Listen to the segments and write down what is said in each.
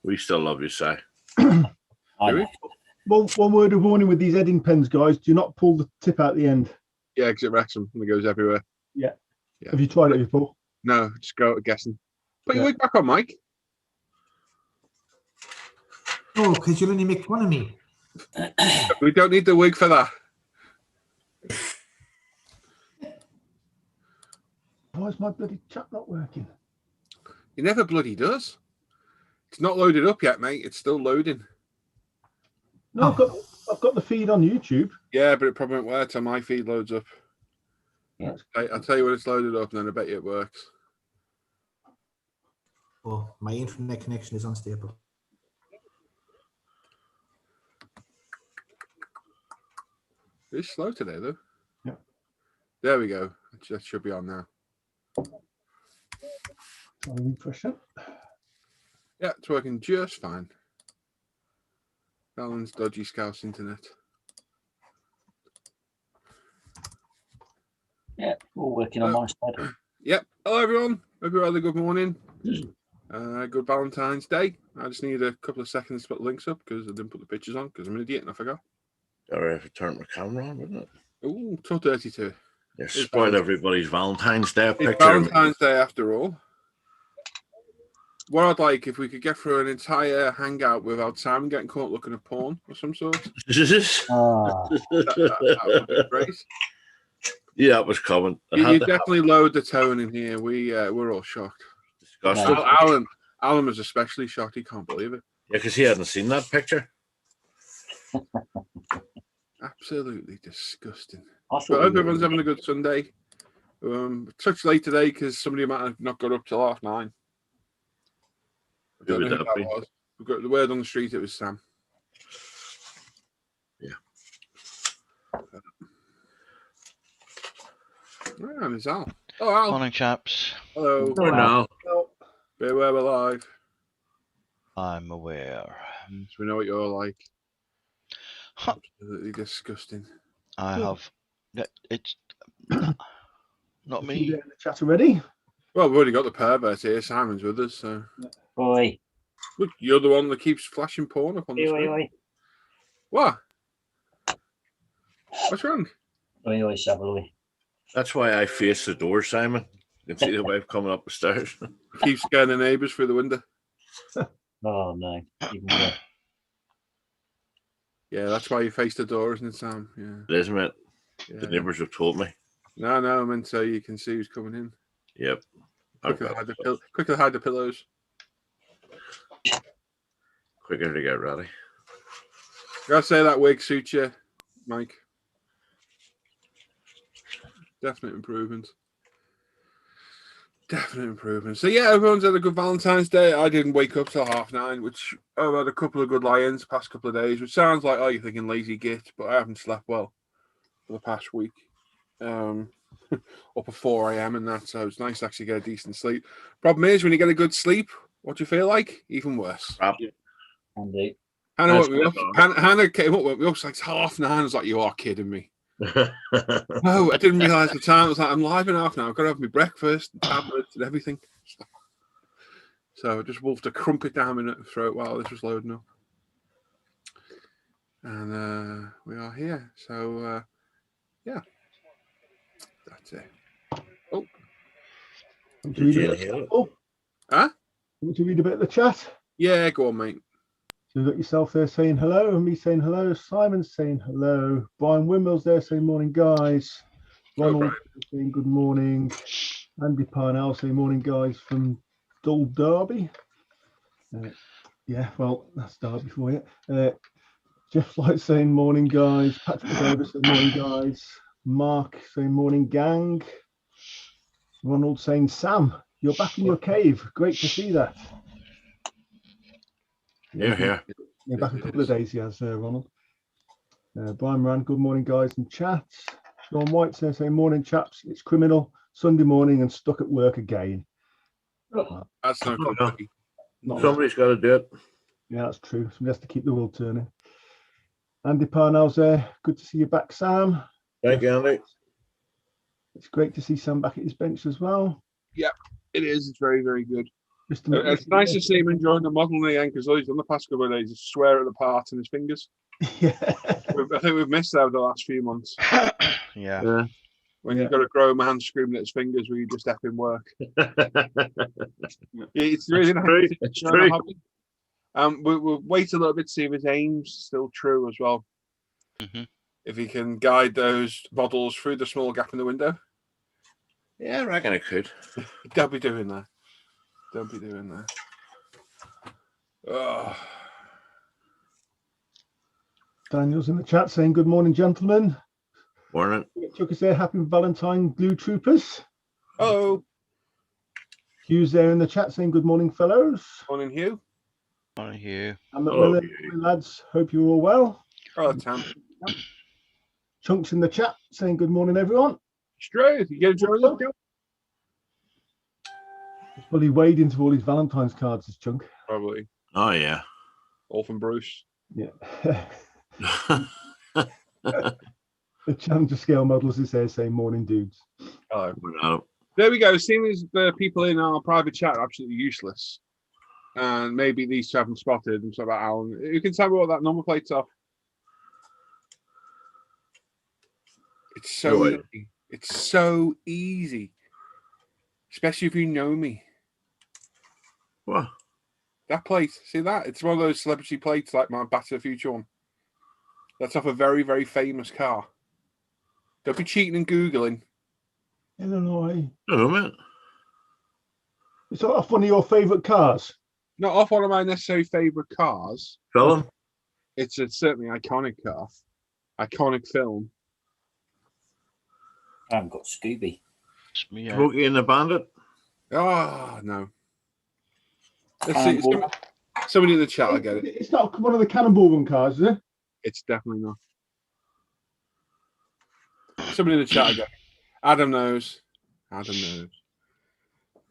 We still love you, Si. One word of warning with these heading pens, guys. Do not pull the tip out the end. Yeah, because it wrecks them and it goes everywhere. Yeah. Have you tried it before? No, just go guessing. Put your wig back on, Mike. Oh, because you'll only make fun of me. We don't need the wig for that. Why is my bloody chat not working? He never bloody does. It's not loaded up yet, mate. It's still loading. No, I've got the feed on YouTube. Yeah, but it probably won't work till my feed loads up. Yeah. I'll tell you when it's loaded up, and then I bet you it works. Oh, my internet connection is unstable. It's slow today, though. Yeah. There we go. That should be on now. I'll refresh it. Yeah, it's working just fine. Alan's dodgy Scouse internet. Yeah, all working on my side. Yep. Hello, everyone. Hope you had a good morning. Good Valentine's Day. I just need a couple of seconds to put the links up because I didn't put the pictures on because I'm an idiot and I forgot. All right, if I turn my camera on, wouldn't it? Ooh, 12:32. Yeah, spoil everybody's Valentine's Day picture. It's Valentine's Day after all. What I'd like if we could get through an entire hangout without Simon getting caught looking at porn of some sort. That would be great. Yeah, it was coming. You definitely lowered the tone in here. We're all shocked. Disgusting. Alan was especially shocked. He can't believe it. Yeah, because he hadn't seen that picture. Absolutely disgusting. I But I hope everyone's having a good Sunday. Touch late today because somebody might have not got up till 9:30. I don't know who that was. We've got the word on the street. It was Sam. Yeah. And it's Al. Oh, Al. Morning, chaps. Hello. Oh, no. Beware we're live. I'm aware. So we know what you're like. Huh. Absolutely disgusting. I have. It's not me. You in the chat already? Well, we've already got the pervert here. Simon's with us, so. Oi. Look, you're the one that keeps flashing porn up on the screen. Oi. What? What's wrong? Oi, Savaloy. That's why I face the door, Simon. You can see the wife coming up the stairs. Keep scaring the neighbours through the window. Oh, no. Even worse. Yeah, that's why you face the door, isn't it, Sam? Yeah. It is, mate. Yeah. The neighbours have told me. No, I meant so you can see who's coming in. Yep. Quickly hide the pillows. Quicker to get ready. Gotta say that wig suits you, Mike. Definite improvement. Definite improvement. So yeah, everyone's had a good Valentine's Day. I didn't wake up till 9:30, which I've had a couple of good lie-ins the past couple of days, which sounds like, oh, you're thinking lazy git, but I haven't slept well for the past week. Up at 4 a.m. and that, so it's nice to actually get a decent sleep. Problem is, when you get a good sleep, what do you feel like? Even worse. Indeed. Hannah came up with me, it's like 9:30. I was like, you are kidding me. No, I didn't realise the time. I was like, I'm live in half now. I've got to have my breakfast and tablets and everything. So I just wolfed a crumpet down my throat while this was loading up. And we are here. So, yeah. That's it. Oh. Huh? Want to read a bit of the chat? Yeah, go on, mate. So you've got yourself there saying hello, and me saying hello, Simon saying hello, Brian Wimmel's there saying morning, guys. Ronald saying good morning. Andy Parnell saying morning, guys, from Dull Derby. Yeah, well, that's Derby for you. Jeff Light saying morning, guys. Patrick Davis saying morning, guys. Mark saying morning, gang. Ronald saying, Sam, you're back in your cave. Great to see that. Yeah. Back a couple of days, he has, Ronald. Brian Moran, good morning, guys, in chat. Sean White saying, morning, chaps. It's criminal. Sunday morning and stuck at work again. That's not good. Somebody's got to do it. Yeah, that's true. Somebody has to keep the world turning. Andy Parnell's there. Good to see you back, Sam. Thank you, Andy. It's great to see Sam back at his bench as well. Yeah, it is. It's very, very good. It's nice to see him enjoying the model again because all he's done the past couple of days is swear at the parts in his fingers. Yeah. I think we've missed that over the last few months. Yeah. When Yeah. you've got a grown man screaming at his fingers, will you just F in work? It's really nice. true, to it's enjoy the true. hobby. We'll wait a little bit to see if his aim's still true as well. Mhm. If he can guide those models through the small gap in the window. Yeah, I reckon I could. Don't be doing that. Don't be doing that. Oh. Daniel's in the chat saying, good morning, gentlemen. Morning. Chuck is there, happy Valentine, glue troopers. Oh, Hugh's there in the chat saying, good morning, fellows. morning, Hugh. On you. I'm Oh, Miller, yeah. lads, hope you're all well. Oh, Tam. Chunks in the chat saying, good morning, everyone. Straight. You get a join? He's probably wade into all his Valentine's cards, this Chunk. Probably. Oh, yeah. All from Bruce. Yeah. The Challenger scale models is there saying, morning, dudes. Hello. Well, There we go. Seeing as the people in our private chat are absolutely useless, and maybe these two haven't spotted, and so about Alan, you can tell me what that number plate's off. It's so Right. easy. It's so easy, especially if you know me. what? That plate, see that? It's one of those celebrity plates like my Back to the Future one. That's off a very, very famous car. Don't be cheating and Googling. Illinois. No, man. It's off one of your favourite cars. Not off one of my necessary favourite cars. Film? It's a certainly iconic car. Iconic film. I haven't got Scooby. It's me out. Smokey and the Bandit? Oh, no. Let's see. Somebody in the chat will get it. It's not one of the Cannonball Run cars, is it? It's definitely not. Somebody in the chat will get it. Adam knows. Adam knows.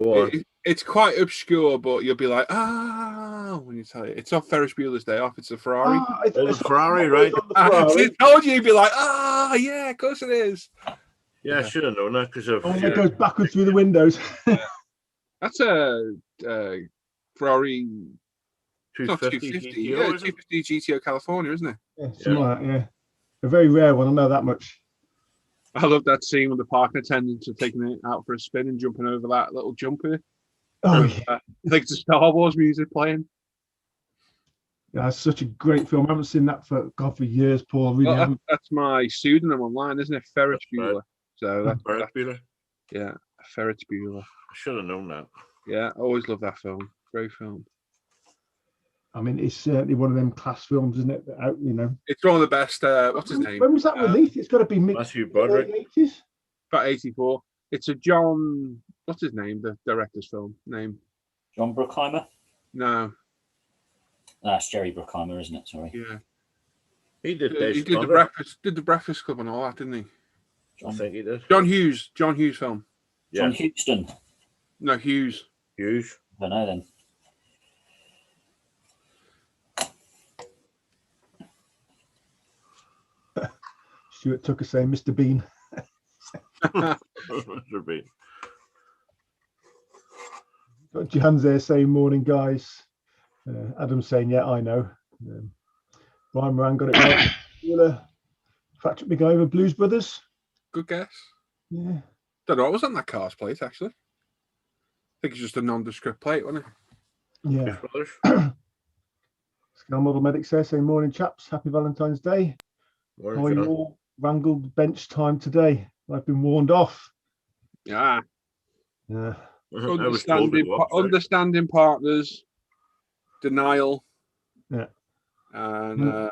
Go on. It's quite obscure, but you'll be like, ah, when you tell it. It's off Ferris Bueller's Day Off. It's a Ferrari. Ah, Oh, the it's Ferrari, right? on the Ferrari. See, I told you, you'd be like, ah, yeah, of course it is. Yeah, I should have known that because of. Oh, it goes backwards through the windows. That's a Ferrari. It's not 250 250. GTO, Yeah, is it? 250 GTO California, isn't it? Yeah, something like that, yeah. A very rare one, I know that much. I love that scene when the parking attendants are taking it out for a spin and jumping over that little jumper. Oh, yeah. Like the Star Wars music playing. Yeah, it's such a great film. I haven't seen that for years, Paul. I really Well, haven't. that's my pseudonym online, isn't it? Ferris That's right. Bueller. So that's Ferris Bueller. yeah, Ferris Bueller. I should have known that. Yeah, I always love that film. Great film. I mean, it's certainly one of them class films, isn't it? Out, you know. It's one of the best. What's his name? When was that released? It's got to be mid Matthew Broderick. 80s. About 84. It's a John. What's his name? The director's film name? John Bruckheimer? No. That's Jerry Bruckheimer, isn't it? Sorry. Yeah. He did He Days did the Thunder. breakfast. Did the Breakfast Club and all that, didn't he? I think he did. John Hughes. John Hughes film. Yeah, John Houston. No, Hughes. huge. I don't know then. Stuart Tucker saying, Mr. Bean. Mr. Bean. Got John's there saying, morning, guys. Adam saying, yeah, I know. Brian Moran got it right. Wheeler, Patrick McGyver, Blues Brothers. Good guess. Yeah. Don't know what was on that car's plate, actually. I think it's just a nondescript plate, wasn't it? Yeah. Brothers. Scale Model Medics there saying, morning, chaps. Happy Valentine's Day. Morning, How are you John. all wrangled bench time today? I've been warned off. Yeah. Yeah. I was told to Understanding, go up, sorry. understanding partners, denial. Yeah. And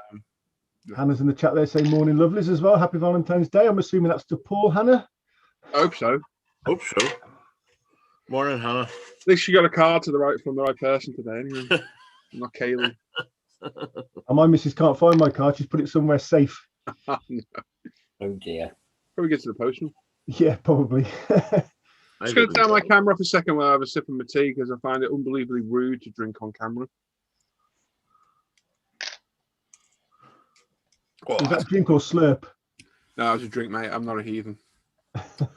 Hannah's in the chat there saying, morning, lovelies as well. Happy Valentine's Day. I'm assuming that's to Paul, Hannah. I hope so. Hope so. Morning, Hannah. At least she got a card to the right from the right person today, anyway. Not Kaylee. And my missus can't find my card. She's put it somewhere safe. Oh dear. Probably get to the postman. Yeah, probably. I Just going to didn't. turn my camera off a second while I have a sip of my tea because I find it unbelievably rude to drink on camera. Oh, Is that drink or slurp? no, it's a drink, mate. I'm not a heathen.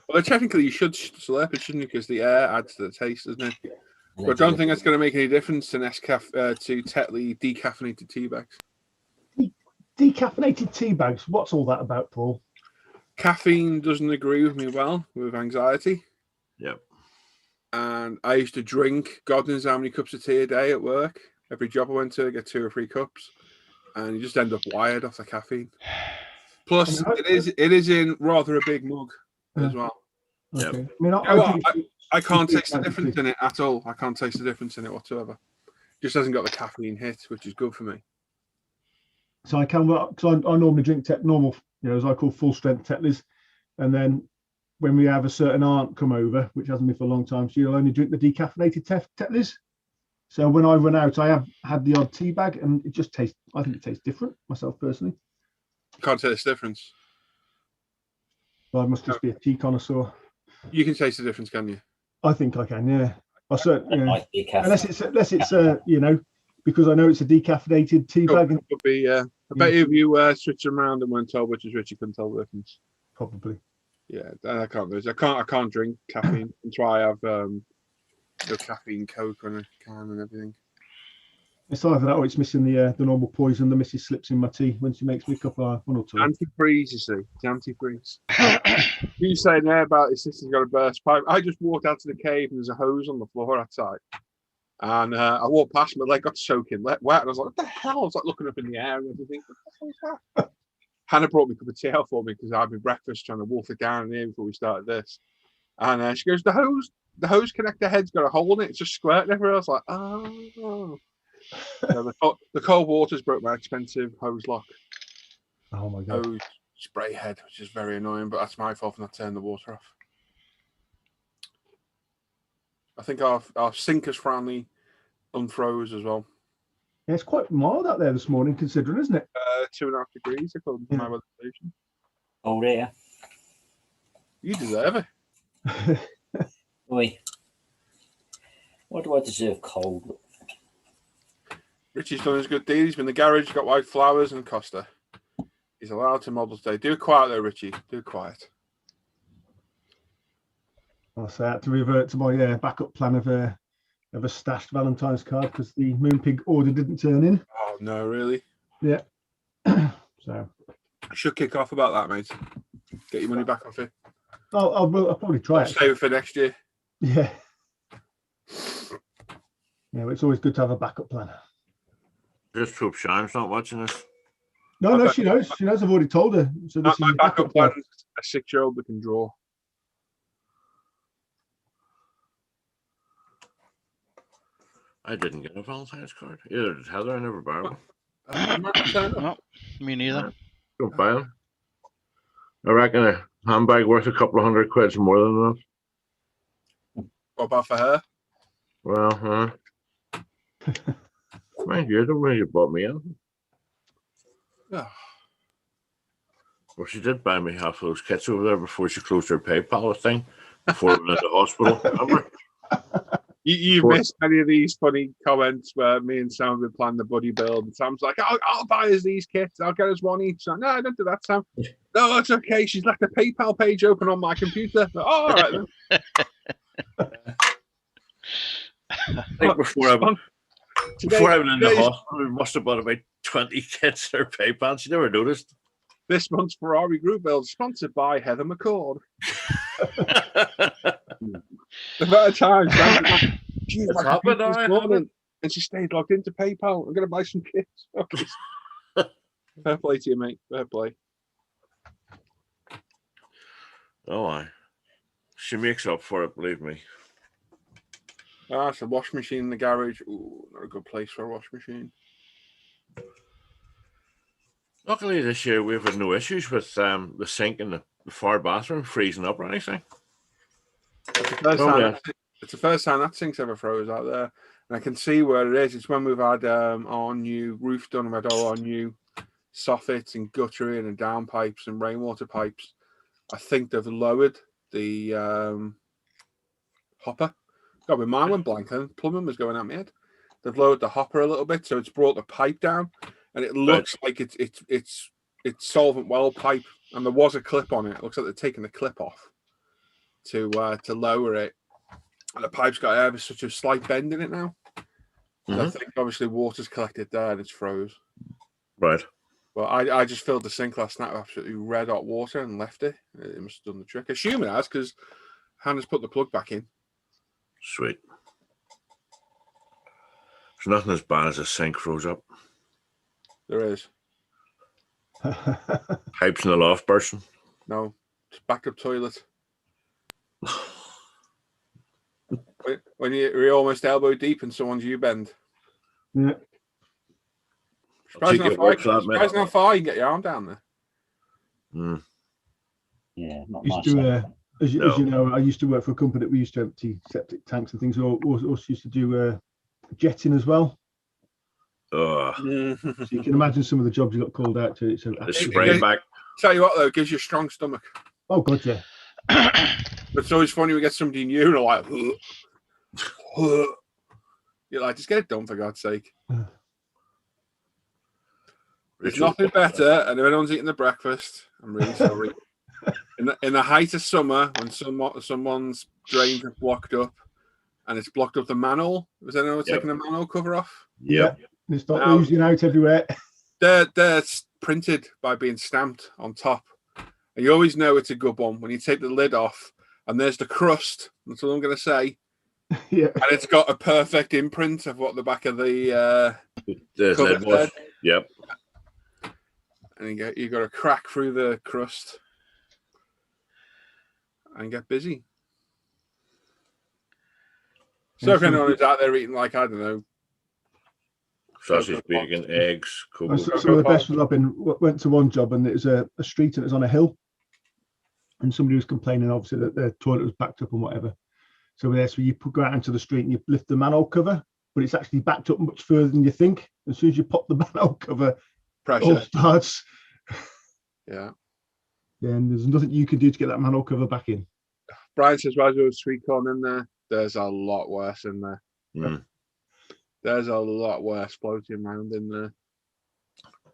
Well, technically, you should slurp it, shouldn't you? Because the air adds to the taste, doesn't it? But I don't think that's going to make any difference to Nescafe to Tetley decaffeinated tea bags. Decaffeinated tea bags. What's all that about, Paul? Caffeine doesn't agree with me well with anxiety. Yep. And I used to drink God knows how many cups of tea a day at work. Every job I went to, I get 2 or 3 cups, and you just end up wired off the caffeine. Plus, it is in rather a big mug as well. Okay. Yep. I mean, I can't taste the difference in it at all. I can't taste the difference in it whatsoever. Just hasn't got the caffeine hit, which is good for me. So I can, because I normally drink normal, as I call full strength Tetleys, and then when we have a certain aunt come over, which hasn't been for a long time, she'll only drink the decaffeinated Tetleys. So when I run out, I have had the odd tea bag, and it just tastes. I think it tastes different myself personally. Can't taste the difference. Well, I must just be a tea connoisseur. You can taste the difference, can you? I think I can. Yeah, I certainly. Like Unless it's because I know it's a decaffeinated tea bag. It could be. I bet if you switch them around and weren't told which is which, you couldn't tell the difference. Probably. Yeah, I can't do this. I can't drink caffeine. That's why I have the caffeine Coke on a can and everything. It's either that or it's missing the normal poison the missus slips in my tea when she makes me a cup of 1 or 2. Antifreeze, you see. It's antifreeze. You saying there about his sister's got a burst pipe. I just walked out to the cave and there's a hose on the floor outside. And I walked past my leg, got soaking wet. And I was like, what the hell? I was like looking up in the air and everything. What the hell is that? Hannah brought me a cup of tea out for me because I had my breakfast trying to wolf it down in here before we started this. And she goes, the hose connector head's got a hole in it. It's just squirting everywhere. I was like, oh. The cold water's broke my expensive hose lock. Oh my god. Hose spray head, which is very annoying, but that's my fault for not turning the water off. I think our sink has finally unfroze as well. Yeah, it's quite mild out there this morning, considering, isn't it? 2.5 degrees according to my weather station. Oh dear. You deserve it. Oi. Why do I deserve cold? Richie's done his good deed. He's been in the garage, got white flowers and Costa. He's allowed to model today. Do it quiet though, Richie. Do it quiet. I'll say I had to revert to my backup plan of a stashed Valentine's card because the Moonpig order didn't turn in. Oh no, really? Yeah. So I should kick off about that, mate. Get your money back off it. I'll probably try it. Save it for next year. Yeah. Yeah, it's always good to have a backup plan. Just hope Shime's not watching this. No, she knows. She knows. I've already told her. So this My is backup plan is a 6-year-old that can draw. I didn't get a Valentine's card. Either did Heather. I never borrowed one. No, me neither. Don't buy them. I reckon a handbag worth a couple of £100 more than enough. What about for her? Well, mind you, I don't really bought me anything. Oh. Well, she did buy me half of those kits over there before she closed her PayPal thing. Before we went to the hospital. Remember? You missed any of these funny comments where me and Sam have been planning the buddy build, and Sam's like, I'll buy us these kits. I'll get us one each. Like, no, don't do that, Sam. No, it's okay. She's left a PayPal page open on my computer. Like, oh, all right then. I think before I went in the hospital, we must have bought about 20 kits or PayPal. She never noticed. This month's Ferrari group build sponsored by Heather McCord. The better time, Sam. She's It's like, happened, this all right, morning, and she stayed logged into PayPal. I'm going to buy some kits. Fair play to you, mate. Fair play. Oh, aye. She makes up for it, believe me. It's a wash machine in the garage. Ooh, not a good place for a wash machine. Luckily this year we've had no issues with the sink in the far bathroom freezing up or anything. It's the first time that sink's ever froze out there. And I can see where it is. It's when we've had our new roof done, we've had all our new soffits and guttering and downpipes and rainwater pipes. I think they've lowered the hopper. God, my mind went blank and plumbing was going at my head. They've lowered the hopper a little bit, so it's brought the pipe down, and it looks like it's solvent well pipe, and there was a clip on it. It looks like they're taking the clip off to lower it. And the pipe's got ever such a slight bend in it now. So I think obviously water's collected there and it's froze. Right. Well, I just filled the sink last night with absolutely red hot water and left it. It must have done the trick. Assume it has, because Hannah's put the plug back in. Sweet. There's nothing as bad as a sink froze up. There is. Pipes in the loft bursting. No, it's backed up toilet. When you're almost elbow deep and someone's U-bend. Yeah. Surprising how far you can get your arm down there. Mm. Yeah, not Used nice. to, as you know, I used to work for a company that we used to empty septic tanks and things. We also used to do jetting as well. So you can imagine some of the jobs you got called out to. So the spray back. Tell you what, though, it gives you a strong stomach. Oh, God, yeah. But it's always funny when we get somebody new and they're like, you're like, just get it done for God's sake. There's nothing better, and if anyone's eating the breakfast, I'm really sorry. In the height of summer, when someone's drains are blocked up, and it's blocked up the manhole. Was anyone taking the manhole cover off? Yep. They start losing out everywhere. They're printed by being stamped on top, and you always know it's a good one when you take the lid off, and there's the crust. That's all I'm going to say. Yeah. And it's got a perfect imprint of what the back of the lid was. Yep. And you got to crack through the crust and get busy. So if anyone is out there eating, like, I don't know, sausage, bacon, eggs, some of the best was went to one job, and it was a street and it was on a hill, and somebody was complaining obviously that their toilet was backed up and whatever. So you go out into the street and you lift the manhole cover, but it's actually backed up much further than you think. As soon as you pop the manhole cover, pressure all starts. Yeah. And there's nothing you can do to get that manhole cover back in. Brian says, "Why was sweet corn in there?" There's a lot worse in there. There's a lot worse floating around in there.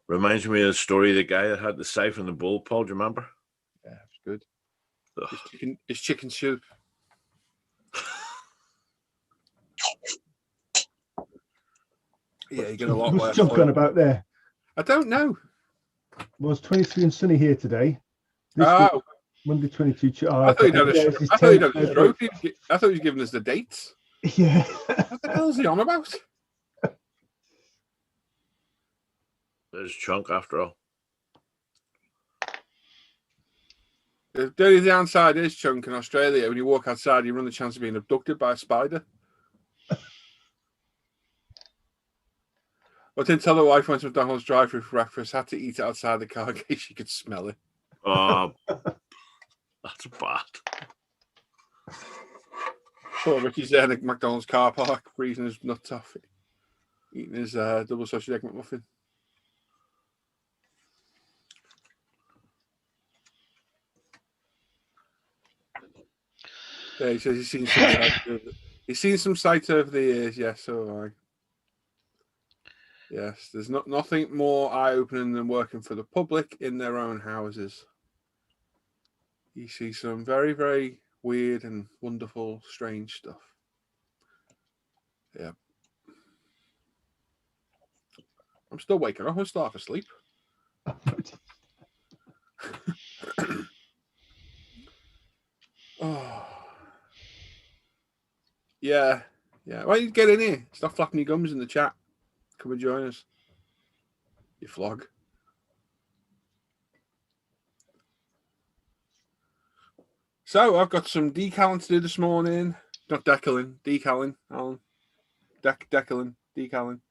Reminds me of the story of the guy that had the siphon the bowl, Paul. Do you remember? Yeah, it's good. It's chicken soup. Yeah, you get a lot worse. What's jump on about there? I don't know. Well, it's 23 and sunny here today. This week, Monday 22. I thought you'd done a stroke. I thought he was giving us the dates. Yeah. What the hell is he on about? There's Chunk after all. The only downside is, Chunk, in Australia, when you walk outside, you run the chance of being abducted by a spider. I didn't tell the wife went to McDonald's drive-thru for breakfast, had to eat it outside the car in case she could smell it. Oh, that's bad. Poor Ricky's there in the McDonald's car park, freezing his nuts off, eating his double sausage egg McMuffin. Yeah, he says he's seen some sights over the years. Yes, so have I. Yes, there's nothing more eye-opening than working for the public in their own houses. You see some very, very weird and wonderful, strange stuff. Yeah. I'm still waking up. I'm still half asleep. Oh. Yeah. Why don't you get in here? Stop flapping your gums in the chat. Come and join us. You flog. So I've got some decaling to do this morning. Not decaling, decaling, Alan. Decaling, decaling.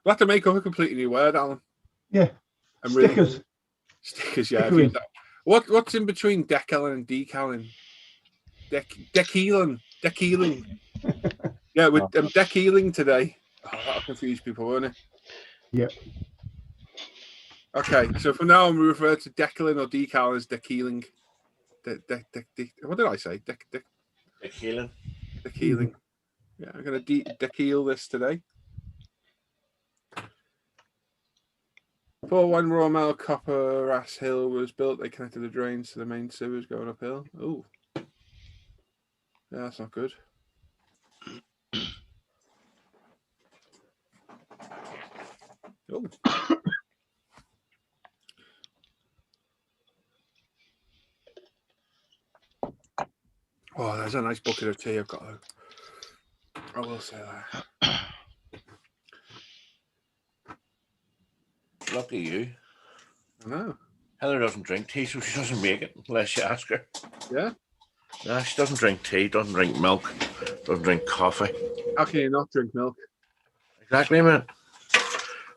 We'll have to make up a completely new word, Alan. Yeah. Stickers. Stickers, yeah. What's in between decaling and decaling? Decaling. Yeah, I'm decaling today. Oh, that'll confuse people, won't it? Yeah. Okay, so from now on we refer to decaling or decaling as decaling. What did I say? Decaling. Decaling. Yeah, I'm going to decal this today. For when Royal Mail Copper Ass Hill was built, they connected the drains to the main sewers going uphill. Oh. Yeah, that's not good. Oh. Oh, there's a nice bucket of tea I've got. I will say that. Lucky you. I know. Heather doesn't drink tea, so she doesn't make it unless you ask her. Yeah? No, she doesn't drink tea, doesn't drink milk, doesn't drink coffee. How can you not drink milk? Exactly, man.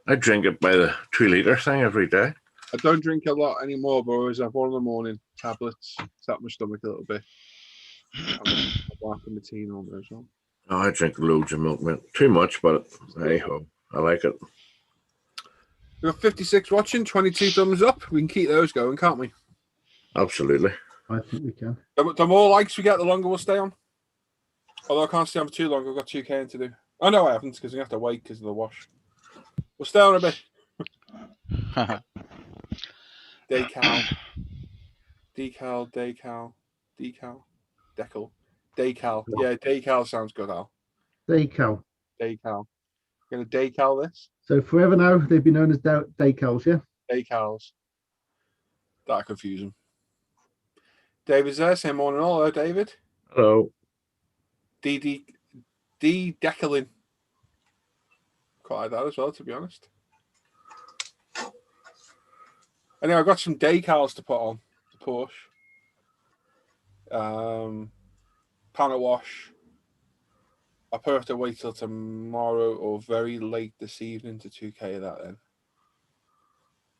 I drink it by the 2 litre thing every day. I don't drink a lot anymore, but I always have one in the morning, tablets, tap my stomach a little bit. I'm whacking the tea on there as well. Oh, I drink loads of milk, man. Too much, but hey ho, I like it. We've got 56 watching, 22 thumbs up. We can keep those going, can't we? Absolutely. I think we can. The more likes we get, the longer we'll stay on. Although I can't stay on for too long. I've got 2K to do. Oh, no, I haven't, because I have to wait because of the wash. We'll stay on a bit. Decal. Decal. Yeah, decal sounds good, Al. Decal. Decal. Gonna decal this? So forever now, they've been known as decals, yeah? Decals. That confusing. David's there, saying morning all. Hello, David. Hello. Decaling. Quite like that as well, to be honest. Anyway, I've got some decals to put on the Porsche. Panel wash. I'll probably have to wait till tomorrow or very late this evening to 2K of that then.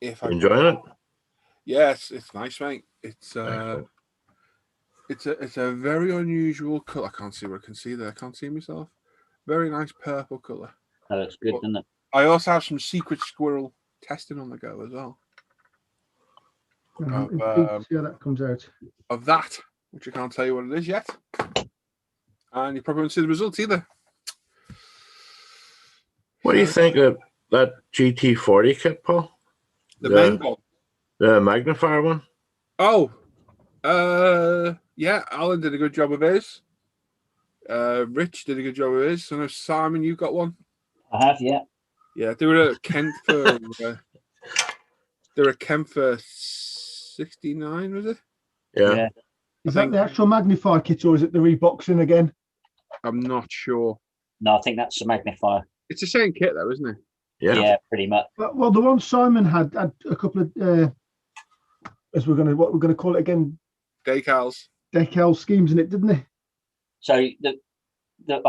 If I enjoying it? Yes, it's nice, mate. It's a very unusual colour. I can't see what I can see there. I can't see myself. Very nice purple colour. That looks good, doesn't it? I also have some secret squirrel testing on the go as well. Intrigued to see how that comes out. Of that, which I can't tell you what it is yet. And you probably won't see the results either. What do you think of that GT40 kit, Paul? The main one? The magnifier one? Oh, yeah, Alan did a good job of his. Rich did a good job of his. So, Simon, you got one? I have, yeah. Yeah, they were at Kent for they were at Kent for 69, was it? Yeah. Is that the actual magnifier kit or is it the reboxing again? I'm not sure. No, I think that's the magnifier. It's the same kit though, isn't it? Yeah, pretty much. Well, the one Simon had a couple of what we're gonna call it again, decals schemes in it, didn't it? So I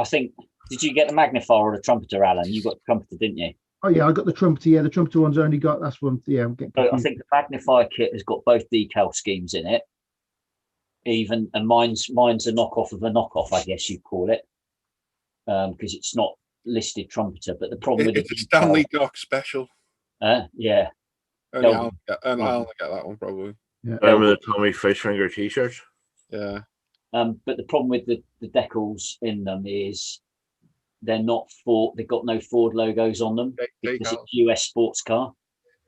think, did you get the magnifier or the trumpeter, Alan? You got the trumpeter, didn't you? Oh yeah, I got the trumpeter. Yeah, the trumpeter one's only got that's one. Yeah, I'm getting confused. I think the magnifier kit has got both decal schemes in it. And mine's a knockoff of a knockoff, I guess you'd call it, because it's not listed trumpeter. But the problem with it's a Stanley Dock special. Yeah. I'll get that one probably. Yeah. Remember the Tommy Fishfinger t-shirts? Yeah. But the problem with the decals in them is they're not Ford. They've got no Ford logos on them because it's US sports car.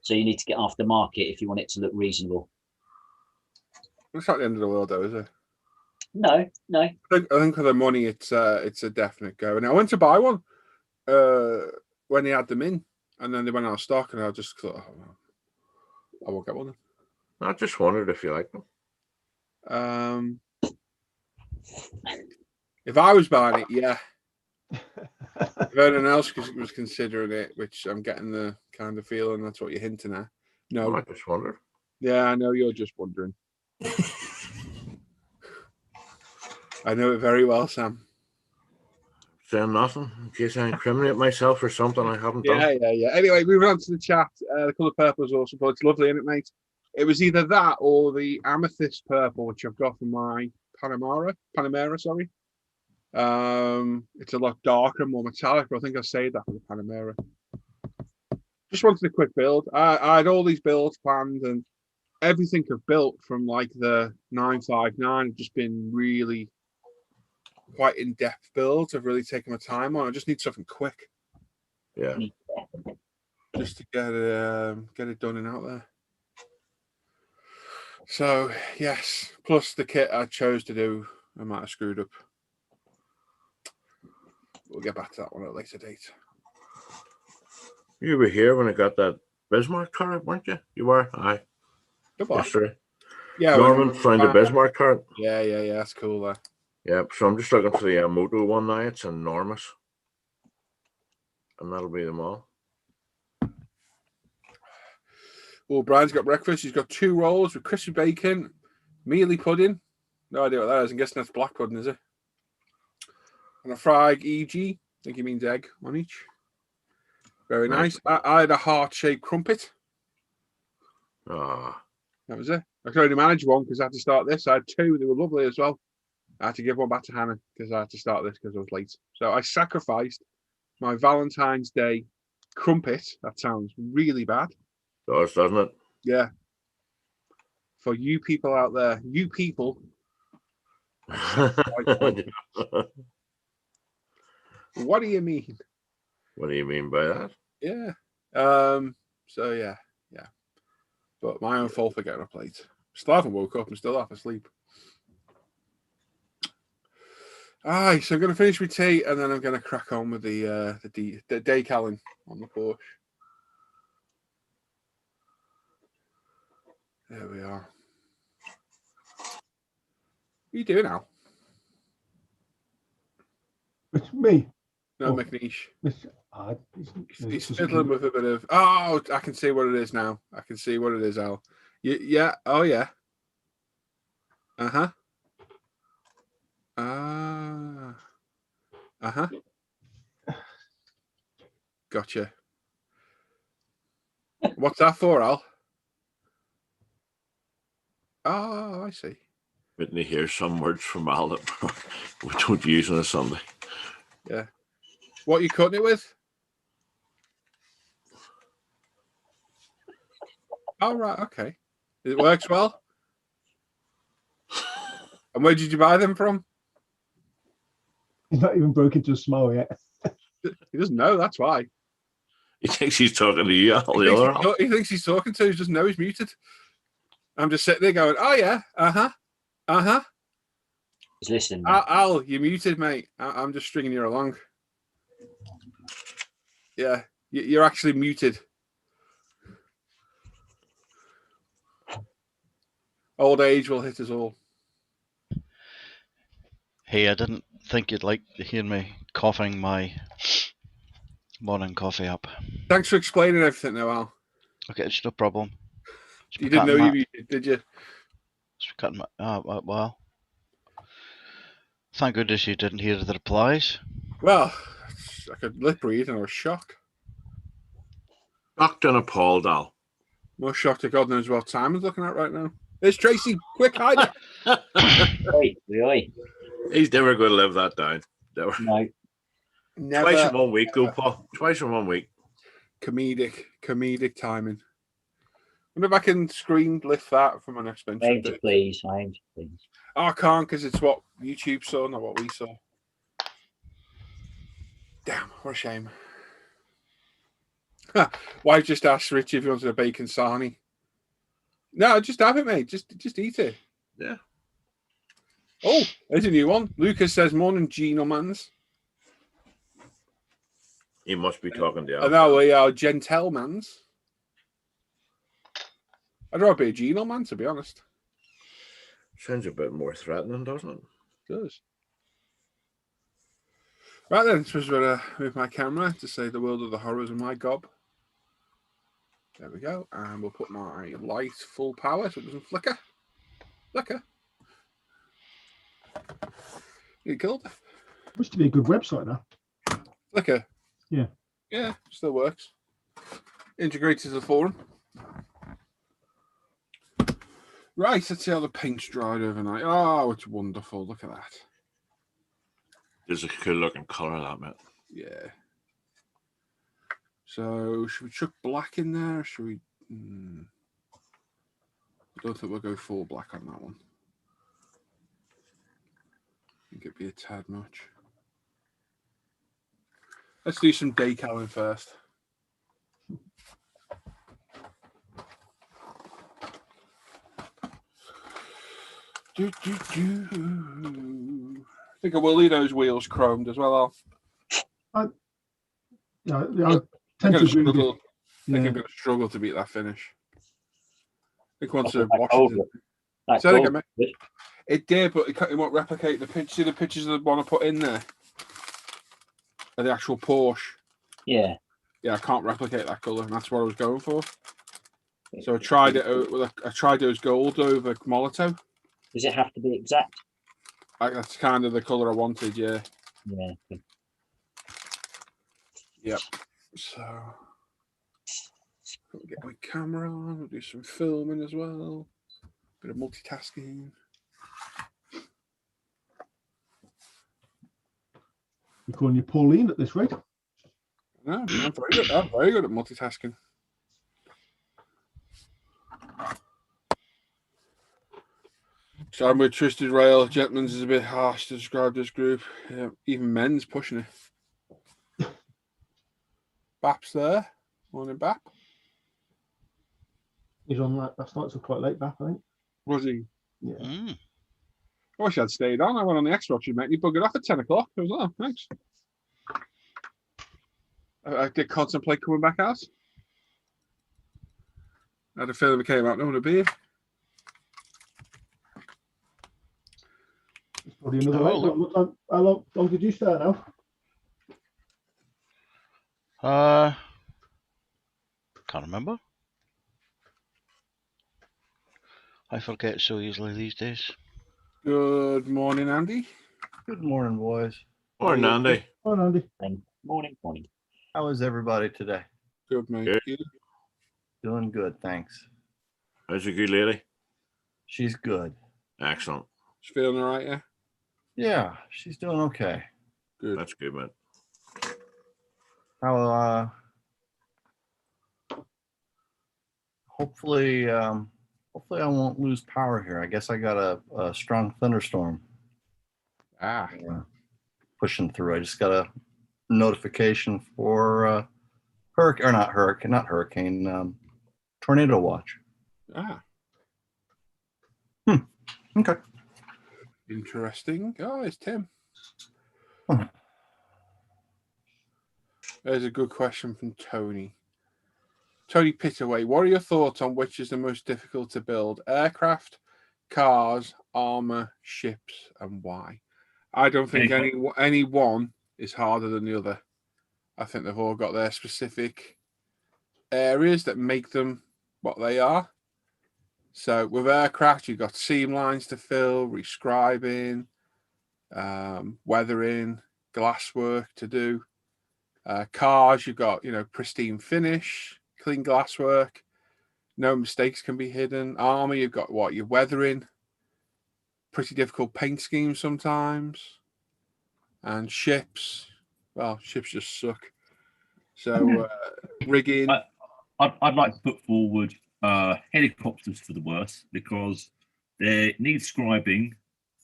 So you need to get aftermarket if you want it to look reasonable. It's not the end of the world, though, is it? No. I think for the money, it's a definite go. And I went to buy one when they had them in, and then they went out of stock, and I just thought, I won't get one. I just wondered if you like them. If I was buying it, yeah. If anyone else was considering it, which I'm getting the kind of feeling that's what you're hinting at. No, I just wondered. Yeah, I know you're just wondering. I know it very well, Sam. Saying nothing in case I incriminate myself or something I haven't done. Yeah. Anyway, moving on to the chat. The colour purple is awesome, but it's lovely, isn't it, mate? It was either that or the amethyst purple, which I've got for my Panamera, sorry. It's a lot darker and more metallic, but I think I saved that for the Panamera. Just wanted a quick build. I had all these builds planned, and everything I've built from like the 959 have just been really quite in-depth builds. I've really taken my time on. I just need something quick. Yeah. Just to get it done and out there. So yes, plus the kit I chose to do, I might have screwed up. We'll get back to that one at a later date. You were here when I got that Bismarck card, weren't you? You were? Aye. The what? Yesterday. Yeah. Norman found the Bismarck card. Yeah. That's cool. Yep. So I'm just looking for the Moto one now. It's enormous. And that'll be them all. Well, Brian's got breakfast. He's got 2 rolls with crispy bacon, mealy pudding. No idea what that is. I'm guessing that's black pudding, is it? And a fried EG. I think he means egg on each. Very nice. I had a heart-shaped crumpet. Ah. That was it. I could only manage one because I had to start this. I had 2. They were lovely as well. I had to give one back to Hannah because I had to start this because I was late. So I sacrificed my Valentine's Day crumpet. That sounds really bad. Does, doesn't it? Yeah. For you people out there, you people. What do you mean? What do you mean by that? Yeah. So yeah. But my own fault for getting a plate. Still haven't woke up. I'm still half asleep. Aye, so I'm going to finish with tea and then I'm going to crack on with the decaling on the porch. There we are. What are you doing now? It's me. No, Oh. McNeish. He's It's fiddling with a bit of. Oh, I can see what it is now. I can see what it is, Al. Yeah. Oh, yeah. Uh-huh. Uh-huh. Gotcha. What's that for, Al? Oh, I see. Whitney hears some words from Al that we don't use on a Sunday. Yeah. What are you cutting it with? Oh, right. Okay. It works well. And where did you buy them from? He's not even broken into a smile yet. He doesn't know. That's why. He thinks he's talking to you, Al, the other Al. He thinks he's talking to. He doesn't know he's muted. I'm just sitting there going, oh, yeah. Uh-huh. He's listening. Al, you're muted, mate. I'm just stringing you along. Yeah, you're actually muted. Old age will hit us all. Hey, I didn't think you'd like to hear me coughing my morning coffee up. Thanks for explaining everything now, Al. Okay, it's no problem. You didn't know you muted, did you? Well, thank goodness you didn't hear the replies. Well, I could lip read and I was shocked. Shocked and appalled, Al. More shocked that God knows what Simon's looking at right now. There's Tracy. Quick, hide it. Oi. He's never going to live that down. Never. No. Never. Twice in 1 week, though, Paul. Twice in 1 week. Comedic timing. I wonder if I can screen lift that from an expensive. Aim to please. Oh, I can't because it's what YouTube saw, not what we saw. Damn, what a shame. Wife just asked Richie if he wanted a bacon sarnie. No, just have it, mate. Just eat it. Yeah. Oh, there's a new one. Lucas says, morning, Gentlemans. He must be talking to Al. And now we are gentlemans. I'd rather be a gentleman, to be honest. Sounds a bit more threatening, doesn't it? It does. Right then, so I'm going to move my camera to say the world of the horrors of my gob. There we go. And we'll put my light full power so it doesn't flicker. You killed it. Used to be a good website now. Flicker. Yeah. Yeah, still works. Integrated to the forum. Right, let's see how the paint's dried overnight. Oh, it's wonderful. Look at that. There's a cool looking colour, that, mate. Yeah. So, should we chuck black in there? Or should we? I don't think we'll go full black on that one. I think it'd be a tad much. Let's do some decaling first. I think I will leave those wheels chromed as well, Al. Yeah, I'll I'm tend going to to agree with struggle. you. I think Yeah. I'm going to struggle to beat that finish. I think once That Washington, gold Say it again, was mate. good. it did, but it won't replicate the pitch. See the pictures of the one I put in there, of the actual Porsche. Yeah. Yeah, I can't replicate that colour, and that's what I was going for. So I tried it. I tried those gold over Molotov. Does it have to be exact? That's kind of the colour I wanted. Yeah. Yeah. Yep. So I'll get my camera on. We'll do some filming as well. Bit of multitasking. You're calling you Pauline at this rate? No, I'm very good. I'm very good at multitasking. So I'm with Twisted Rail. Gentleman's is a bit harsh to describe this group. Yeah, even men's pushing it. Bap's there. Morning, Bap. He's on that last night, so quite late back, I think. Was he? Yeah. Mm. I wish I'd stayed on. I went on the Xbox, you mate. You buggered off at 10 o'clock. I was like, oh, thanks. I did contemplate coming back out. I had a feeling we came out knowing a beer. It's probably another Oh, late. look. How long did you start now? Can't remember. I forget so easily these days. Good morning, Andy. Good morning, boys. Morning, Andy. Oh, Andy. Morning. How is everybody today? Good, mate. Good. You? Doing good, thanks. How's your good lady? She's good. Excellent. She's feeling all right, yeah? Yeah, she's doing okay. Good. That's good, man. How hopefully I won't lose power here. I guess I got a strong thunderstorm pushing through. I just got a notification for hurricane, tornado watch. Okay. Interesting. Oh, it's Tim. Huh. There's a good question from Tony. Tony Pittaway, what are your thoughts on which is the most difficult to build? Aircraft, cars, armor, ships, and why? I don't think any one is harder than the other. I think they've all got their specific areas that make them what they are. So with aircraft, you've got seam lines to fill, rescribing, weathering, glasswork to do. Cars, you've got, pristine finish, clean glasswork, no mistakes can be hidden. Armor, you've got your weathering, pretty difficult paint schemes sometimes. And ships, well, ships just suck. So rigging. I'd like to put forward helicopters for the worst because they need scribing.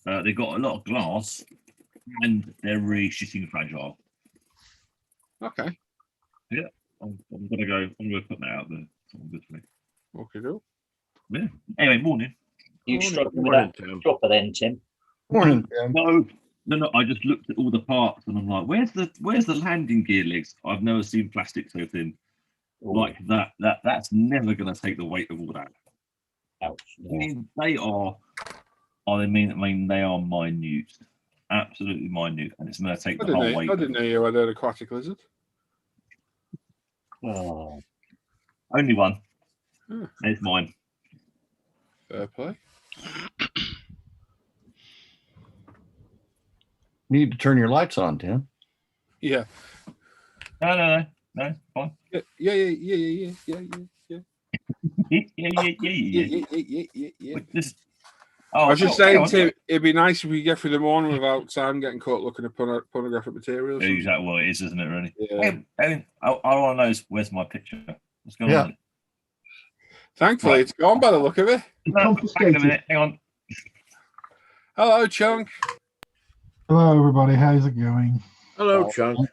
They've got a lot of glass and they're really shitting fragile. Okay. Yeah, I'm gonna put that out there. Good for me. Okay, cool. Yeah. Anyway, morning. You struggling with Morning, that Tim. dropper then, Tim? Morning, Tim. No. I just looked at all the parts and I'm like, where's the landing gear legs? I've never seen plastic so thin. Like that. That's never gonna take the weight of all that. Ouch. I mean, they are. I mean, they are minute, absolutely minute, and it's going to take the whole weight. I didn't know you had an aquatic lizard. Oh. Only one. Hmm. It's mine. Fair play. Need to turn your lights on, Tim. Yeah. No, fine. Yeah. I was just saying, Tim, it'd be nice if we get through the morning without Sam getting caught looking at pornographic materials. Exactly what it is, isn't it, really? Yeah. Hey, I want to know where's my picture? What's going on? Thankfully, It's gone by the look of it. No, hang on a minute. Hang on. Hello, Chunk. Hello, everybody. How's it going? Hello, Chunk.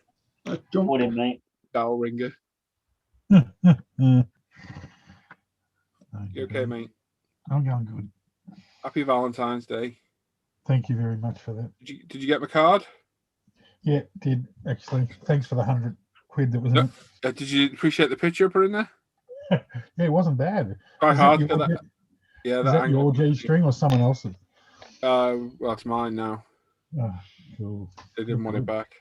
Morning, mate. Bell ringer. You You okay, mate? I'm going good. Happy Valentine's Day. Thank you very much for that. Did you get my card? Yeah, did actually. Thanks for the £100 quid that was in it. Did you appreciate the picture I put in there? Yeah, it wasn't bad. Quite Is hard that to your, get that. Yeah, is that that your angle. G string or someone else's? Well, it's mine now. Oh, cool. They didn't want it back.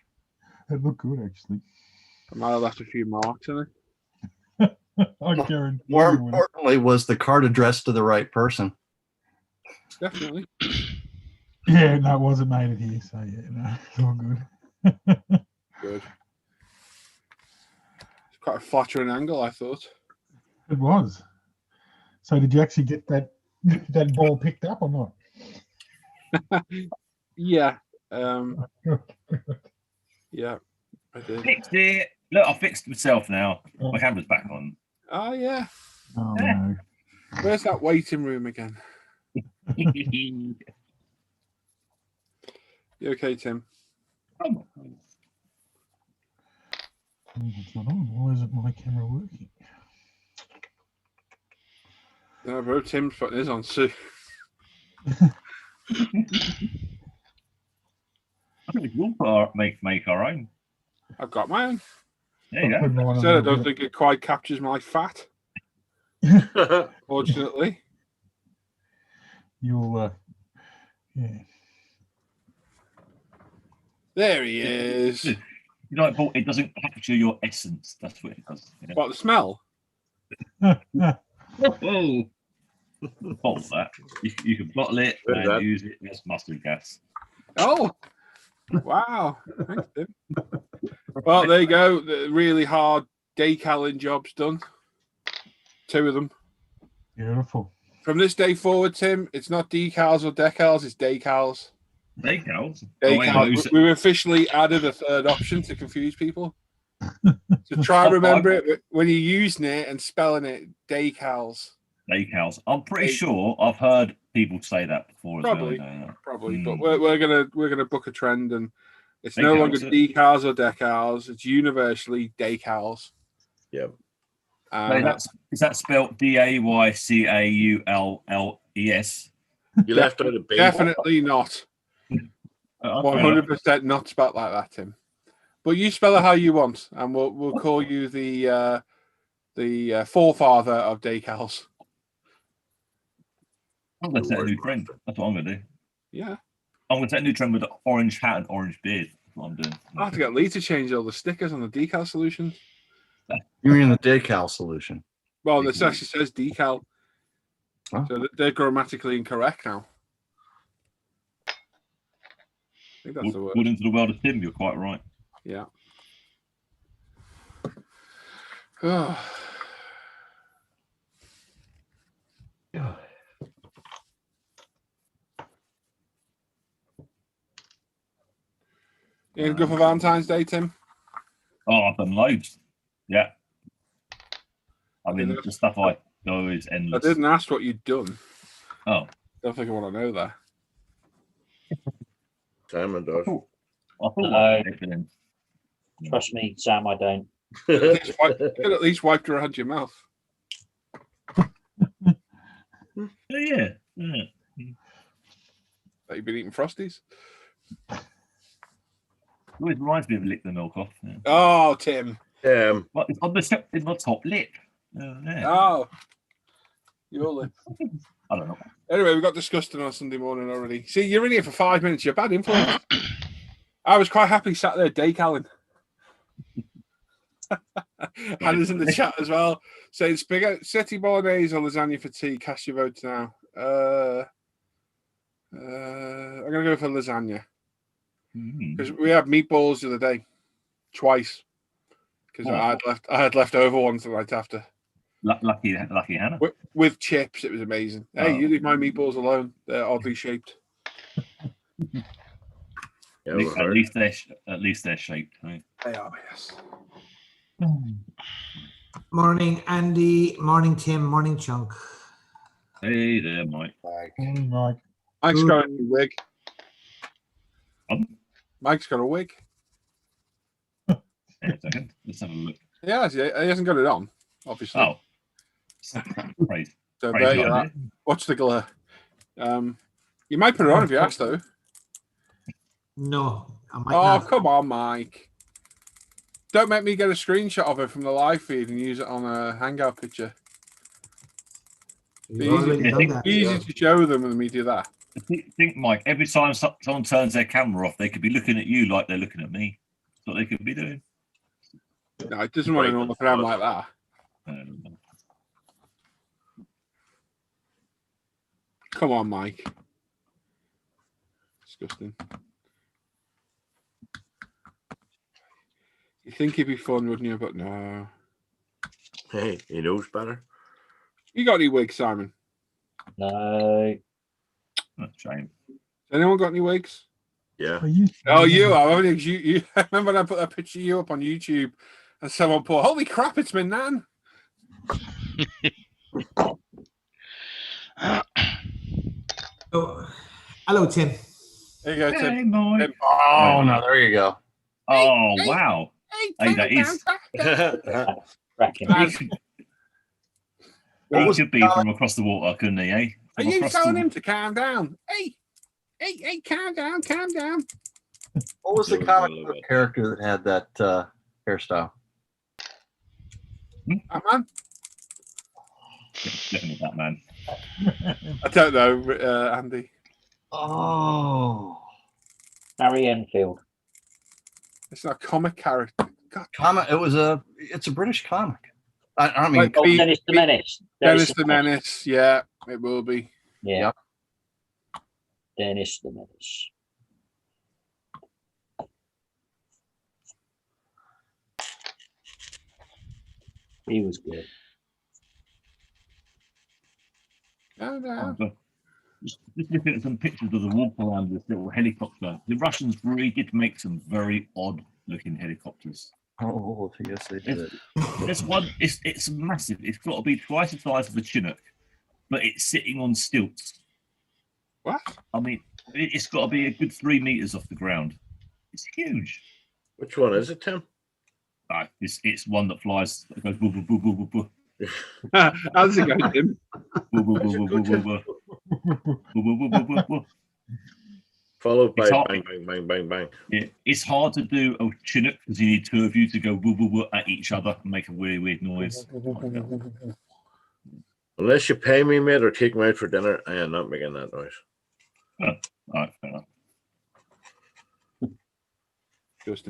It looked good, actually. I might have left a few marks in it. I guarantee More you would. importantly, was the card addressed to the right person? Definitely. Yeah, no, it wasn't made it here, so yeah, no, it's all good. Good. It's quite a flattering angle, I thought. It was. So did you actually get that ball picked up or not? Yeah. Yeah, I did. Fixed it. Look, I fixed myself now. My camera's back on. Oh, yeah. Oh no. Where's that waiting room again? You okay, Tim? Oh, it's not on. Why isn't my camera working? No, bro, Tim's putting his on too. I think we'll make our own. I've got my own. There you Put go. mine on So I there, don't yeah. think it quite captures my fat, fortunately. You'll, yeah. There he is. You know, but it doesn't capture your essence. That's what it does. You know? What, the smell? Oh, bottle that. You can bottle it Good and that. use it as mustard gas. Oh, wow. Thanks, Tim. Well, there you go. The really hard decaling job's done. 2 of them. Beautiful. From this day forward, Tim, it's not decals or decals, it's decals. Decals. Decals. We've officially added a third option to confuse people. So try and remember it when you're using it and spelling it, decals. Decals. I'm pretty sure I've heard people say that before Probably, as well. probably. But we're gonna book a trend, and it's no Decals, longer yeah. decals or decals. It's universally decals. Yeah. Is that spelled DAYCAULLES? You left out a B. Definitely not. 100% not spelled like that, Tim. But you spell it how you want, and we'll call you the forefather of decals. I'm going to set a new trend. That's what I'm going to do. Yeah. I'm going to set a new trend with an orange hat and orange beard. That's what I'm doing. I have to get Lee to change all the stickers on the decal solution. You mean the decal solution? Well, this actually says decal. Huh? So they're grammatically incorrect now. I think that's the word. According to the world of Tim, you're quite right. Yeah. Oh. You gonna go for Valentine's Day, Tim? Oh, I've done loads. Yeah. I mean, the stuff I know is I endless. didn't ask what you'd done. Oh. Don't think I want to know that. Simon does. I thought No. then. Trust me, Sam, I don't. You could at least wipe around your mouth. Yeah. That you've been eating Frosties? It always reminds me of lick the milk off. Yeah. Oh, Tim. What, it's on the top lip. Yeah. Oh. Your lip. I don't know. Anyway, we got disgusting on Sunday morning already. See, you're in here for 5 minutes. You're a bad influence. I was quite happy sat there decaling. Hannah's in the chat as well, saying spaghetti bolognese or lasagna for tea. Cast your votes now. I'm gonna go for lasagna because we had meatballs the other day, twice. Because I had leftover ones the night after. Lucky Hannah. With chips, it was amazing. Hey, you leave my meatballs alone. They're oddly shaped. Yeah, at least they're shaped. Right? They are, yes. Morning, Andy. Morning, Tim. Morning, Chunk. Hey there, Mike. Morning, Mike. Mike's got a new wig. Mike's got a wig. Wait a second. Let's have a look. Yeah, he hasn't got it on, obviously. Oh. Praise. So Praise there you God, are. Watch the glare. You might put it on if you ask, though. No, I might Oh, not. come on, Mike. Don't make me get a screenshot of it from the live feed and use it on a Hangout picture. You've already done that. Easy to show them when we do that. Think, Mike, every time someone turns their camera off, they could be looking at you like they're looking at me. That's what they could be doing. No, it doesn't want to look around like that. Come on, Mike. Disgusting. You think it'd be fun, wouldn't you? But no. Hey, he knows better. You got any wigs, Simon? No. That's a shame. Anyone got any wigs? Yeah. Oh, you are. You I remember when I put that picture of you up on YouTube and someone put, holy crap, it's my nan. Oh, hello, Tim. There you go, Tim. Hey, Mike. Tim. Oh, no, there you go. Oh, wow. Hey, that is. Cracking. He could be from across the water, couldn't he, eh? Are From you across telling the- him to calm down? Hey, calm down, calm down. What was the comic book character that had that hairstyle? Batman? Definitely Batman. I don't know, Andy. Oh, Harry Enfield. It's not a comic character. God. comic. It's a British comic. I mean, Like, Oh, Dennis the Menace. Dennis the Menace. Yeah, it will be. Yeah. Yep. Dennis the Menace. He was good. Calm down. Just looking at some pictures of the walk around this little helicopter. The Russians really did make some very odd looking helicopters. oh yes, they did. There's one, it's massive. It's got to be twice the size of a Chinook, but it's sitting on stilts. What? I mean, it's got to be a good 3 meters off the ground. It's huge. Which one is it, Tim? It's one that flies. That goes boo boo boo boo boo boo. How's it going, Tim? Boo, boo, boo, boo, boo, boo, boo. Boo, boo, boo, boo, boo, boo. Followed by It's hard. bang, bang, bang, bang, bang. Yeah, it's hard to do a Chinook because you need two of you to go woo woo woo at each other and make a weird, weird noise. Unless you pay me, mate, or take me out for dinner, I am not making that noise. All right, fair enough. Just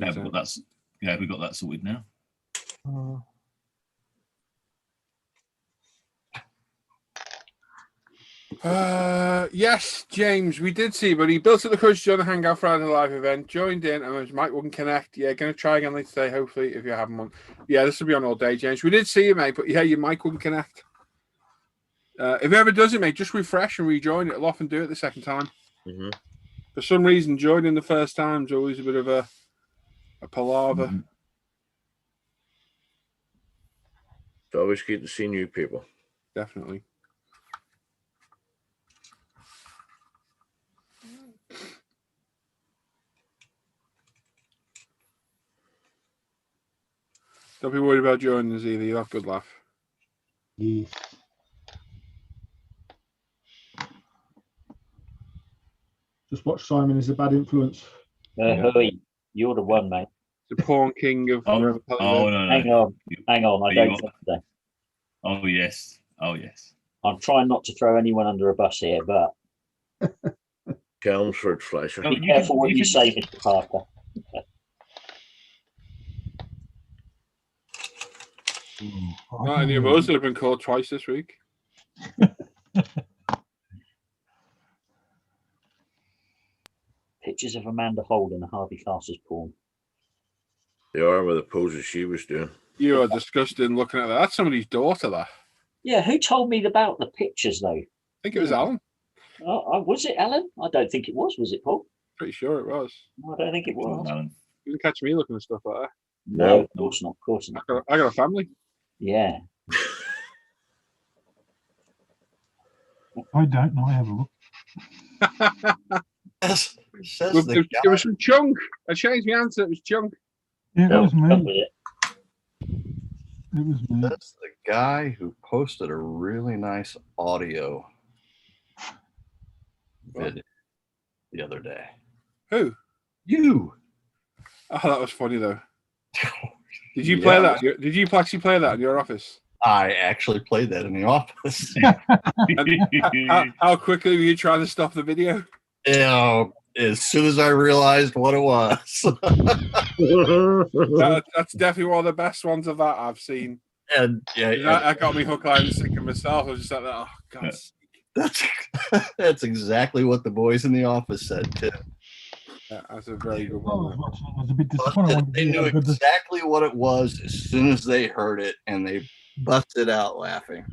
Yeah, we got that sorted now. Yes, James, we did see, but he built up the courage to join the Hangout Friday live event, joined in, and his mic wouldn't connect. Yeah, going to try again later today, hopefully, if you haven't one. Yeah, this will be on all day, James. We did see you, mate, but yeah, your mic wouldn't connect. If it ever does it, mate, just refresh and rejoin. It'll often do it the second time. Mm-hmm. For some reason, joining the first time is always a bit of a palaver. Mm-hmm. It's always good to see new people. Definitely. Don't be worried about joining us either. You'll have a good laugh. Yes. Just watch Simon is a bad influence. Hurry. You're the one, mate. The porn king of. Oh, no. Hang on. Hang on. I You don't got- think so. Oh yes. Oh yes. I'm trying not to throw anyone under a bus here, but Chelmsford Fleischer. Oh, be careful what you say, Mr. Parker. Not any of us that have been called twice this week. Pictures of Amanda Holden and Harvey Castle's porn. They are with the poses she was doing. You are disgusting looking at that. That's somebody's daughter, that. Yeah, who told me about the pictures, though? I think it was Alan. Was it Alan? I don't think it was. Was it Paul? Pretty sure it was. No, I don't think it was. Alan. You didn't catch me looking at stuff like that. No, of course not. Of course not. I got a family. Yeah. I don't know. I have a look. Yes, says Well, the it was from Chunk. I changed my answer. It was Chunk. Yeah, it was Up me. with it. It was me. That's the guy who posted a really nice audio video the other day. Who? You. Oh, that was funny though. Did you play that? Did you actually play that in your office? I actually played that in the office. How quickly were you trying to stop the video? As soon as I realized what it was. That's definitely one of the best ones of that I've seen. And that got me hook, line, and sinker myself. I was just like, oh god. That's exactly what the boys in the office said too. Yeah, that's a very good I was one. watching. I was a bit disappointed. They knew exactly what it was as soon as they heard it, and they busted out laughing.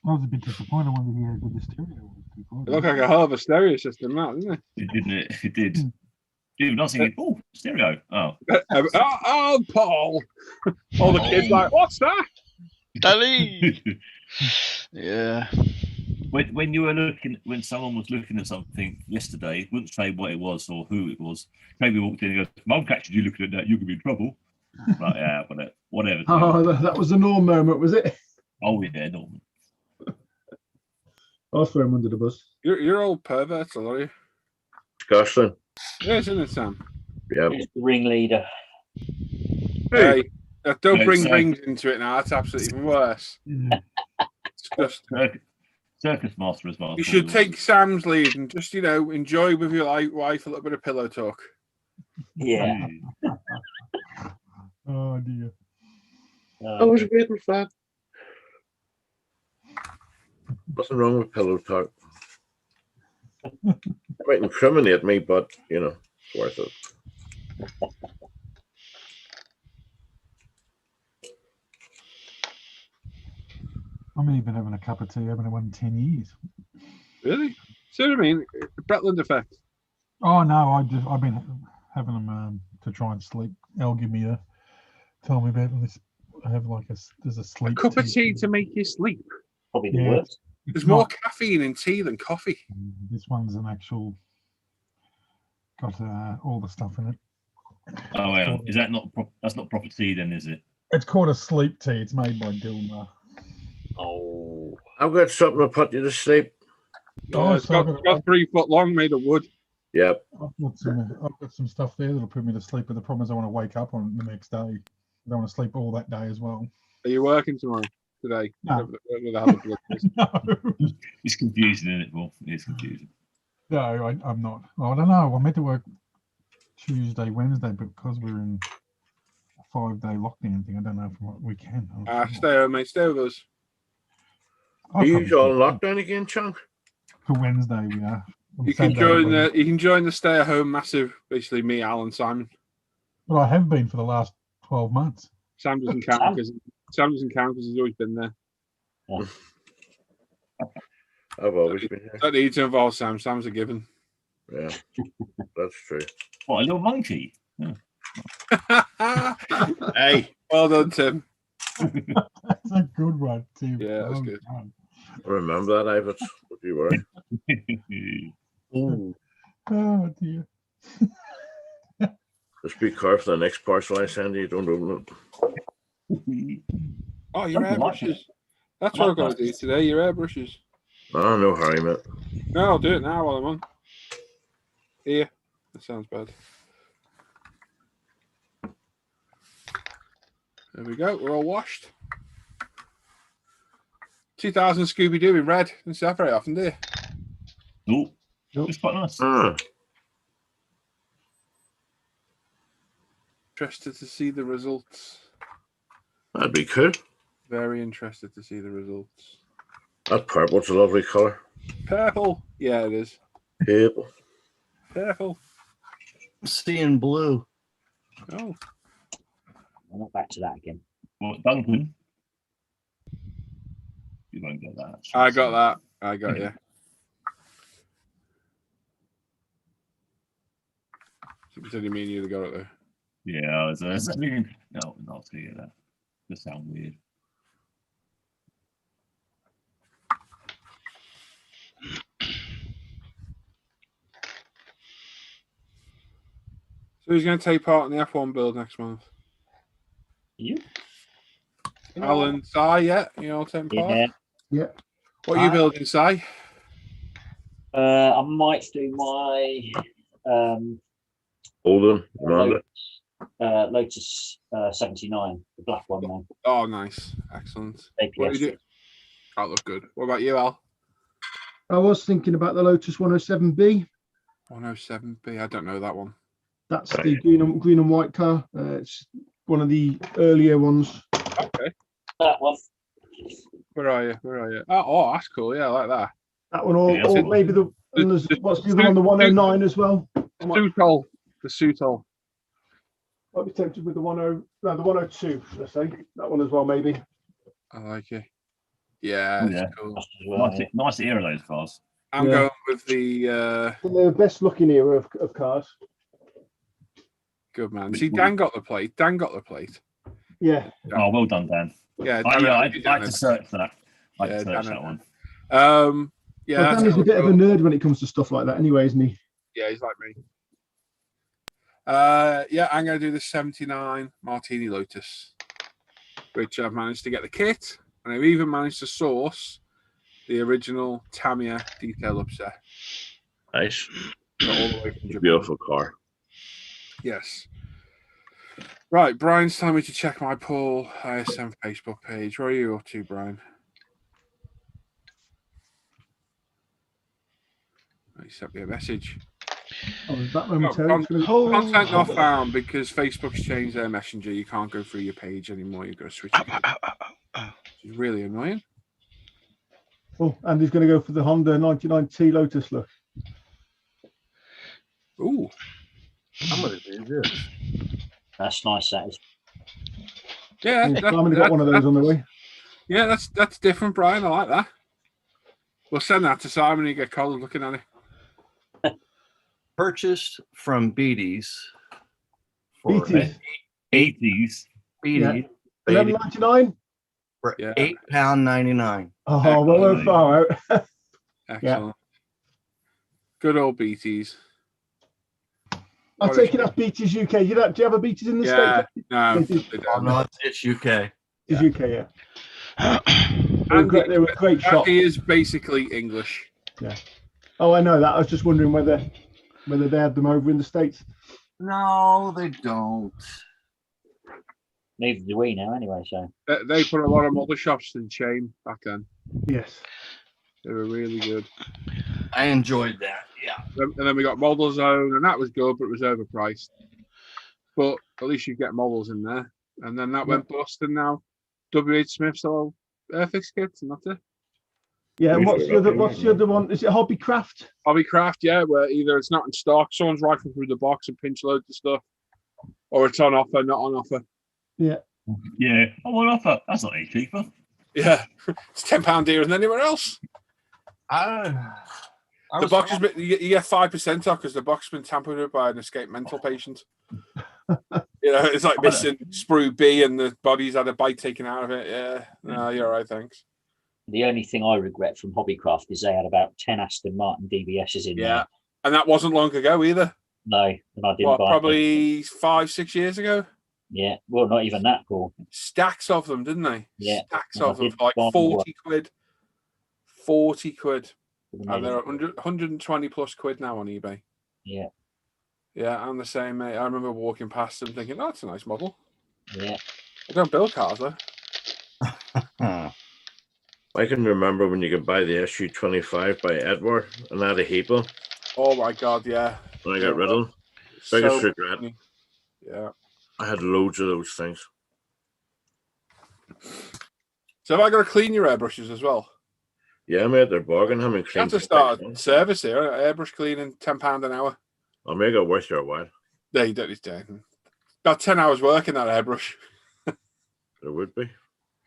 I was a bit disappointed when we hear how good the stereo was. It looked like a hell of a stereo system, that didn't it? It didn't it? It did. Even not singing, oh, stereo. Oh. Oh, Paul. All the kids like, what's that? Daddy. Yeah. When you were looking, when someone was looking at something yesterday, wouldn't say what it was or who it was. Maybe walked in and goes, "Mum catches you looking at that, you could be in trouble." Right? Yeah, whatever. Oh, that was a Norm moment, was it? Oh yeah, Norman. I'll throw him under the bus. You're all perverts, are you? Disgusting. Yeah, isn't it, Sam? Yeah. Who's the ringleader? Hey, don't No, bring so- rings into it now. That's absolutely even worse. Disgusting. Circus master as well. You should take Sam's lead and just, enjoy with your wife a little bit of pillow talk. Yeah. Oh dear. I was waiting for that. Nothing wrong with pillow talk. It might incriminate me, but it's worth it. I'm even having a cup of tea. I haven't had one in 10 years. Really? See what I mean? Bretland effect. Oh no, I've been having them to try and sleep. Al give me tell me about this. I have there's a sleep. A cup of tea to make you sleep. Probably the Yeah. worst. There's It's more not- caffeine in tea than coffee. This one's an actual got all the stuff in it. Oh, well, is that not that's not proper tea then, is it? It's called a sleep tea. It's made by Dilmar. Oh, I've got something to put you to sleep. Oh, It's got 3 foot long, made of wood. Yep. I've got some stuff there that'll put me to sleep, but the problem is I want to wake up on the next day. I don't want to sleep all that day as well. Are you working tomorrow? Today? No. No. It's confusing, isn't it, Wolf? It's confusing. No, I'm not. I don't know. I'm meant to work Tuesday, Wednesday, but because we're in a 5-day lockdown thing, I don't know if we can. Stay home, mate. Stay with us. I'll Are you probably all do- locked down again, Chunk? For Wednesday, we are. On You can Saturday, join the stay at home massive. Basically, me, Alan, Simon. Well, I have been for the last 12 months. Sam doesn't count because he's always been there. I've always been here. Don't need to involve Sam. Sam's a given. Yeah, that's true. What, a little monkey? Hey, well done, Tim. That's a good one, Tim. Yeah, that's Well good. done. I remember that, Ivan. Don't you worry. Ooh. Oh, dear. Just be careful the next parcel I send you. Don't open it. Oh, your Something like airbrushes. That's what I've got to do today. Your airbrushes. Oh, no hurry, mate. No, I'll do it now while I'm on. Here. That sounds bad. There we go. We're all washed. 2000 Scooby-Doo in red. Don't see that very often, do you? Oh, it's quite nice. Interested to see the results. That'd be cool. Very interested to see the results. That purple's a lovely colour. Purple. Yeah, it is. Purple. Purple. I'm seeing blue. Oh. I'm not back to that again. Well, Duncan. You won't get that. I got that. I got you. So between me and you, got it there. Yeah, I was thinking, no, not to get that. Just sound weird. So who's going to take part in the F1 build next month? You? Alan, Si, yeah? You all taking part? Yeah. Yeah. What are you building, Si? I might do my Holden, Amanda. Lotus 79, the black one. Then. Oh, nice, excellent. What do you do? That looks good. What about you, Al? I was thinking about the Lotus 107B. 107B. I don't know that one. That's the green and white car. It's one of the earlier ones. Okay. That one. Where are you? Oh, that's cool. Yeah, I like that. That one, or maybe what's the other one? The 109 as well. The Soutol. Might be tempted with the 102. Let's say that one as well, maybe. I like it. Yeah, it's cool. Nice era, those cars. I'm going with the best looking era of cars. Good man. See, Dan got the plate. Yeah. Oh, well done, Dan. Yeah, I'd like to search that. That one. Yeah, Dan is a bit of a nerd when it comes to stuff like that, anyway, isn't he? Yeah, he's like me. Yeah, I'm going to do the 79 Martini Lotus, which I've managed to get the kit, and I've even managed to source the original Tamiya detail upset. Nice. All the way from Japan. Beautiful car. Yes. Right, Brian's telling me to check my Paul ISM Facebook page. Where are you up to, Brian? He sent me a message. Content not found because Facebook's changed their messenger. You can't go through your page anymore. You've got to switch it. Which is really annoying. Oh, Andy's going to go for the Honda 99T Lotus look. Ooh. I'm going to do this. That's nice, that is. Yeah, Simon got one of those on the way. Yeah, that's different, Brian. I like that. We'll send that to Simon and you get Colin looking at it. Purchased from Beatties. Beatties. 80s. Beatties. Yeah. 11.99 for £8.99. Oh, well, we're far out. Excellent. Yeah. Good old Beatties. I take it that's Beatties UK. Do you have a Beatties in the States? No, it's UK. It's UK, yeah. They were a great shop. He is basically English. Yeah. Oh, I know that. I was just wondering whether they had them over in the States. No, they don't. Neither do we now, anyway. So they put a lot of model shops in shame back then. Yes, they were really good. I enjoyed that. Yeah. And then we got Model Zone, and that was good, but it was overpriced. But at least you get models in there. And then that went bust, and now WH Smith sold Airfix kits, and that's it. Yeah, and what's the other one? Is it Hobbycraft? Hobbycraft, yeah, where either it's not in stock, someone's rifling through the box and pinch loads of stuff, or it's on offer, not on offer. Yeah. Yeah, on offer. That's not any cheaper. Yeah, it's £10 dearer than anywhere else. The box has been, you get 5% off because the box has been tampered with by an escaped mental patient. It's like missing sprue B and the body's had a bite taken out of it. Yeah, no, you're all right, thanks. The only thing I regret from Hobbycraft is they had about 10 Aston Martin DBSs in there. And that wasn't long ago either. No, and I didn't buy probably 5-6 years ago. Yeah, well, not even that, Paul. Stacks of them, didn't they? Yeah. Stacks of them, like 40 quid. 40 quid. And they're 120 plus quid now on eBay. Yeah. Yeah, I'm the same, mate. I remember walking past them thinking, oh, that's a nice model. Yeah. I don't build cars, though. I can remember when you could buy the SU-25 by Edward and add a heap of. Oh, my God, yeah. When I got rid of them. Biggest regret. Yeah. I had loads of those things. So have I got to clean your airbrushes as well? Yeah, mate, they're bargain. How many clean? You have to start a service here. Airbrush cleaning, £10 an hour. I'll make it worth your while. No, you don't need to. About 10 hours work in that airbrush. There would be.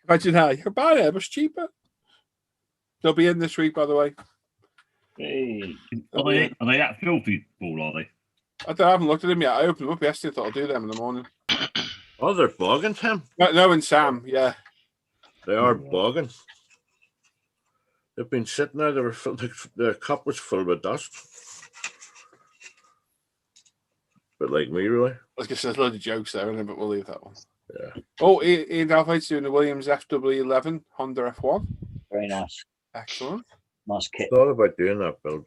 Imagine how you can buy an airbrush cheaper. They'll be in this week, by the way. Hey. Are they that filthy, Paul, are they? I haven't looked at them yet. I opened them up yesterday. Thought I'll do them in the morning. Oh, they're bogging, Tim? No, and Sam, yeah. They are bogging. They've been sitting there. The cup was full of dust. But like me, really. I was going to say, there's a load of jokes there, but we'll leave that one. Yeah. Oh, Ian Dalfate's doing the Williams FW11 Honda F1. Very nice. Excellent. Nice kit. Thought about doing that build,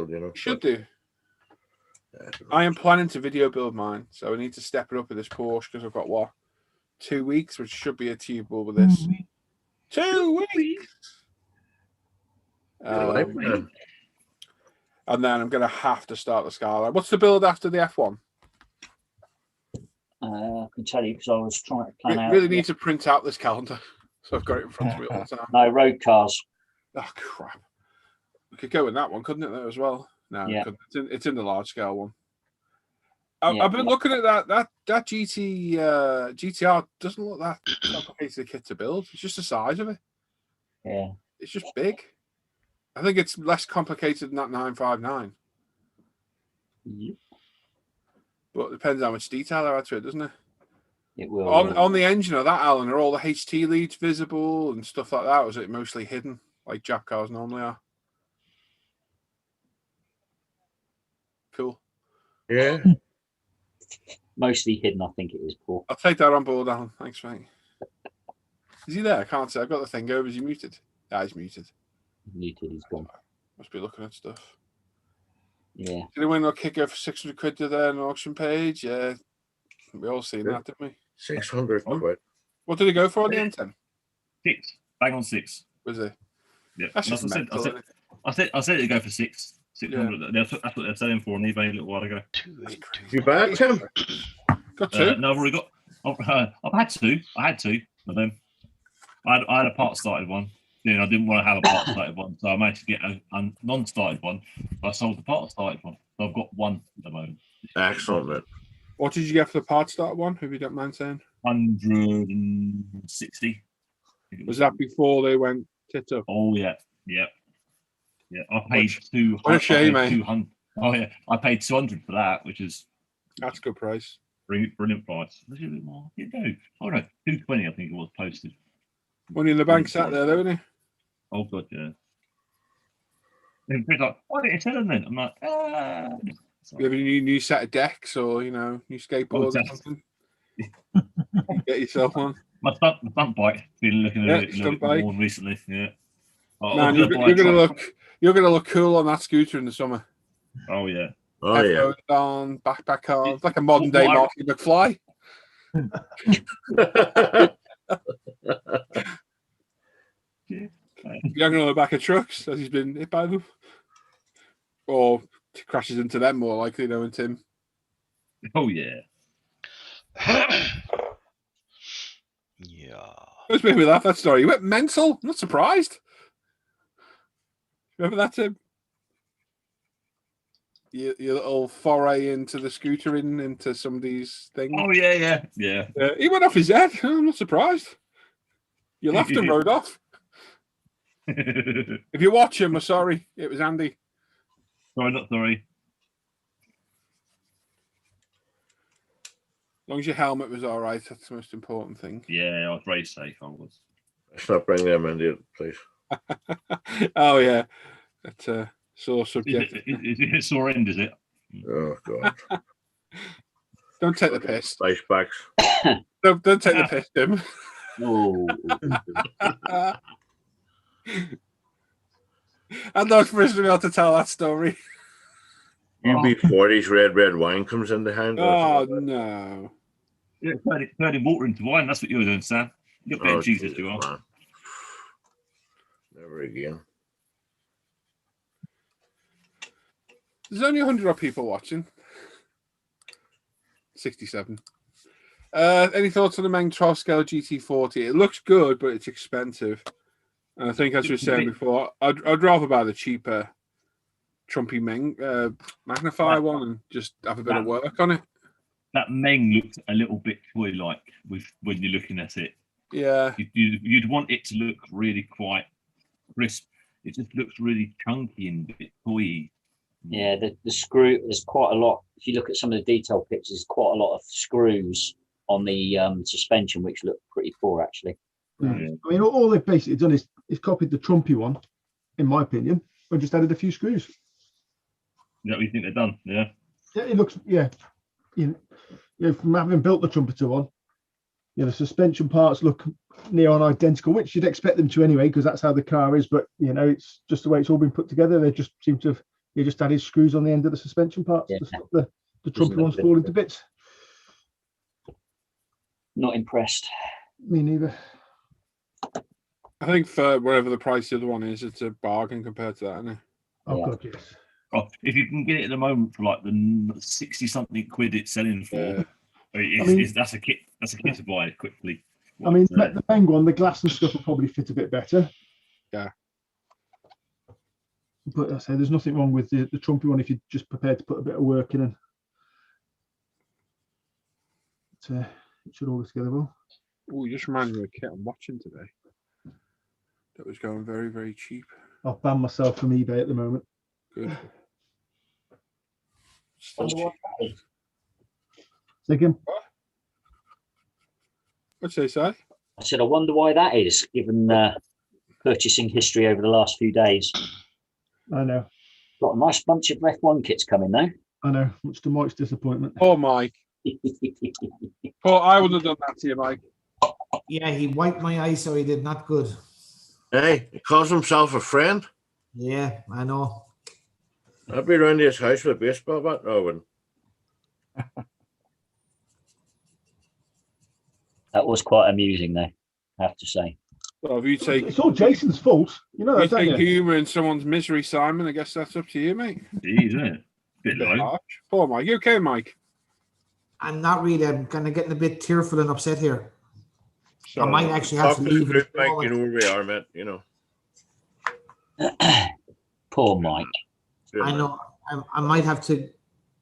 you know. Should do. I am planning to video build mine, so I need to step it up with this Porsche because I've got what 2 weeks, which should be achievable with this. 2 weeks. And then I'm going to have to start the Skyline. What's the build after the F1? I can tell you because I was trying to plan out. Really need to print out this calendar, so I've got it in front of me all the time. No, road cars. Oh crap! We could go with that one, couldn't it? Though as well. No, Yeah. it's in the large scale one. I've been looking at that GTR doesn't look that complicated a kit to build. It's just the size of it. Yeah. It's just big. I think it's less complicated than that 959. Yep. But it depends how much detail there are to it, doesn't it? It will. On the engine of that, Alan, are all the HT leads visible and stuff like that? Or is it mostly hidden, like Jap cars normally are? Cool. Yeah. Mostly hidden, I think it is, Paul. I'll take that on board, Alan. Thanks, mate. Is he there? I can't see. I've got the thing over. Is he muted? Yeah, he's muted. Muted, he's gone. Must be looking at stuff. Yeah. Did he win a kicker for 600 quid to their auction page? Yeah. We all seen that, didn't we? 600 quid. What did he go for at the end, Tim? 6. Bang on 6. Was he? Yeah. That's That's just what mental, isn't it? I said it'd go for 600. That's what they're selling for on eBay a little while ago. You back, Tim? Got two? No, I've already got. I've had two. I had two of them. I had a part started one. I didn't want to have a part started one, so I managed to get a non-started one. I sold the part started one, so I've got one at the moment. Excellent, man. What did you get for the part started one? If you don't mind saying. 160. Was that before they went tit up? Oh yeah. I paid 200. What a shame, mate. 200. Oh yeah, I paid 200 for that, which is that's a good price. Brilliant price. A little bit more. You know, oh no, 220. I think it was posted. Money in the bank sat there, though, isn't it? Oh god, yeah. And people like, why didn't you tell them then? I'm like, You have a new set of decks or new skateboards or something? Get yourself one. My stunt bike been looking a little bit more recently. Yeah. Man, you're gonna look cool on that scooter in the summer. Oh yeah. Oh yeah. On backpack on. It's like a modern day Marky McFly. You're going to the back of trucks as he's been hit by them, or crashes into them more likely, knowing Tim. Oh yeah. Yeah. It made me laugh, that story. You went mental. I'm not surprised. Remember that, Tim? Your little foray into the scootering, into somebody's thing. Oh yeah. He went off his head. I'm not surprised. You laughed and rode off. If you watch him, we're sorry. It was Andy. Sorry, not sorry. As long as your helmet was all right, that's the most important thing. Yeah, I was very safe. I was. Let's not bring them in, please. Oh yeah, that's a sore subject. Is it sore end? Is it? Oh god! Don't take the piss. Flashbacks. Don't take the piss, Tim. Oh. I'd love for us to be able to tell that story. UB40's red wine comes in the hand. Oh no! Yeah, turning water into wine. That's what you were doing, Sam. You're better Jesus, you are. Never again. There's only 100 people watching. 67. Any thoughts on the Meng 12 scale GT40? It looks good, but it's expensive. And I think, as we were saying before, I'd rather buy the cheaper Trumpy Meng magnify one and just have a bit of work on it. That Meng looks a little bit toy-like when you're looking at it. Yeah. You'd want it to look really quite crisp. It just looks really chunky and a bit toy. Yeah, the screw, there's quite a lot. If you look at some of the detail pictures, there's quite a lot of screws on the suspension, which look pretty poor, actually. Yeah. I mean, all they've basically done is copied the Trumpy one, in my opinion, and just added a few screws. Is that what you think they've done? Yeah. Yeah, it looks, from having built the Trumpeter one, the suspension parts look near on identical, which you'd expect them to anyway, because that's how the car is. But, it's just the way it's all been put together. They just seem to have He just had his screws on the end of the suspension parts to stop the trumpy ones falling to bits. Not impressed. Me neither. I think for whatever the price the other one is, it's a bargain compared to that, isn't it? Oh God, yes. Oh, if you can get it at the moment for like the 60 something quid it's selling for, that's a kit. That's a kit to buy quickly. I mean, the main one, the glass and stuff will probably fit a bit better. Yeah. But I say there's nothing wrong with the trumpy one if you're just prepared to put a bit of work in, and it should all go together well. Oh, you just reminded me of a kit I'm watching today. That was going very, very cheap. I'll ban myself from eBay at the moment. Good. Again? What'd you say? I said, I wonder why that is, given purchasing history over the last few days. I know. Got a nice bunch of F1 kits coming though. I know, much to Mike's disappointment. Oh, Mike. Paul, I wouldn't have done that to you, Mike. Yeah, he wiped my eyes, so he did not good. Hey, he calls himself a friend. Yeah, I know. I'd be around his house with a baseball bat. No, I wouldn't. That was quite amusing, though, I have to say. Well, if you take It's all Jason's fault. You know that, don't you? humour in someone's misery, Simon, I guess that's up to you, mate. Jeez, isn't it? Bit low. Harsh. Poor Mike. You okay, Mike? I'm not really. I'm kind of getting a bit tearful and upset here. Sorry. I might actually have to Talk us leave. through, Mike, you know where we are, mate. You know. Poor Mike. Yeah, I man. know. I might have to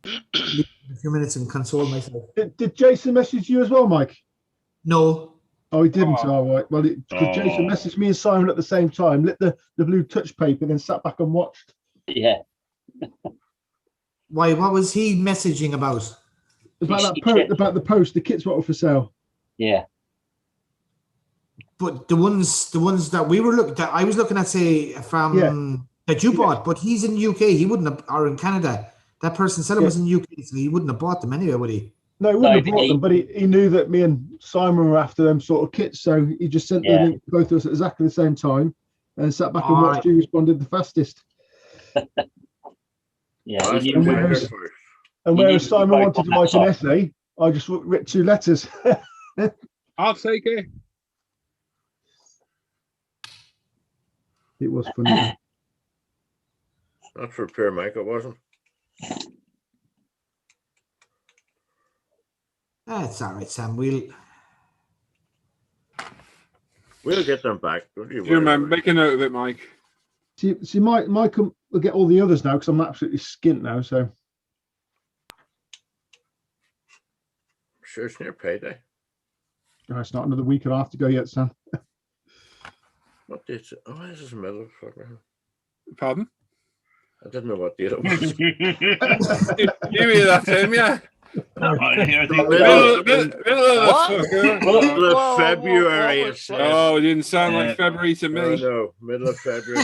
leave in a few minutes and console myself. Did Jason message you as well, Mike? No. Oh, he didn't. Oh. All right. Well, because Jason messaged me and Simon at the same time, lit the blue touch paper, then sat back and watched. Yeah. Why? What was he messaging about? About about the post, the kits were for sale. Yeah. But the ones that we were looking at, I was looking at, say, from that you bought, but he's in UK. He wouldn't have, or in Canada. That person selling was in UK, so he wouldn't have bought them anyway, would he? No, he wouldn't have bought them, but he knew that me and Simon were after them sort of kits, so he just sent the link to both of us at exactly the same time and sat back and watched who responded the fastest. Yeah. And whereas Simon wanted to write an essay, I just wrote 2 letters. I'll take it. It was funny. Not for pure Mike, it wasn't. That's all right, Sam. We'll get them back. Don't you You remember, make a note of it, Mike. See, Mike will get all the others now because I'm absolutely skint now. So Sure, it's near payday. it's not another week and a half to go yet, Sam. What date is it? Oh, this is the middle of February. Pardon? I didn't know what date it was. You hear that, Tim? Yeah. Middle of February. It says. Oh, it didn't sound like February to me. No, middle of February.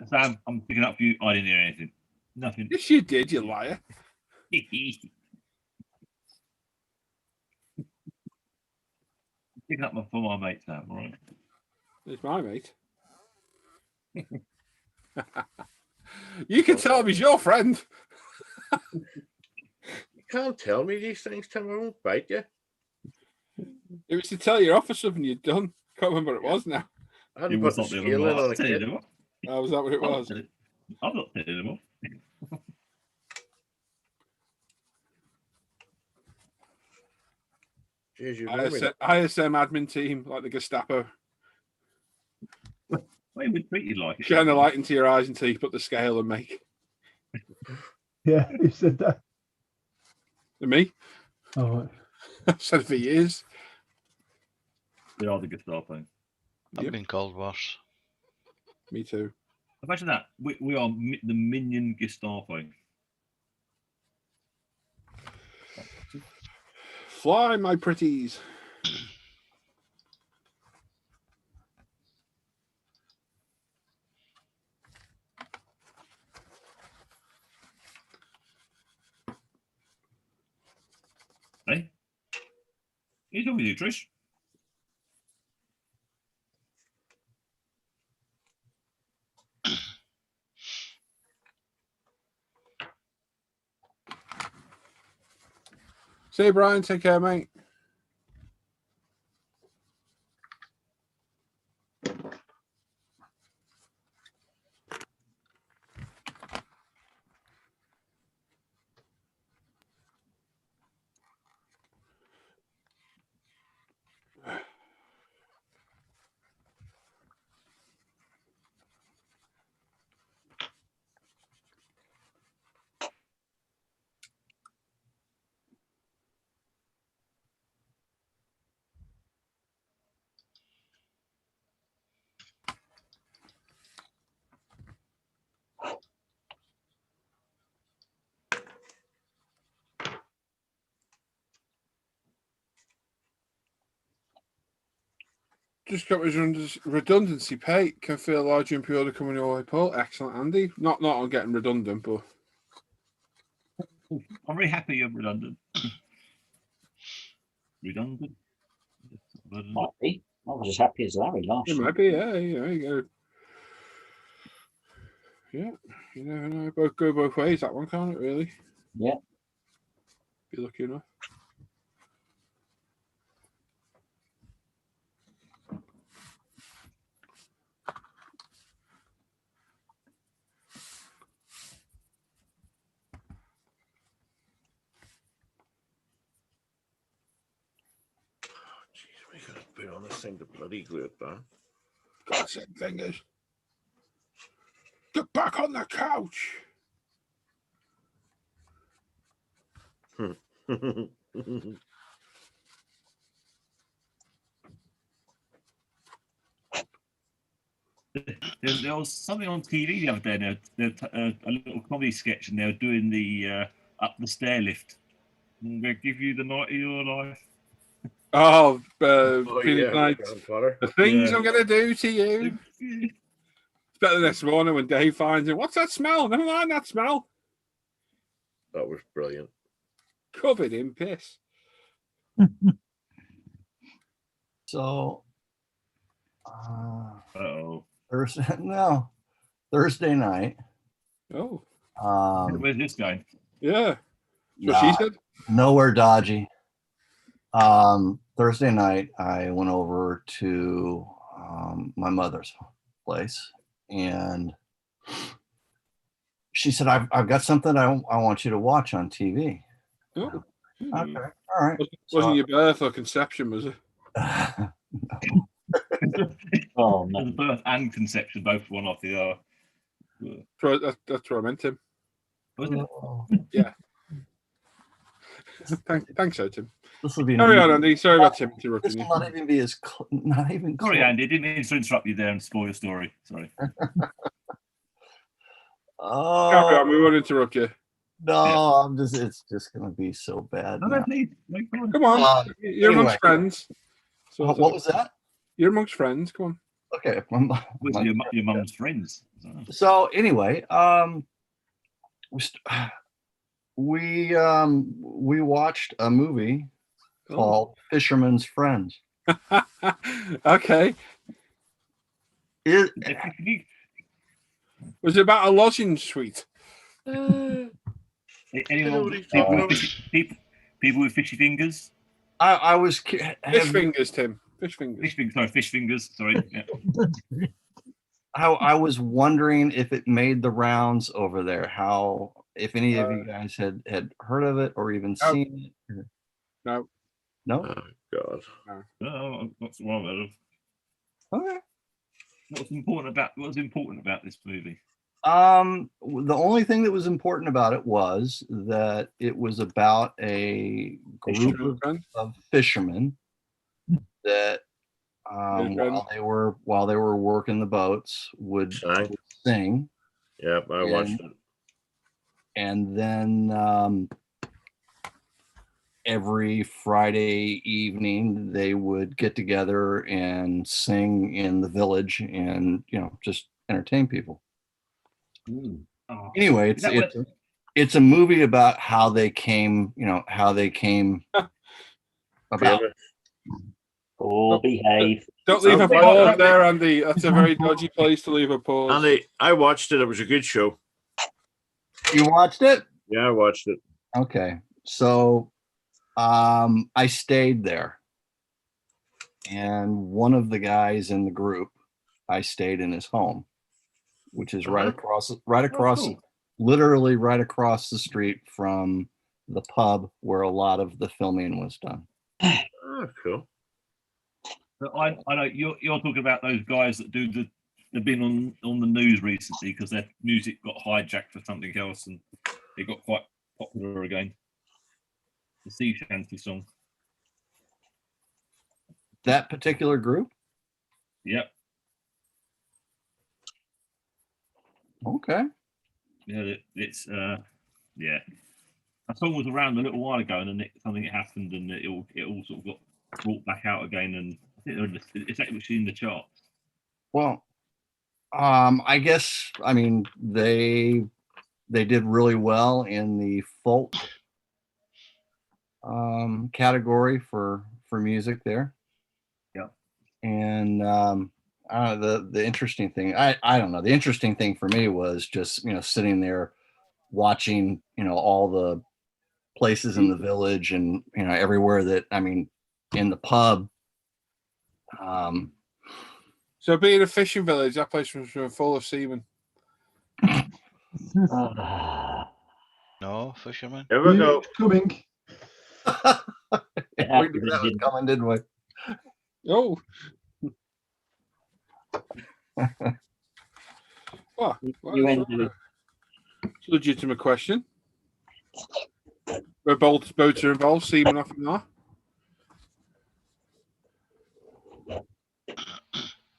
Sam, I'm picking up for you. I didn't hear anything. Nothing. Yes, you did, you liar. Picking up for my mate, Sam. All right. It's my mate. You can tell him he's your friend. You can't tell me these things, Tim. I won't bite you. It was to tell you off for something you'd done. Can't remember what it was now. I hadn't put the scale in on a kid. Oh, was that what it was? I'm not telling him off. Jeez, you ISM admin team, like the Gestapo. They would treat you like it. Shine the light into your eyes until you put the scale and make. Yeah, who said that? Me? Oh, right. I've said it for years. They are the Gestapo. I've been called worse. Me too. Imagine that. We are the minion Gestapo. Fly, my pretties. Hey? You talking to Trish? Stay, Brian. Take care, mate. Just got redundancy pay. Can feel large in pre-order coming your way, Paul. Excellent, Andy. Not on getting redundant, but I'm very happy you're redundant. Redundant? Might be. I was as happy as Larry last it year. might be. Yeah, you go. Yeah, you never know. Both go both ways. That one, can't it? Really? Yeah. Be lucky enough. We could have put on this thing to bloody glue it down. God's sake, fingers. Get back on the couch. There was something on TV the other day. A little comedy sketch, and they were doing the up the stair lift. And they give you the night of your life. Oh, yeah, Nights. Potter. The things Yeah. I'm gonna do to you. It's better than this morning when Dave finds him. What's that smell? Never mind that smell. That was brilliant. Covered in piss. So, Uh-oh. Thursday night. Oh, Where's this going? yeah. So Nah, she said. nowhere dodgy. Thursday night, I went over to my mother's place, and she said, "I've got something I want you to watch on TV." Oh. Okay, all right. Wasn't your birth or conception, was it? Oh, no. The birth and conception both one off the other. That's what I meant, Tim. Was it? Yeah. Thanks, Tim. This will be Carry on, Andy. Sorry about Tim This interrupting will you. not even be as not even. Sorry, close. Andy. I didn't mean to interrupt you there and spoil your story. Sorry. Carry on. We won't interrupt you. No, it's just gonna be so bad. No, now. no, please. Come on. You're anyway. amongst friends. So What was that? You're amongst friends. Come on. Okay. With your mum's friends. So anyway, we watched a movie called Fisherman's Friends. Okay. Was it about a lodging suite? Anyone? People with fishy fingers? I was Fish fingers, Tim. Fish fingers. Fish fingers. Sorry. Yeah. I was wondering if it made the rounds over there. If any of you guys had heard of it or even seen it. No. No. Oh God. No, not so well. Okay. What's important about this movie? The only thing that was important about it was that it was about a group of fishermen that while they were working the boats would sing. Yep, I watched it. And then every Friday evening they would get together and sing in the village and just entertain people. Oh. Anyway, it's a movie about how they came about. Oh, behave. Don't leave a pause there, Andy. That's a very dodgy place to leave a pause. Andy, I watched it. It was a good show. You watched it? Yeah, I watched it. Okay. So I stayed there, and one of the guys in the group, I stayed in his home, which is right across, cool. literally right across the street from the pub where a lot of the filming was done. Oh, cool. But I know you're talking about those guys that do they've been on the news recently because their music got hijacked for something else and it got quite popular again. The sea shanty song. That particular group? Yep. Okay. Yeah, it's yeah. That song was around a little while ago, and then something happened, and it all sort of got brought back out again, and I think it's actually in the charts. Well, I guess, I mean, they did really well in the folk category for music there. Yeah. And the interesting thing, I don't know, the interesting thing for me was just, sitting there watching, all the places in the village and, everywhere that, I mean, in the pub. So being a fishing village, that place was full of seamen. No, Fisherman. Here we go. Coming. We knew that was coming, didn't we? Oh. Well, it's a legitimate question. Where boats are involved, seamen often are.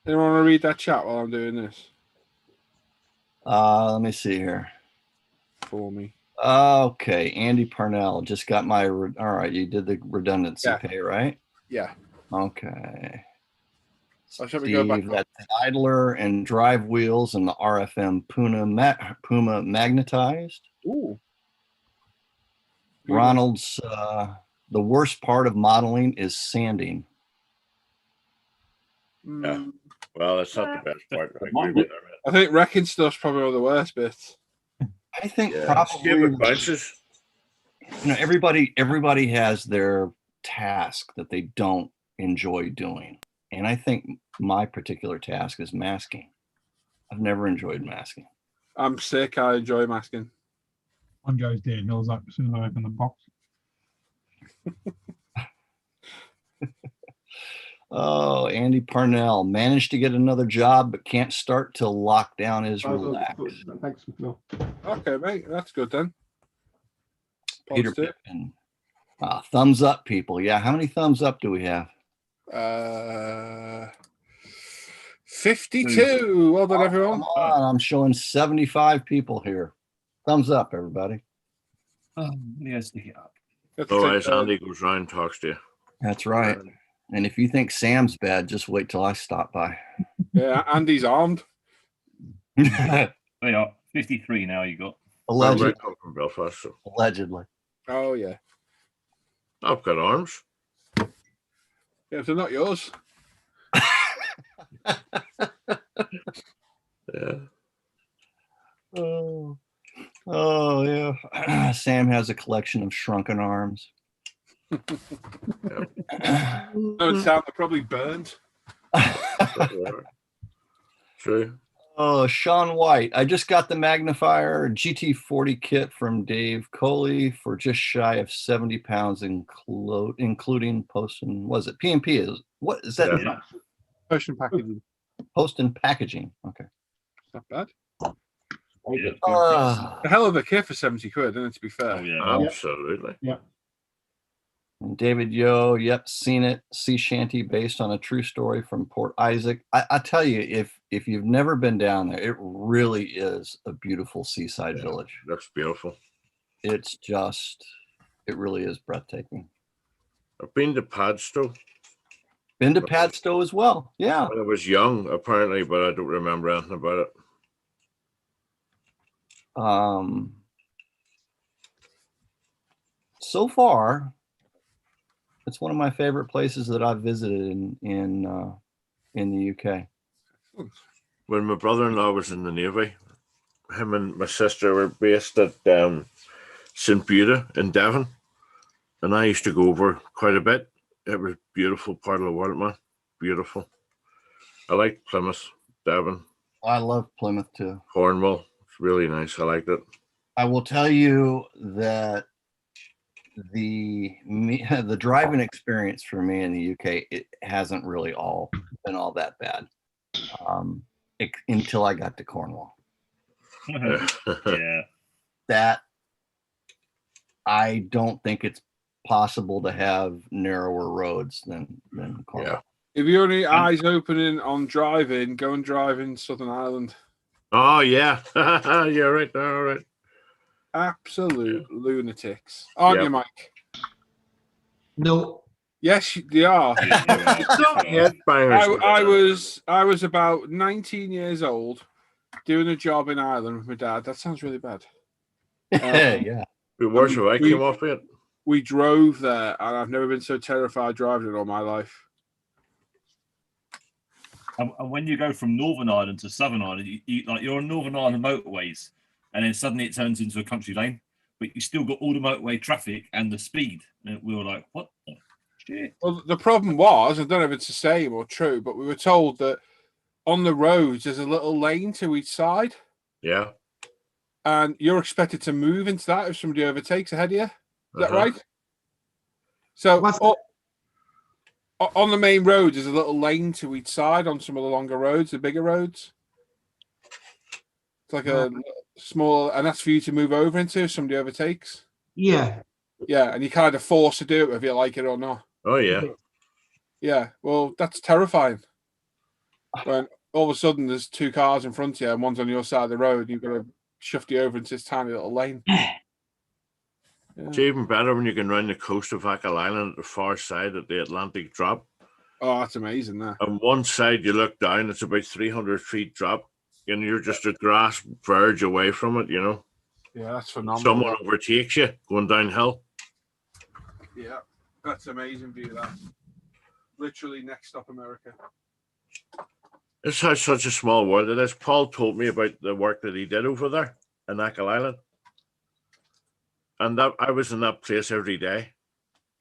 Anyone want to read that chat while I'm doing this? Let me see here. For me. Okay, Andy Parnell just got my. All right, you did the redundancy pay, right? Yeah. Okay. Steve, we go back that's Idler and drive wheels and the RFM Puma magnetized. Ooh. Ronald's the worst part of modeling is sanding. Yeah. Well, that's not the best part. I agree with that. I think wrecking stuff's probably one of the worst bits. I think probably bounces. Everybody has their task that they don't enjoy doing. And I think my particular task is masking. I've never enjoyed masking. I'm sick. I enjoy masking. One goes dead nose up as soon as I open the box. Oh, Andy Parnell managed to get another job, but can't start till lockdown is relaxed. Thanks, Phil. Okay, mate. That's good then. Peter Pippin. Thumbs up, people. Yeah, how many thumbs up do we have? 52. Well done, everyone. Come on, I'm showing 75 people here. Thumbs up, everybody. Yes, stick it up. Oh, as Andy goes round and talks to you. That's right. And if you think Sam's bad, just wait till I stop by. Yeah, Andy's armed. They are 53 now. You got allegedly. From Belfast, so. Allegedly. Oh yeah. I've got arms. Yeah, if they're not yours. Yeah. Oh yeah. Sam has a collection of shrunken arms. No, it sounds probably burned. True. Oh, Sean White. I just got the magnifier GT40 kit from Dave Coley for just shy of 70 pounds, including post and was it P&P? What is that? Yeah. Post and packaging. Post and packaging. Okay. Not bad. A hell of a kit for 70 quid, isn't it, to be fair? Oh, yeah. Absolutely. Yeah. David Yo, yep, seen it. Sea shanty based on a true story from Port Isaac. I tell you, if you've never been down there, it really is a beautiful seaside village. That's beautiful. It's just, it really is breathtaking. I've been to Padstow. Been to Padstow as well. Yeah. When I was young, apparently, but I don't remember anything about it. So far, it's one of my favorite places that I've visited in the UK. When my brother-in-law was in the Navy, him and my sister were based at St. Buda in Devon, And I used to go over quite a bit. It was a beautiful part of the world, man. Beautiful. I like Plymouth, Devon, I love Plymouth too. Cornwall. It's really nice. I liked it. I will tell you that the driving experience for me in the UK, it hasn't really been all that bad until I got to Cornwall. Yeah. That I don't think it's possible to have narrower roads than Cornwall. Yeah. If you're any eyes opening on driving, go and drive in Southern Ireland. Oh, yeah. Yeah, right. All right. Absolute lunatics. Aren't Yep. you, Mike? No. Yes, they are. I was about 19 years old doing a job in Ireland with my dad. That sounds really bad. Yeah. It worse if I came off it. We drove there, and I've never been so terrified driving in all my life. And when you go from Northern Ireland to Southern Ireland, you're on Northern Ireland motorways, and then suddenly it turns into a country lane, but you still got all the motorway traffic and the speed. And we were like, what the shit? Well, the problem was, I don't know if it's the same or true, but we were told that on the roads there's a little lane to each side. Yeah. And you're expected to move into that if somebody overtakes ahead of you. Is that right? So on the main road, there's a little lane to each side on some of the longer roads, the bigger roads. It's like a small, and that's for you to move over into if somebody overtakes. Yeah. Yeah, and you kind of forced to do it whether you like it or not. Oh, yeah. Yeah, well, that's terrifying. When all of a sudden there's two cars in front of you and one's on your side of the road, you've got to shift you over into this tiny little lane. Yeah. It's even better when you can run the coast of Achill Island at the far side at the Atlantic drop. Oh, that's amazing. That. On one side, you look down, it's about 300 feet drop, and you're just a grass verge away from it, you know. Yeah, that's phenomenal. Someone overtakes you going downhill. Yeah, that's amazing view. That literally next stop America. It's such a small world it is. Paul told me about the work that he did over there in Achill Island. And that I was in that place every day,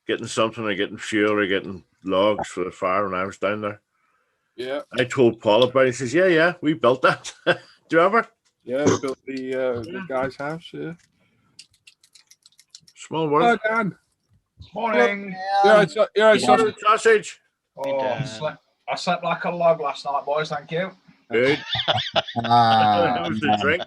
getting something or getting fuel or getting logs for the fire when I was down there. Yeah. I told Paul about it. He says, yeah, we built that. Do you ever? Yeah, we built the guy's house, yeah. Small world. Oh, Dan. Morning. Yeah, sausage. Oh, I slept like a log last night, boys. Thank you. Good. That was the drink.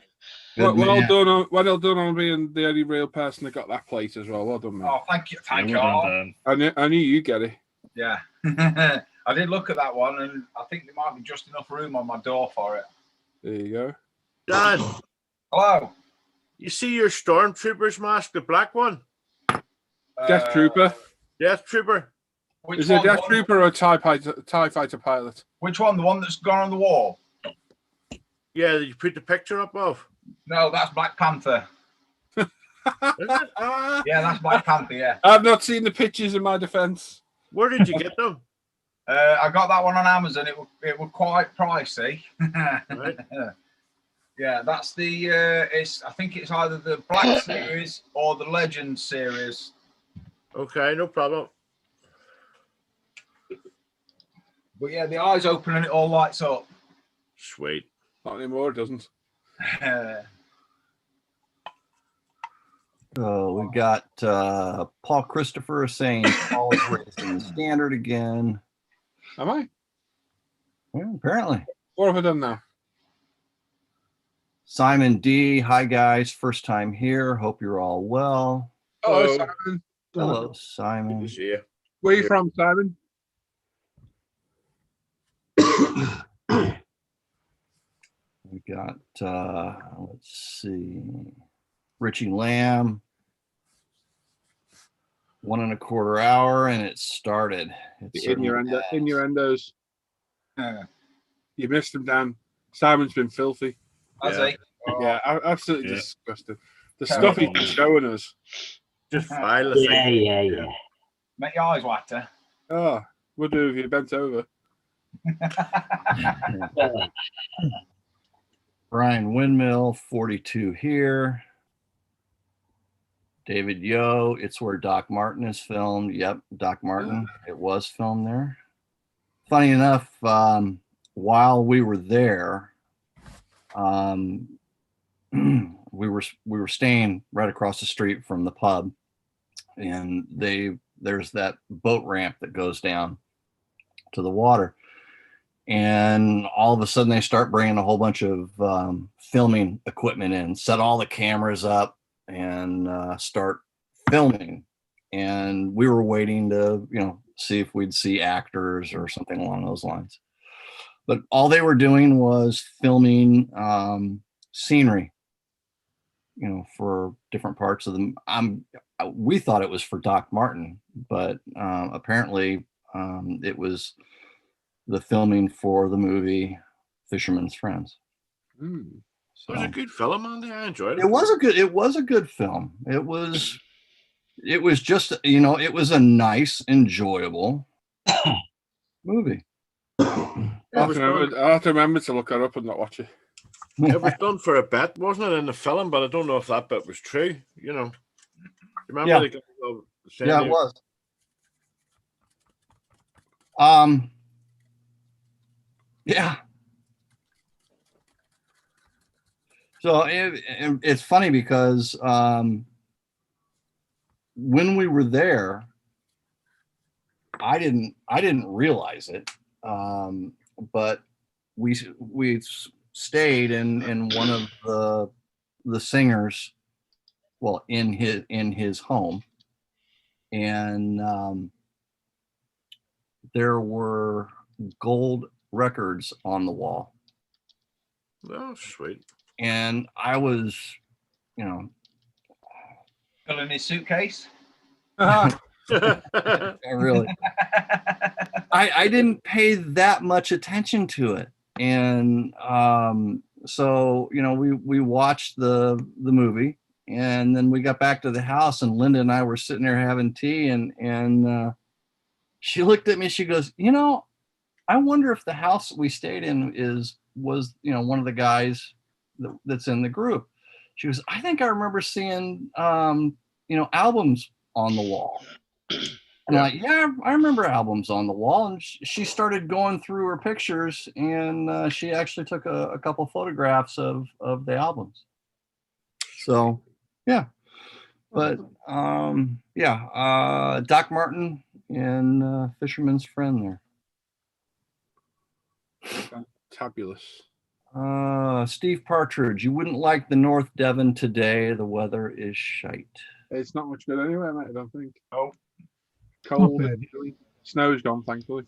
Well done on being the only real person that got that plate as well. Well done, man. Oh, thank you. Thank you all. I knew you'd get it. Yeah. I did look at that one, and I think there might be just enough room on my door for it. There you go. Dan. Hello. You see your stormtrooper's mask, the black one? Death Trooper. Death Trooper. Is it a Death Trooper or a TIE Fighter pilot? Which one? The one that's gone on the wall? Yeah, you put the picture up of. No, that's Black Panther. Is it? Yeah, that's Black Panther, yeah. I've not seen the pictures in my defense. Where did you get them? I got that one on Amazon. It was quite pricey. Right. Yeah, that's the. I think it's either the Black Series or the Legend Series. Okay, no problem. But yeah, the eyes open and it all lights up. Sweet. Not anymore, it doesn't. We got Paul Christopher saying Paul is racing standard again. Am I? Yeah, apparently. What have I done now? Simon D. Hi, guys. First time here. Hope you're all well. Hello, Simon. Hello, Simon. Good to see you. Where are you from, Simon? We got, let's see, Richie Lamb. 1.25 hour, and it started. Innuendos. You missed him, Dan. Simon's been filthy. Has he? Yeah, absolutely disgusting. The stuff he's showing us. Just vile. Yeah. Make your eyes whiter. Oh, we'll do if you bent over. Brian Windmill, 42 here. David Yo, it's where Doc Martin is filmed. Yep, Doc Martin. It was filmed there. Funny enough, while we were there, we were staying right across the street from the pub, and there's that boat ramp that goes down to the water, and all of a sudden they start bringing a whole bunch of filming equipment in, set all the cameras up, and start filming. And we were waiting to see if we'd see actors or something along those lines, but all they were doing was filming scenery, for different parts of them. We thought it was for Doc Martin, but apparently it was the filming for the movie Fisherman's Friends. So, it was a good film, Andy. I enjoyed it. It was a good film. It was just, it was a nice, enjoyable movie. I have to remember to look it up and not watch it. It was done for a bit, wasn't it, in the film? But I don't know if that bit was true. You remember? Yeah. The guy saying Yeah, it was. Yeah. So it's funny because when we were there, I didn't realize it, but we stayed in one of the singers, well, in his home, and there were gold records on the wall. Oh, sweet. And I was, Filling his suitcase. Really, I didn't pay that much attention to it, and so we watched the movie, and then we got back to the house, and Linda and I were sitting there having tea, and she looked at me. She goes, I wonder if the house we stayed in was one of the guys that's in the group. She goes, I think I remember seeing albums on the wall. And I'm like, yeah, I remember albums on the wall. And she started going through her pictures, and she actually took a couple photographs of the albums. So yeah, but Doc Martin and Fisherman's Friend there. Fabulous. Steve Partridge, you wouldn't like the North Devon today. The weather is shite. It's not much good anyway, mate, I don't think. Oh. Cold. Snow's gone, thankfully.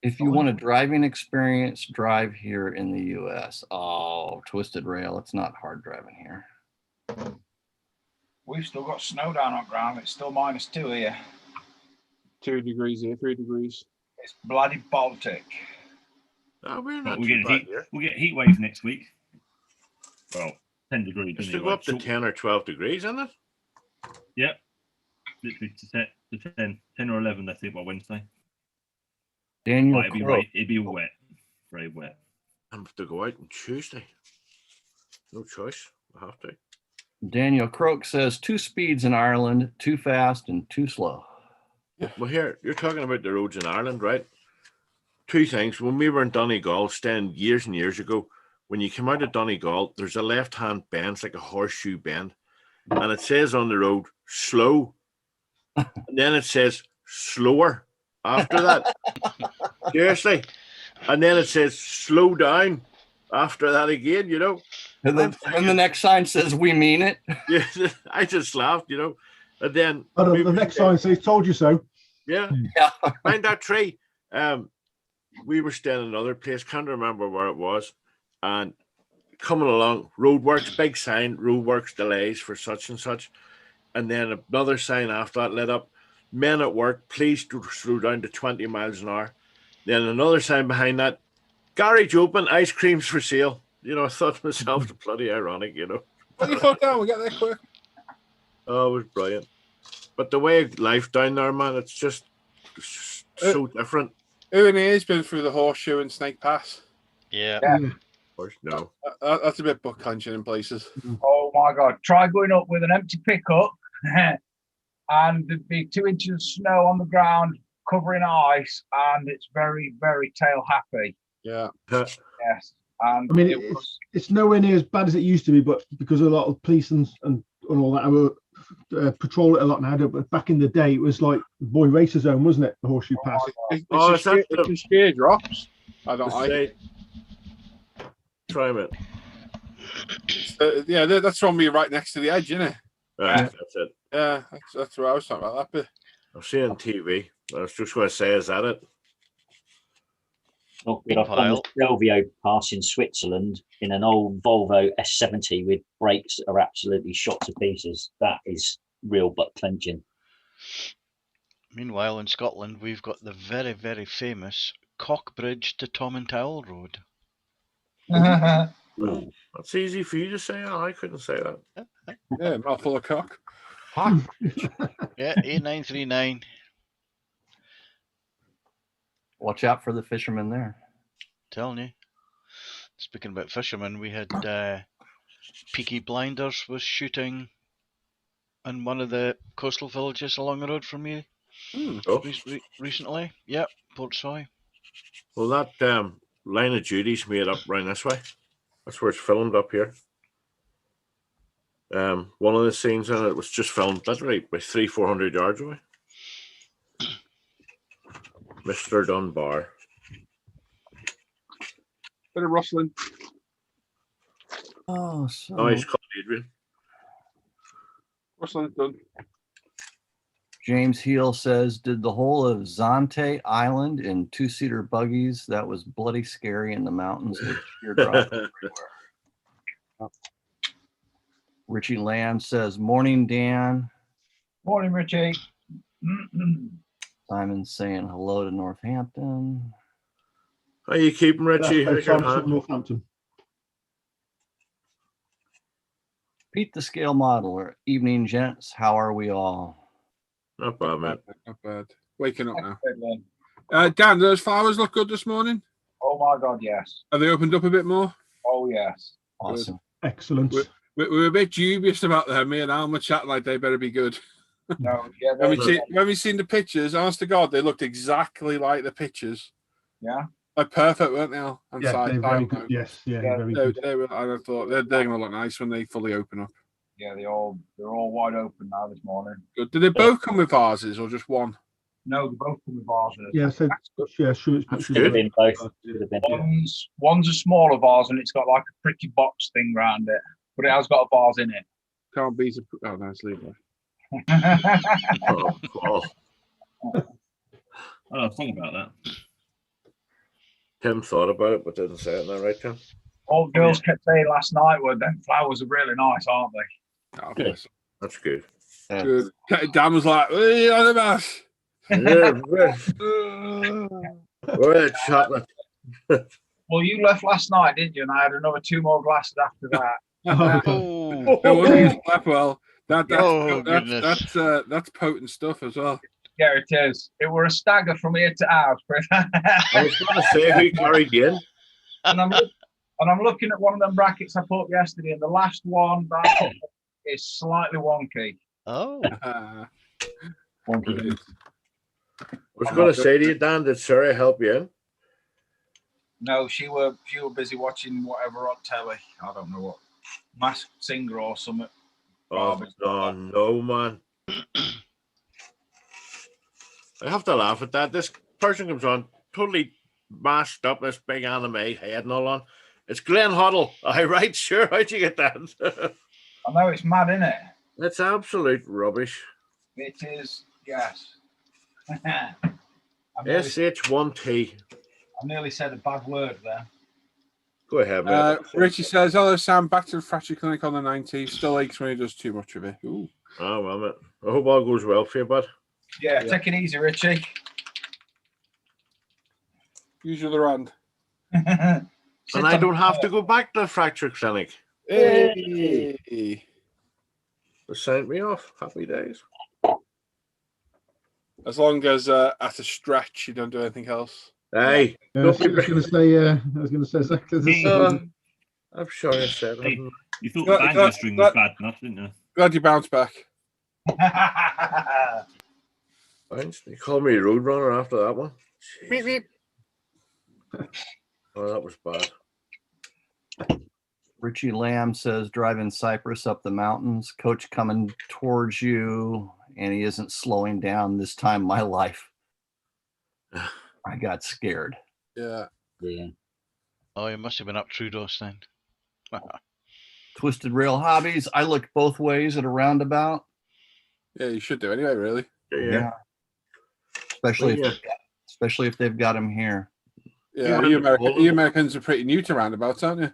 If you want a driving experience, drive here in the US. Oh, Twisted Rail. It's not hard driving here. We've still got snow down on ground. It's still -2 here. 2 degrees here, 3 degrees. It's bloody Baltic. Oh, we're not We'll too get bad here. we'll get heat waves next week. Well, 10 degrees. It's to anyway. go up to 10 or 12 degrees, isn't it? Yep. Literally to 10 or 11, I think, by Wednesday. Daniel It'd be wet. Very wet. I'm have to go out on Tuesday. No choice. I have to. Daniel Croak says 2 speeds in Ireland, too fast and too slow. Well, here, you're talking about the roads in Ireland, right? 2 things. When we were in Donegal, staying years and years ago, when you come out of Donegal, there's a left-hand bend, it's like a horseshoe bend, and it says on the road, slow, and then it says slower after that. Seriously. And then it says slow down after that again, And then the next sign says, we mean it. Yeah, I just laughed, And then the next sign says, told you so. Yeah. Find that tree. We were staying in another place, can't remember where it was, and coming along, roadworks, big sign, roadworks delays for such and such, and then another sign after that lit up, men at work, please slow down to 20 miles an hour. Then another sign behind that, garage open, ice creams for sale. I thought to myself, it's bloody ironic, Put your foot down, we'll get there quick. Oh, it was brilliant. But the way of life down there, man, it's just so different. Who in here's been through the Horseshoe and Snake Pass? Yeah. course, no. That's a bit butt clenching in places. Oh my God. Try going up with an empty pickup and there'd be 2 inches of snow on the ground covering ice, and it's very, very tail happy. Yeah. Yes. And I mean, it's nowhere near as bad as it used to be, but because a lot of police and all that will patrol it a lot now. But back in the day, it was like boy racer zone, wasn't it? The Horseshoe Pass. It's a sheer drops. I don't like it. Try it. Yeah, that's from me right next to the edge, isn't it? Right, that's it. Yeah, that's what I was talking about. That bit. I've seen it on TV. I was just going to say, is that it? Not good. I've done the Stelvio pass in Switzerland in an old Volvo S70 with brakes that are absolutely shot to pieces. That is real butt clenching. Meanwhile, in Scotland, we've got the very, very famous Cockbridge to Tom and Towel Road. Well, that's easy for you to say. I couldn't say that. Yeah, mouthful of cock. Yeah, A939. Watch out for the fishermen there. Telling you. Speaking about fishermen, we had Peaky Blinders was shooting in one of the coastal villages along the road from you recently. Yep, Portsoy. Well, that line of duty's made up right this way. That's where it's filmed up here. One of the scenes in it was just filmed literally by 300-400 yards away. Mr. Dunbar. Bit of rustling. Oh, so Nice call, Adrian. Rustling's done. James Heel says, did the whole of Zante Island in 2-seater buggies. That was bloody scary in the mountains with teardrops everywhere. Richie Lamb says, morning, Dan. Morning, Richie. Simon's saying hello to Northampton. How you keeping, Richie? How's your hand? Northampton. Pete the Scale Modeler. Evening, gents. How are we all? Not bad, man. Not bad. Waking up now. Dan, do those flowers look good this morning? Oh my God, yes. Have they opened up a bit more? Oh yes. Awesome. Excellent. We were a bit dubious about them. Me and Alma chat like they better be good. No, yeah. When we seen the pictures, honest to God, they looked exactly like the pictures. Yeah. Like perfect, weren't they? Al? And Yeah, they're very good. Yes, yeah, very good. They were, I thought they're going to look nice when they fully open up. Yeah, they're all wide open now this morning. Good. Did they both come with vases or just one? No, they both come with vases. Yeah, so yeah, sure. That's Could have good. been both. One's a smaller vase and it's got like a pretty box thing around it, but it has got a vase in it. Can't beat a. Oh, no, let's leave that. Oh, think about that. Tim thought about it, but didn't say it. Isn't that right, Tim? All the girls kept saying last night were them flowers are really nice, aren't they? Oh, bless. That's good. Good. Dan was like, "What are you on about?" Where's chocolate? Well, you left last night, didn't you? And I had another 2 more glasses after that. Oh, No wonder you slept well. That's potent stuff as well. Yeah, it is. It were a stagger from here to ours. I was going to say who carried you in. And I'm looking at one of them brackets I put up yesterday, and the last one that I put is slightly wonky. oh. Wonky. I was going to say to you, Dan, did Sarah help you in? No, she were busy watching whatever on telly. I don't know what, Masked Singer or something. Oh, no, man. I have to laugh at that. This person comes on totally masked up, this big anime head and all on. It's Glenn Hoddle. All right, sure. How'd you get that? I know it's mad, isn't it? It's absolute rubbish. It is, yes. SH1T. I nearly said a bad word there. Go ahead, mate. Richie says, hello, Sam. Back to the fracture clinic on the 19th. Still aches when he does too much of it. Ooh. Oh, well, mate. I hope all goes well for you, bud. Yeah, take it easy, Richie. Use your other hand. And I don't have to go back to the fracture clinic. Hey. They sent me off. Happy days. As long as at a stretch, you don't do anything else. Hey. I was going to say exactly the same. I'm sure I said Hey, that. you thought Got- the banjo got- string got- was bad enough, didn't you? Glad you bounced back. You called me Roadrunner after that one. Meep, Jeez. meep. Oh, that was bad. Richie Lamb says, driving Cypress up the mountains, coach coming towards you, and he isn't slowing down this time. My life. I got scared. Yeah. Yeah. Oh, you must have been up Trudeau's then. Twisted Rail Hobbies. I looked both ways at a roundabout. Yeah, you should do anyway, really. Yeah. Especially Well, especially if they've got them here. Yeah, You went to Poland? you Americans are pretty new to roundabouts, aren't you?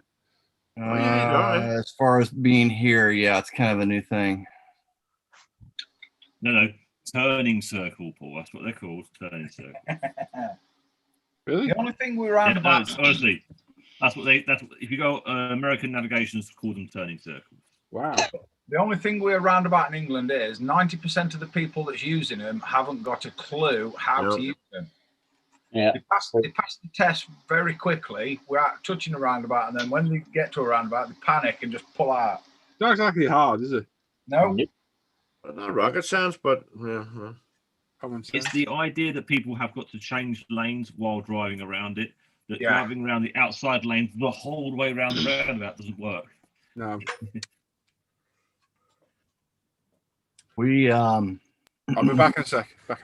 Oh, yeah, you're right. As far as being here, yeah, it's kind of a new thing. No, turning circle, Paul. That's what they're called, turning circle. Really? The only thing we Yeah, roundabouts. honestly, that's what if you go American navigations call them turning circles. Wow. The only thing we're roundabout in England is 90% of the people that's using them haven't got a clue how No. to use them. Yeah. They pass the test very quickly without touching a roundabout, and then when they get to a roundabout, they panic and just pull out. It's not exactly hard, is it? No, Not rocket science, but yeah. Common sense. It's the idea that people have got to change lanes while driving around it. That Yeah. driving around the outside lanes the whole way around the roundabout doesn't work. No. We I'll be back in a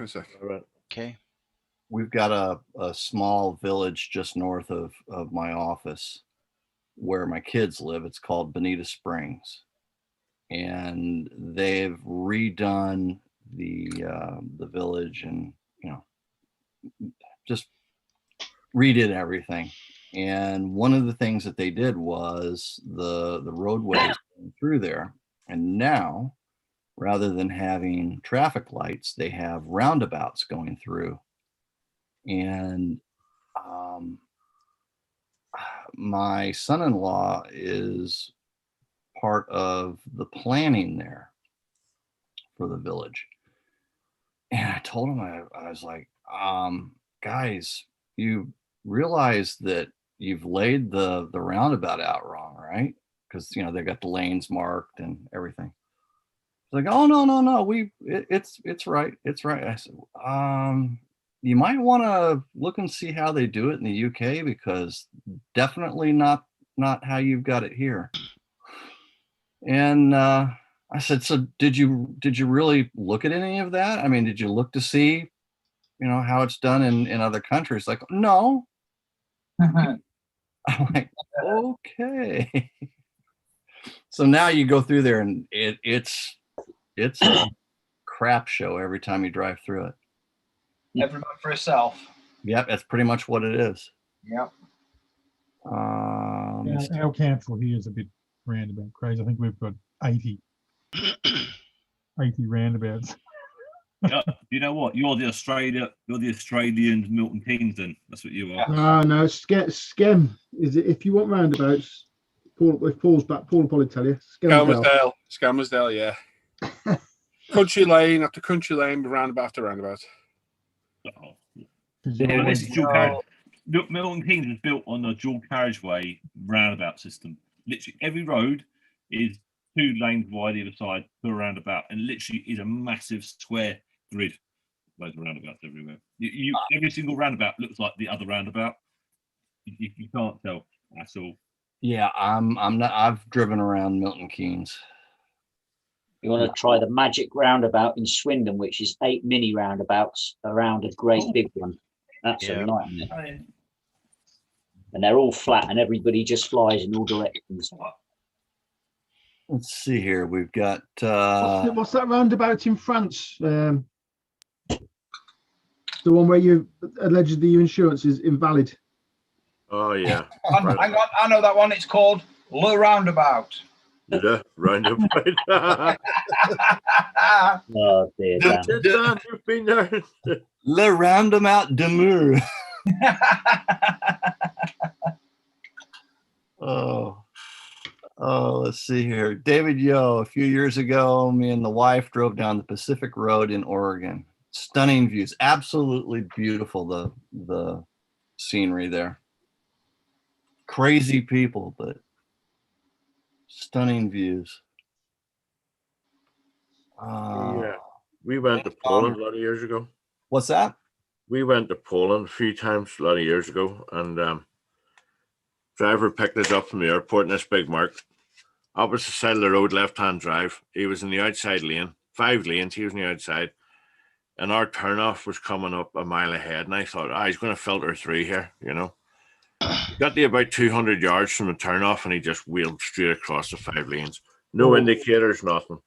sec. All right. Okay. we've got a small village just north of my office where my kids live. It's called Bonita Springs, and they've redone the village, and just redid everything. And one of the things that they did was the roadways through there, and now rather than having traffic lights, they have roundabouts going through. And my son-in-law is part of the planning there for the village. And I told him, I was like, guys, you realize that you've laid the roundabout out wrong, right? Because they've got the lanes marked and everything. Like, oh no, it's right. I said, you might want to look and see how they do it in the UK, because definitely not how you've got it here. And I said, so did you really look at any of that? I mean, did you look to see, how it's done in other countries? Like, no. I'm like, okay. So now you go through there, and it's a crap show every time you drive through it. everyone for herself. Yep, that's pretty much what it is. Yep. Our council here is a bit roundabout crazy. I think we've got 80 roundabouts. Yeah, you know what? You're the Australian Milton Keynes, then. That's what you are. No, Skem is it? If you want roundabouts, if Paul's back, Paul will probably tell you. Skelmersdale, yeah. Country lane after country lane, roundabout after roundabout. Oh. Yeah, this is dual carriage. Milton Keynes is built on a dual carriageway roundabout system. Literally, every road is 2 lanes wide either side per roundabout, and literally is a massive square grid. Loads of roundabouts everywhere. Every single roundabout looks like the other roundabout. You can't tell at all. Yeah, I'm not. I've driven around Milton Keynes. You want to try the magic roundabout in Swindon, which is 8 mini roundabouts around a great big one. That's a nightmare. And they're all flat, and everybody just flies in all directions. Let's see here. We've got what's that roundabout in France? The one where you allegedly your insurance is invalid. Oh yeah. Hang on, I know that one. It's called Le Roundabout. The roundabout. Oh dear. Dan. You've been there. Le Roundabout de Mur. Oh, let's see here. David Yo, a few years ago, me and the wife drove down the Pacific Road in Oregon. Stunning views, absolutely beautiful, the scenery there. Crazy people, but Stunning views. Yeah, we went to Poland a lot of years ago. What's that? We went to Poland a few times a lot of years ago, and driver picked us up from the airport in this big Merc. Opposite side of the road, left-hand drive. He was in the outside lane, 5 lanes. He was in the outside, and our turnoff was coming up a mile ahead. And I thought, he's going to filter through here, you know. He got to about 200 yards from the turnoff, and he just wheeled straight across the 5 lanes. No indicators, nothing.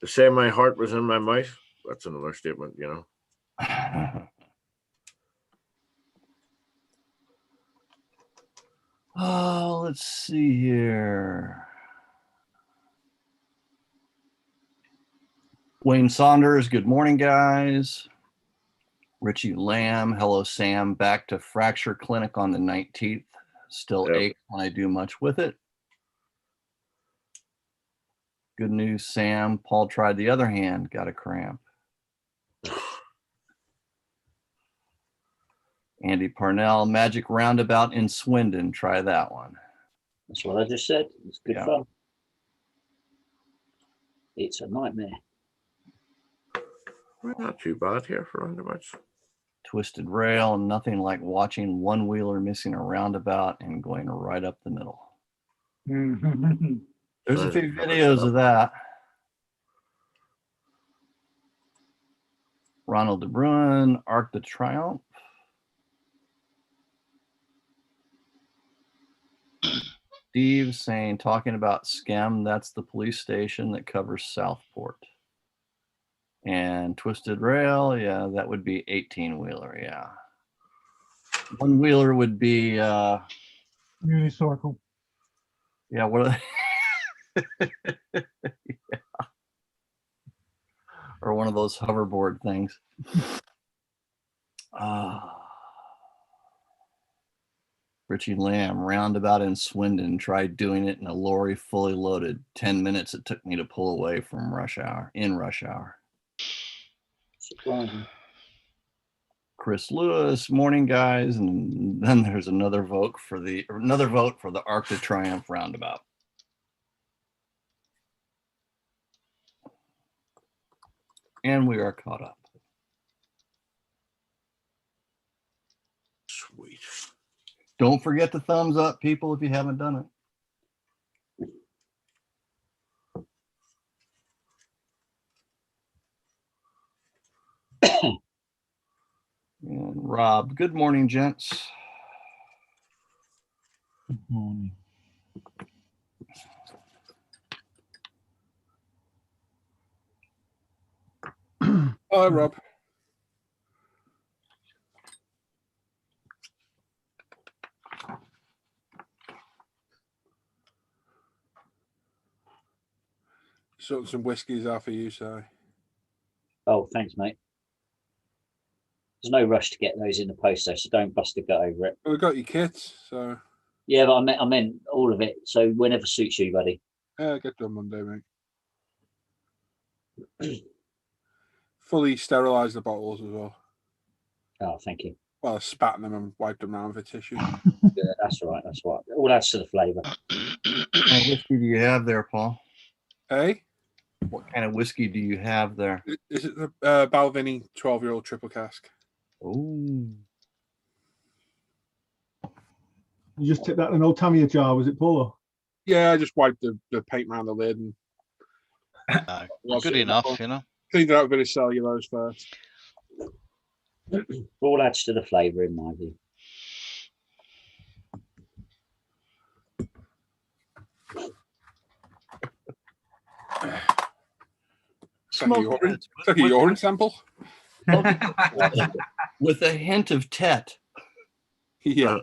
To say my heart was in my mouth, that's another statement, you know. Oh, let's see here. Wayne Saunders, good morning, guys. Richie Lamb, hello, Sam. Back to fracture clinic on the 19th. Still aches when I do much with it. Good news, Sam. Paul tried the other hand, got a cramp. Andy Parnell, Magic Roundabout in Swindon. Try that one. That's what I just said. It's good fun. It's a nightmare. We're not too bad here for roundabouts. Twisted rail, nothing like watching one wheeler missing a roundabout and going right up the middle. There's a few videos of that. Ronald DeBruin, Arc de Triomphe. Steve saying, talking about SCEM, that's the police station that covers Southport. And Twisted Rail, yeah, that would be 18-wheeler, yeah. One-wheeler would be... unicycle. Yeah, what are they? Yeah. Or one of those hoverboard things. Richie Lamb, roundabout in Swindon, tried doing it in a lorry fully loaded. 10 minutes it took me to pull away from rush hour, in rush hour. Surprising. Chris Lewis, morning guys, and then there's another vote for the Arc de Triomphe roundabout. And we are caught up. Sweet. Don't forget the thumbs up, people, if you haven't done it. And Rob, good morning, gents. Good morning. Hi, Rob. Sorting some whiskies out for you, Si. Oh, thanks, mate. There's no rush to get those in the post, though, so don't bust a gut over it. Well, we got your kits, so. Yeah, but I meant all of it. So whenever suits you, buddy. Yeah, get done Monday, mate. Fully sterilise the bottles as well. Oh, thank you. Well, I spat in them and wiped them around with a tissue. Yeah, that's all right. That's all right. It all adds to the flavour. What kind of whiskey do you have there, Paul? Hey? What kind of whiskey do you have there? Is it the Balvenie 12-year-old triple cask? Oh. You just took that in an old Tamiya jar, was it, Paul? Yeah, I just wiped the paint around the lid and good enough, you know. Cleaned it out with a bit of cellulose first. All adds to the flavour, in my view. It's like a urine sample. With a hint of tet. Yeah.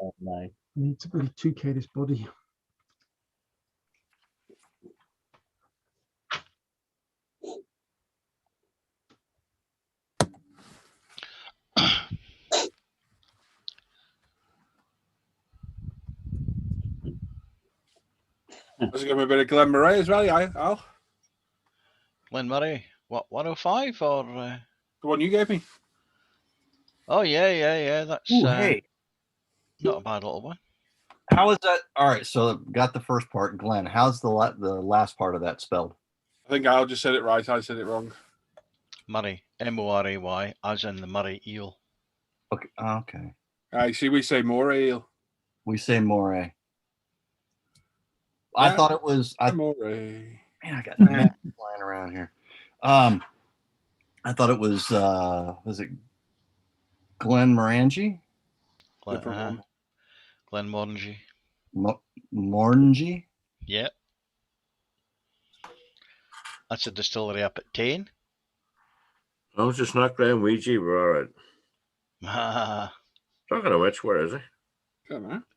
Oh, no. I need to really 2K this body. Let's give me a bit of Glen Murray as well, yeah, Al. Glen Murray, what, 105 or? The one you gave me. Oh yeah. That's Ooh, hey, not a bad little one. how is that? All right, so got the first part. Glenn, how's the last part of that spelled? I think Al just said it right. I said it wrong. Murray, Moray, as in the Murray eel. Okay. Okay. I see. We say more ale. We say moray. I thought it was. Moray. Man, I got maps flying around here. I thought it was it Glenn Morangi? Different one. Glen Morangi. Morangi? Yeah. That's a distillery up at Tain. As long as it's not Glen Ouija, we're all right. Talking of which, where is he?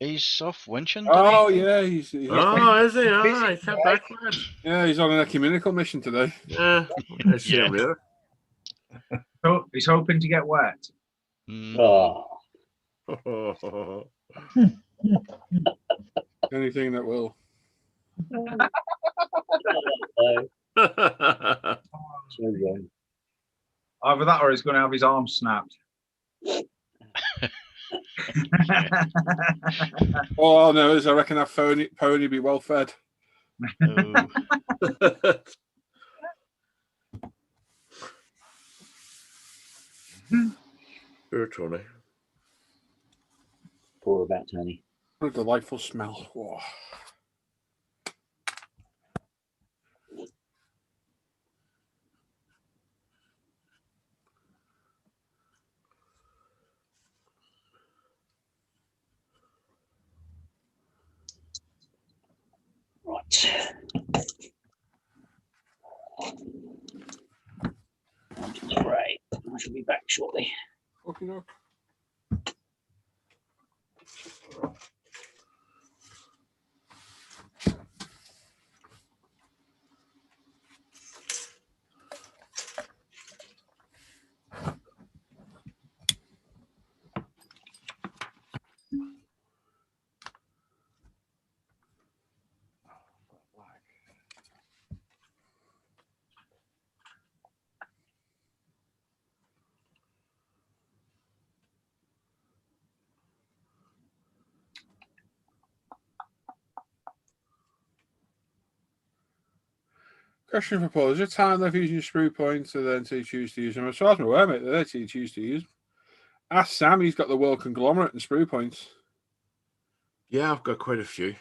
He's off Winchon. Oh yeah, he's is he? Oh, he came back for it. Yeah, he's on an ecumenical mission today. Yeah, I see him later. So he's hoping to get wet. Oh. Anything that will. Either that or he's going to have his arm snapped. All I know is I reckon that pony be well fed. Poor Tony. Poor about Tony. What a delightful smell. Whoa. Right. Right. I shall be back shortly. Okay, no. Question for Paul. Is there time left using your sprue points and then to choose to use them? As far as I'm aware, mate, they're there till you choose to use them. Ask Sam, he's got the world conglomerate and sprue points. Yeah, I've got quite a few.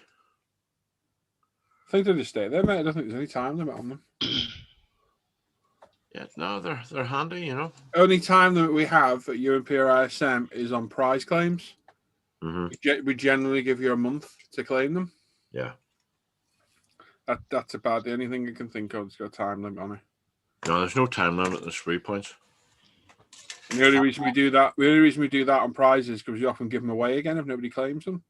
I think they just stay there, mate. I don't think there's any time limit on them. Yeah, no, they're handy, you know. Only time limit we have at UMP or ISM is on prize claims. Mm-hmm. We generally give you a month to claim them. Yeah. That's about the only thing I can think of that's got a time limit on it. No, there's no time limit on the sprue points. And the only reason we do that on prizes because we often give them away again if nobody claims them.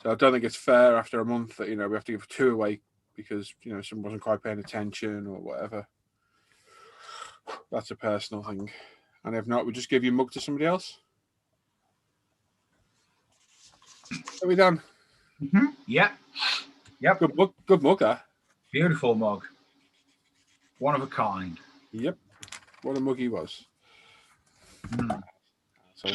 So I don't think it's fair after a month that we have to give 2 away because someone wasn't quite paying attention or whatever. That's a personal thing. And if not, we just give your mug to somebody else. Are we done? Mm-hmm. Yep. Good mug, huh? Beautiful mug. One of a kind. Yep. What a mug he was. So.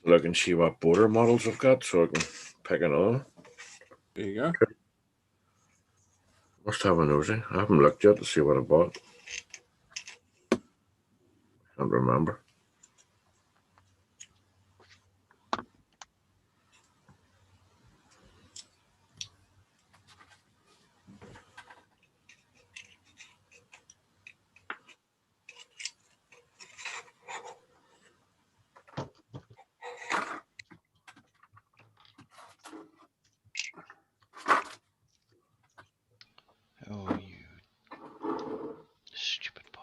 Look and see what border models I've got so I can pick another one. There you go. Must have a nosy. I haven't looked yet to see what I bought. Can't remember. Oh, you stupid boy.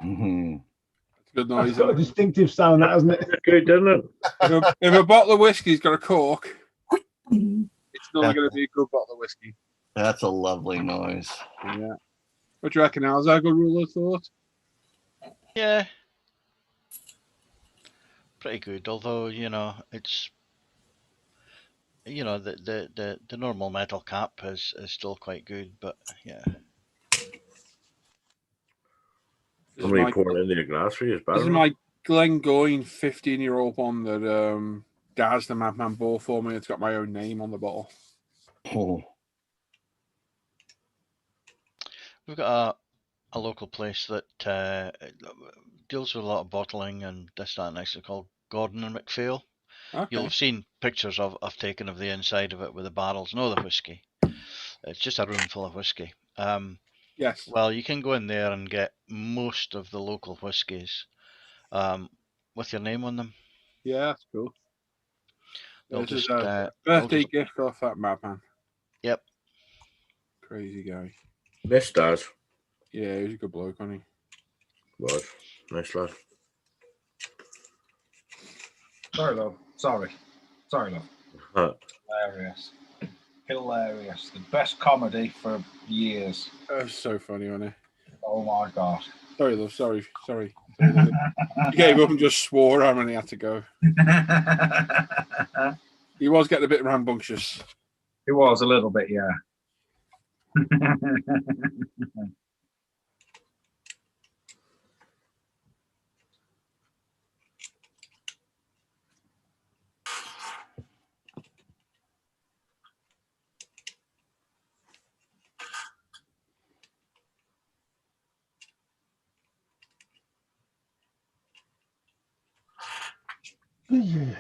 Mhm. Good That's noise. got a distinctive sound, that hasn't it? Good, doesn't it? If a bottle of whiskey's got a cork, it's not going to be a good bottle of whiskey. That's a lovely noise. Yeah. What do you reckon, Al? Is that a good rule of thought? Yeah. Pretty good, although, it's the normal metal cap is still quite good, but yeah. How many pouring into your glass for you? This is my Glengoyne 15-year-old one that Daz the Madman bought for me. It's got my own name on the bottle. Oh. We've got a local place that deals with a lot of bottling and this, that, and next. It's called Gordon and MacPhail. Okay. You'll have seen pictures I've taken of the inside of it with the barrels, no the whiskey. It's just a room full of whiskey. Yes. Well, you can go in there and get most of the local whiskies with your name on them. Yeah, that's cool. They'll This just, is a birthday gift off that Madman. Yep. Crazy guy. This does. Yeah, he's a good bloke, wasn't he? Was. Nice lad. Sorry, love. Sorry, love. Huh. Hilarious. The best comedy for years. That was so funny, wasn't it? Oh my god. Sorry, love. Sorry. He gave up and just swore and he had to go. He was getting a bit rambunctious. It was a little bit, yeah. Yeah.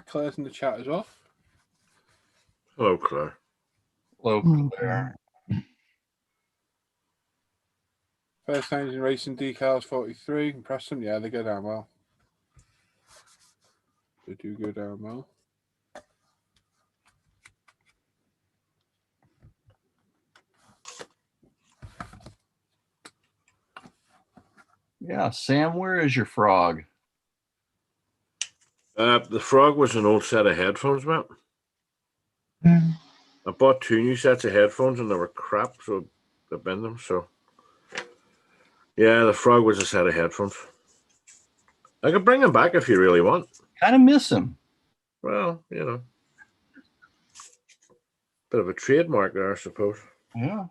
Claire's in the chat as well. Hello, Claire. Hello, Claire. First times in racing decals 43. Impress them. Yeah, they go down well. They do go down well. Yeah, Sam, where is your frog? The frog was an old set of headphones, Matt. I bought 2 new sets of headphones and they were crap, so I bent them. So, yeah, the frog was a set of headphones. I could bring them back if you really want. Kind of miss him. Well, bit of a trademark there, I suppose. Yeah.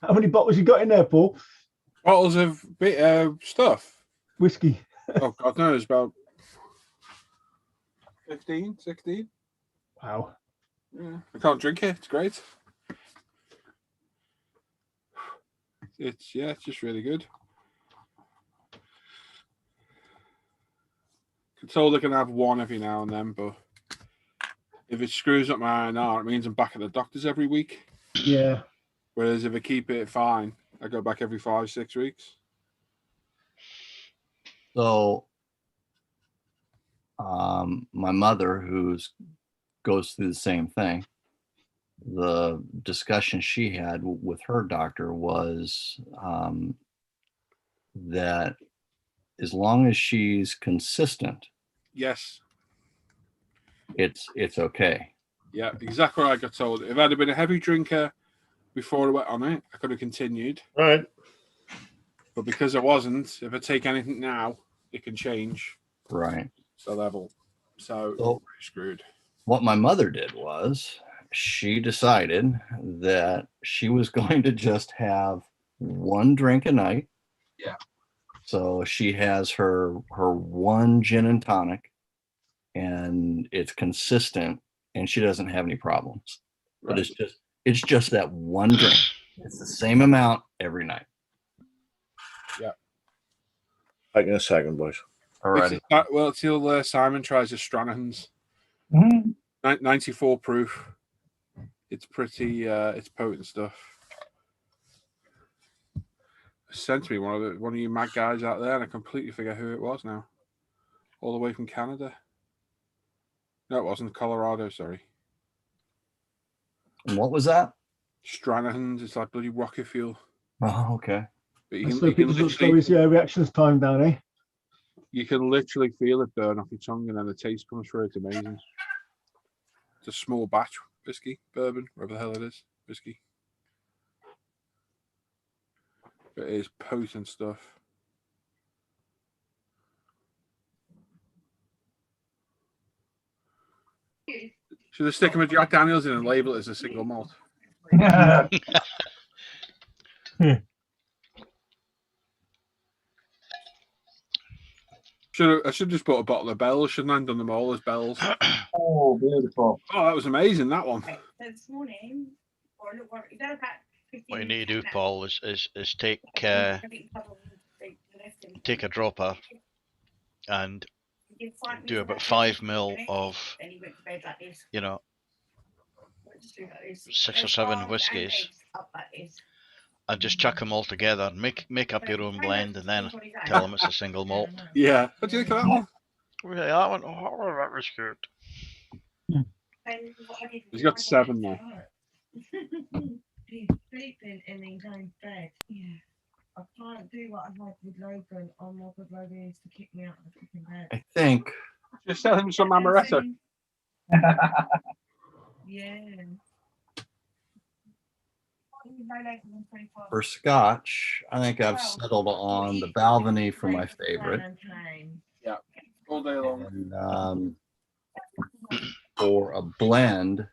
How many bottles you got in there, Paul? Bottles of stuff. Whiskey. Oh, God knows, about 15, 16. Wow. Yeah, I can't drink it. It's great. It's just really good. Told I can have one every now and then, but if it screws up my INR, it means I'm back at the doctor's every week. Yeah. Whereas if I keep it fine, I go back every 5-6 weeks. So, my mother, goes through the same thing, the discussion she had with her doctor was that as long as she's consistent, Yes. it's okay. Yeah, exactly what I got told. If I'd have been a heavy drinker before I went on it, I could have continued. Right. But because I wasn't, if I take anything now, it can change. Right. The level. So pretty screwed. What my mother did was she decided that she was going to just have one drink a night. Yeah. So she has her one gin and tonic, and it's consistent, and she doesn't have any problems. Right. But it's just that one drink. It's the same amount every night. Yeah. Back in a second, boys. All right. Well, till Simon tries the Stranahan's. 94 proof. It's pretty. It's potent stuff. Sent to me one of you mad guys out there, and I completely forget who it was now. All the way from Canada. No, it wasn't Colorado. Sorry. And what was that? Stranahan's. It's like bloody rocket fuel. Oh, okay. But reactions time down, eh? You can literally feel it burn off your tongue, and then the taste comes through. It's amazing. It's a small batch whiskey, bourbon, whatever the hell it is, whiskey. But it is potent stuff. Should I stick them with Jack Daniels in and label it as a single malt? Yeah. I should just put a bottle of Bells, shouldn't I? And done them all as Bells. Oh, beautiful. Oh, that was amazing, that one. This morning, what you need to do, Paul, is take a dropper and do about 5 ml of, 6 or 7 whiskies, and just chuck them all together. Make up your own blend, and then tell them it's a single malt. Yeah. What do you think of that one? Yeah, that one. Oh, that was good. He's got 7 now. He's sleeping and he's going to bed. Yeah. I can't do what I had with Logan. Oh my God, Logan needs to kick me out of the fucking bed. I think. Just sell him some amaretto. Yeah. For Scotch, I think I've settled on the Balvenie for my favorite. Yeah, all day long. And, for a blend,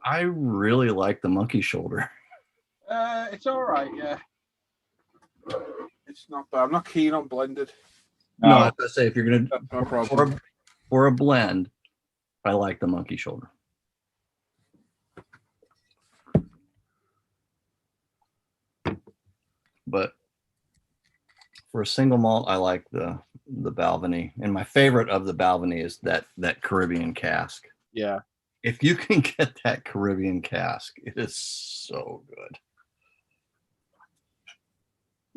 I really like the Monkey Shoulder. It's all right, yeah. It's not bad. I'm not keen on blended. No, I was gonna say if you're gonna no problem. For a blend, I like the Monkey Shoulder. But for a single malt, I like the Balvenie, and my favorite of the Balvenie is that Caribbean cask. Yeah, if you can get that Caribbean cask, it is so good.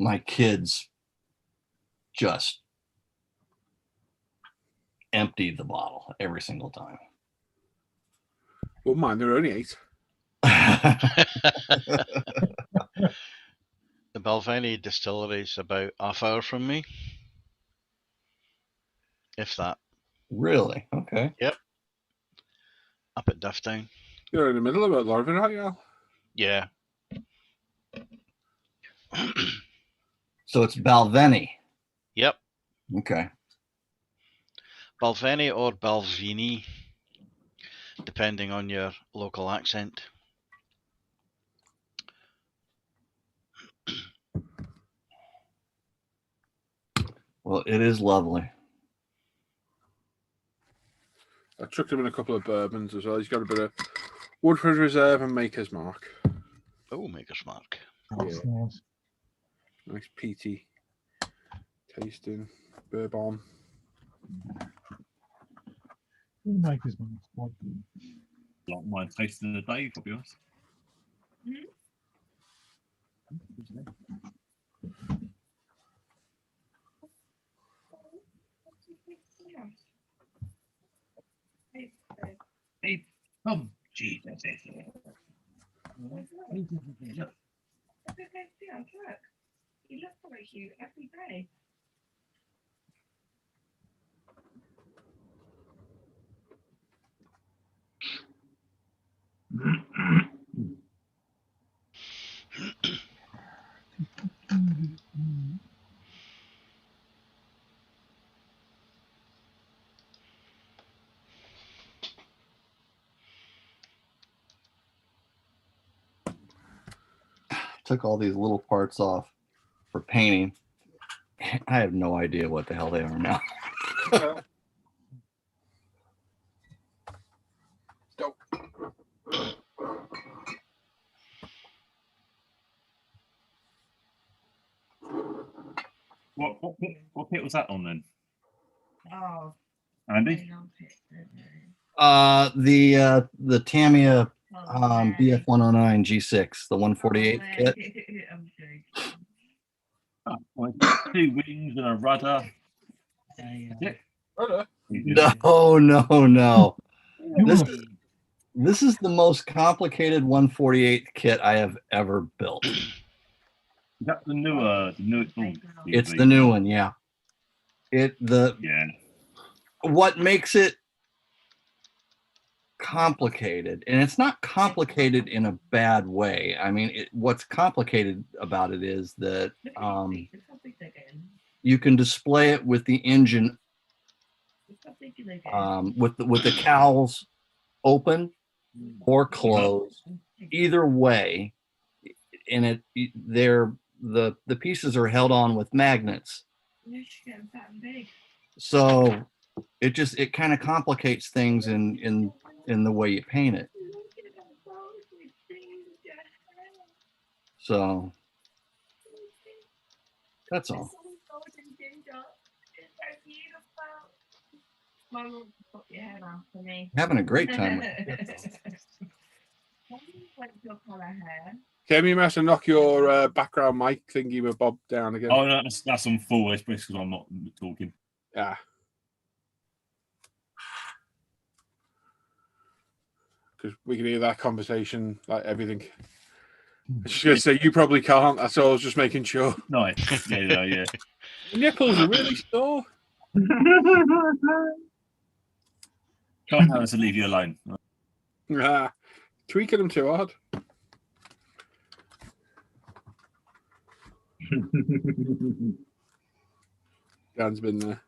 My kids just emptied the bottle every single time. Well, mine, they're only 8. The Balvenie distillery is about half hour from me, if that. Really? Okay. Yep. Up at Dufftown. You're in the middle of it, Lorvin, aren't you? Yeah. So it's Balvenie. Yep. Okay. Balvenie or Balvenie, depending on your local accent. Well, it is lovely. I chucked him in a couple of bourbons as well. He's got a bit of Woodford Reserve and Maker's Mark. Oh, Maker's Mark. That's nice. Nice peaty tasting bourbon. Maker's Mark's quite good. Not mind tasting the day, to be honest. Hey, come, Jesus. You look like you every day. Took all these little parts off for painting. I have no idea what the hell they are now. What pit was that on then? Oh, Andy? they love it, don't they? The Tamiya Oh, BF109 G6, the 148 yeah. kit. I'm joking. Oh, well, 2 wings and a rudder. Rudder? No. This This is the most complicated 148 kit I have ever built. Is that the newer It's the new one, yeah. What makes it complicated, and it's not complicated in a bad way. I mean, what's complicated about it is that you can display it with the engine, with the cowls open or closed, either way, and the pieces are held on with magnets. So it kind of complicates things in the way you paint it. So that's all. Having a great time with it. Kim, you must have knocked your background mic thingy with Bob down again. Oh, no, that's on full. It's because I'm not talking. Yeah. Because we can hear that conversation, like everything. I was just going to say, you probably can't. That's all. I was just making sure. Nice. Yeah. Your nipples are really sore. Can't have us to leave you alone. Tweaking them too hard. Dan's been there.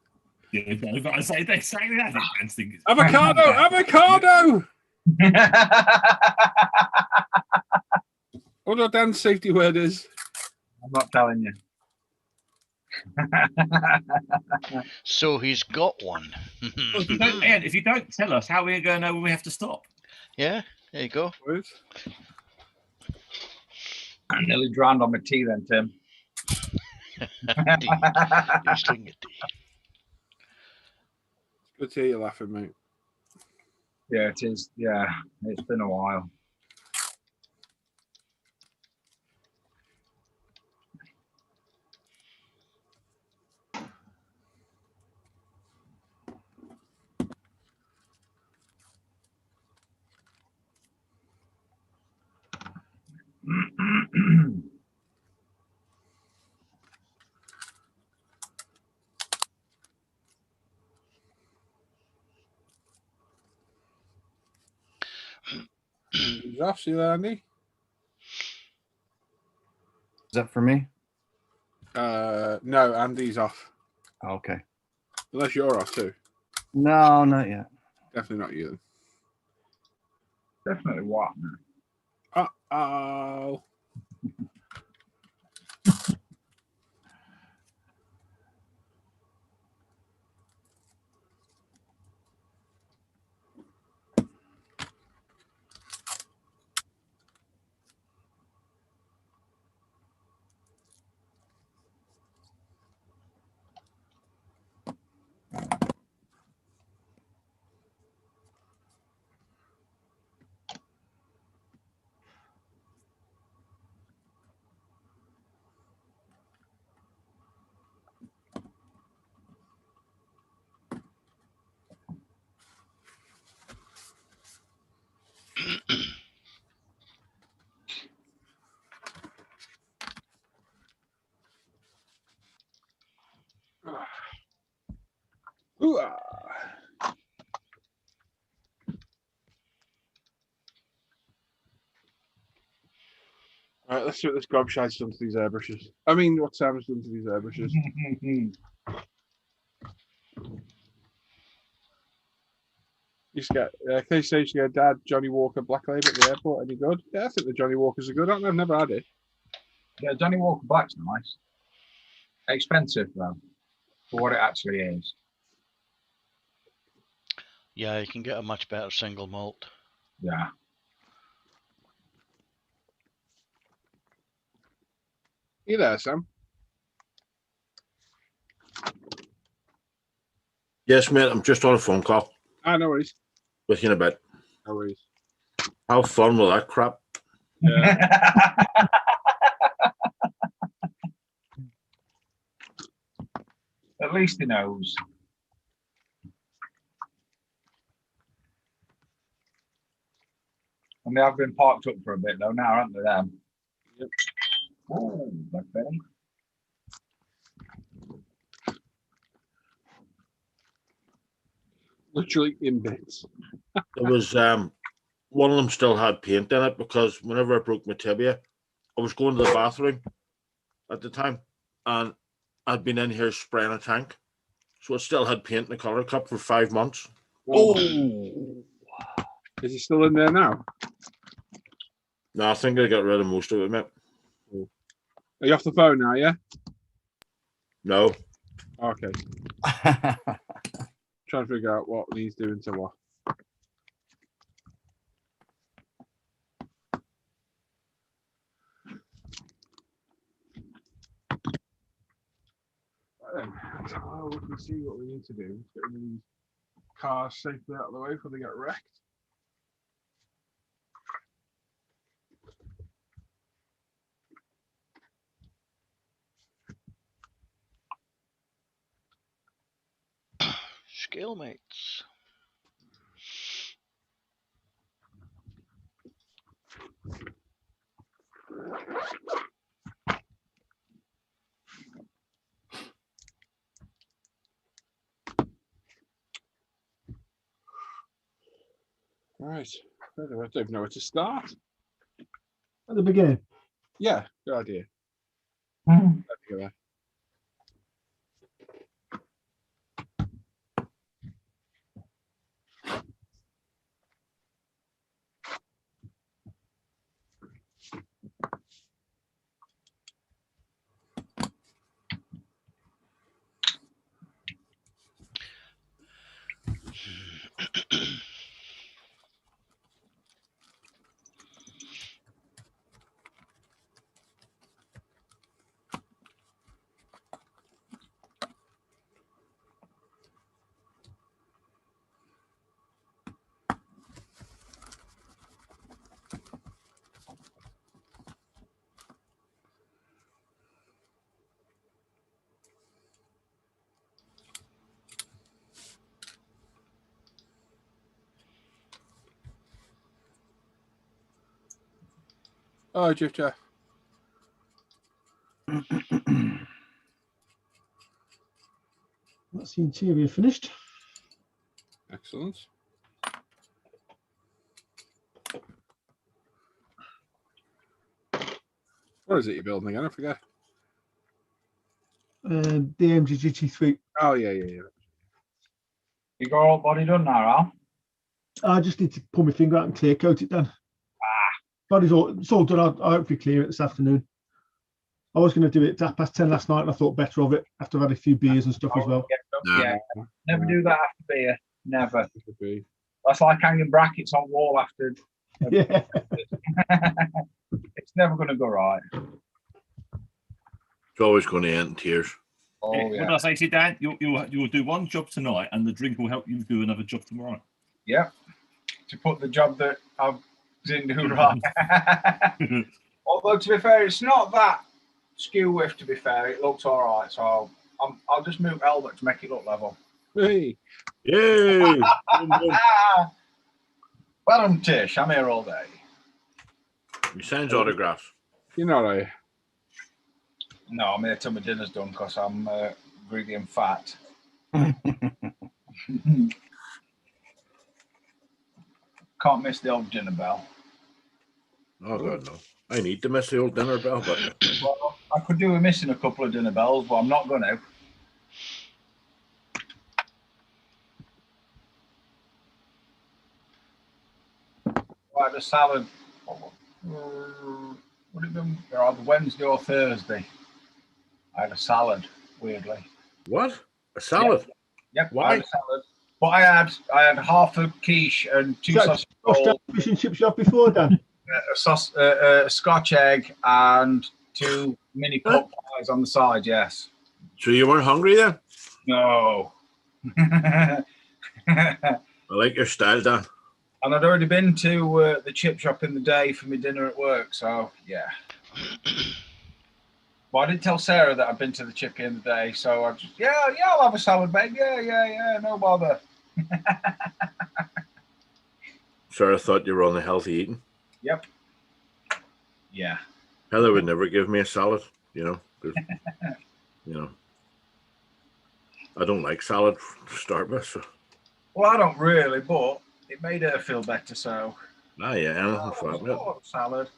Yeah, I say exactly that. Dan's thinking, avocado! What our Dan's safety word is? I'm not telling you. So he's got one. Well, if you don't tell us, how are we going to know when we have to stop? Yeah, there you go. I nearly drowned on my tea then, Tim. He's drinking tea. It's good to hear you laughing, mate. Yeah, it is. Yeah, it's been a while. He's off, see that, Andy? Is that for me? No, Andy's off. Okay. Unless you're off too. No, not yet. Definitely not you. Definitely what? Uh-oh. Hoo-ah. All right, let's see what this gobshide's done to these airbrushes. I mean, what Sam's done to these airbrushes. You get, they say you get Dad Johnny Walker Black Label at the airport. Any good? Yeah, I think the Johnny Walkers are good. I've never had it. Yeah, Johnny Walker Black's nice. Expensive though, for what it actually is. Yeah, you can get a much better single malt. Yeah. You there, Sam? Yes, mate. I'm just on a phone call. Ah, no worries. With you in a bit. No worries. How fun will that crap? Yeah. At least he knows. And they have been parked up for a bit though now, haven't they? Them. Yep. Oh, Black Betty. Literally in bits. There was one of them still had paint in it because whenever I broke my tibia, I was going to the bathroom at the time and I'd been in here spraying a tank. So it still had paint in the colour cup for 5 months. Oh. Is he still in there now? No, I think I got rid of most of it, mate. Are you off the phone now, yeah? No. Okay. Trying to figure out what he's doing to what. So we can see what we need to do. Get rid of these cars safely out of the way before they get wrecked. Scale mates. Right. I don't even know where to start. At the beginning. Yeah, good idea. Oh, Jeff. That's the interior finished. Excellent. What is it you're building again? I forget. The AMG GT3. Oh, yeah. You got all body done now, Al? I just need to pull my finger out and clear coat it then. Body's all, it's all done. I'll hopefully clear it this afternoon. I was going to do it at 10:30 last night, and I thought better of it after I've had a few beers and stuff as well. Yeah. Never do that after beer. Never. That's like hanging brackets on wall after. Yeah. It's never going to go right. It's always going to end in tears. Oh, What did I say to you, Dan? You'll do one job tonight, and the drink will help you do another job tomorrow. Yeah. To put the job that I didn't do right. Although to be fair, it's not that skew width. To be fair, it looks all right. So I'll just move Albert to make it look level. Hey. Yay! Well done, Tish. I'm here all day. He signs autographs. You're not, are you? No, I'm here till my dinner's done because I'm greedy and fat. Can't miss the old dinner bell. Oh God, no! I need to miss the old dinner bell, but Well, I could do with missing a couple of dinner bells, but I'm not going to. I had a salad. Would it been either Wednesday or Thursday? I had a salad. Weirdly. What? A salad? Yep. Why? I had a salad. But I had half a quiche and two sausage rolls, fish and chip shop before, Dan? a Scotch egg, and two mini pot pies on the side. Yes. So you weren't hungry then? No. I like your style, Dan. And I'd already been to the chip shop in the day for my dinner at work, so yeah. But I didn't tell Sarah that I'd been to the chippy in the day, so I just, I'll have a salad, babe. Yeah, no bother. Sarah thought you were on the healthy eating. Yep. Yeah. Heather would never give me a salad, you know. 'Cause, you know, I don't like salad to start with. So. Well, I don't really, but it made her feel better, so. Ah, yeah, anything for it. Salad.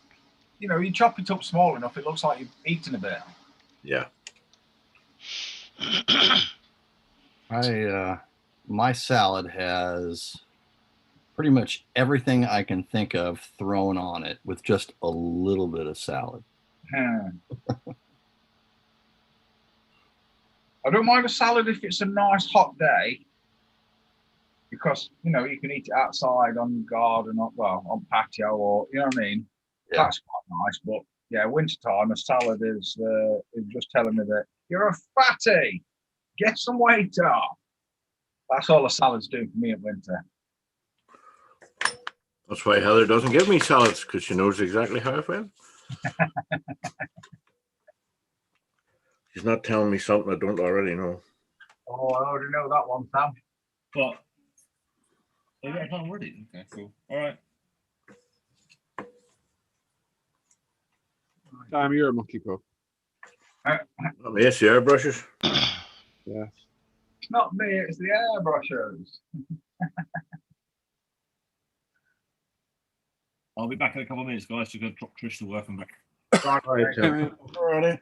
You know, you chop it up small enough, it looks like you've eaten a bit. Yeah. My salad has pretty much everything I can think of thrown on it with just a little bit of salad. I don't mind a salad if it's a nice hot day, because you know you can eat it outside on the garden, or, well, on patio, or you know what I mean. Yeah. That's quite nice, but yeah, wintertime a salad is just telling me that you're a fatty. Get some weight off. That's all a salad's doing for me in winter. That's why Heather doesn't give me salads, because she knows exactly how I feel. She's not telling me something I don't already know. Oh, I already know that one, Sam. What? Oh, yeah, I can't read it. Okay, cool. All right. Sam, you're a monkey pup. Yes, the airbrushes. Yeah. It's not me, it's the airbrushers. I'll be back in a couple of minutes, guys, to go drop Trish to work and back. Alrighty.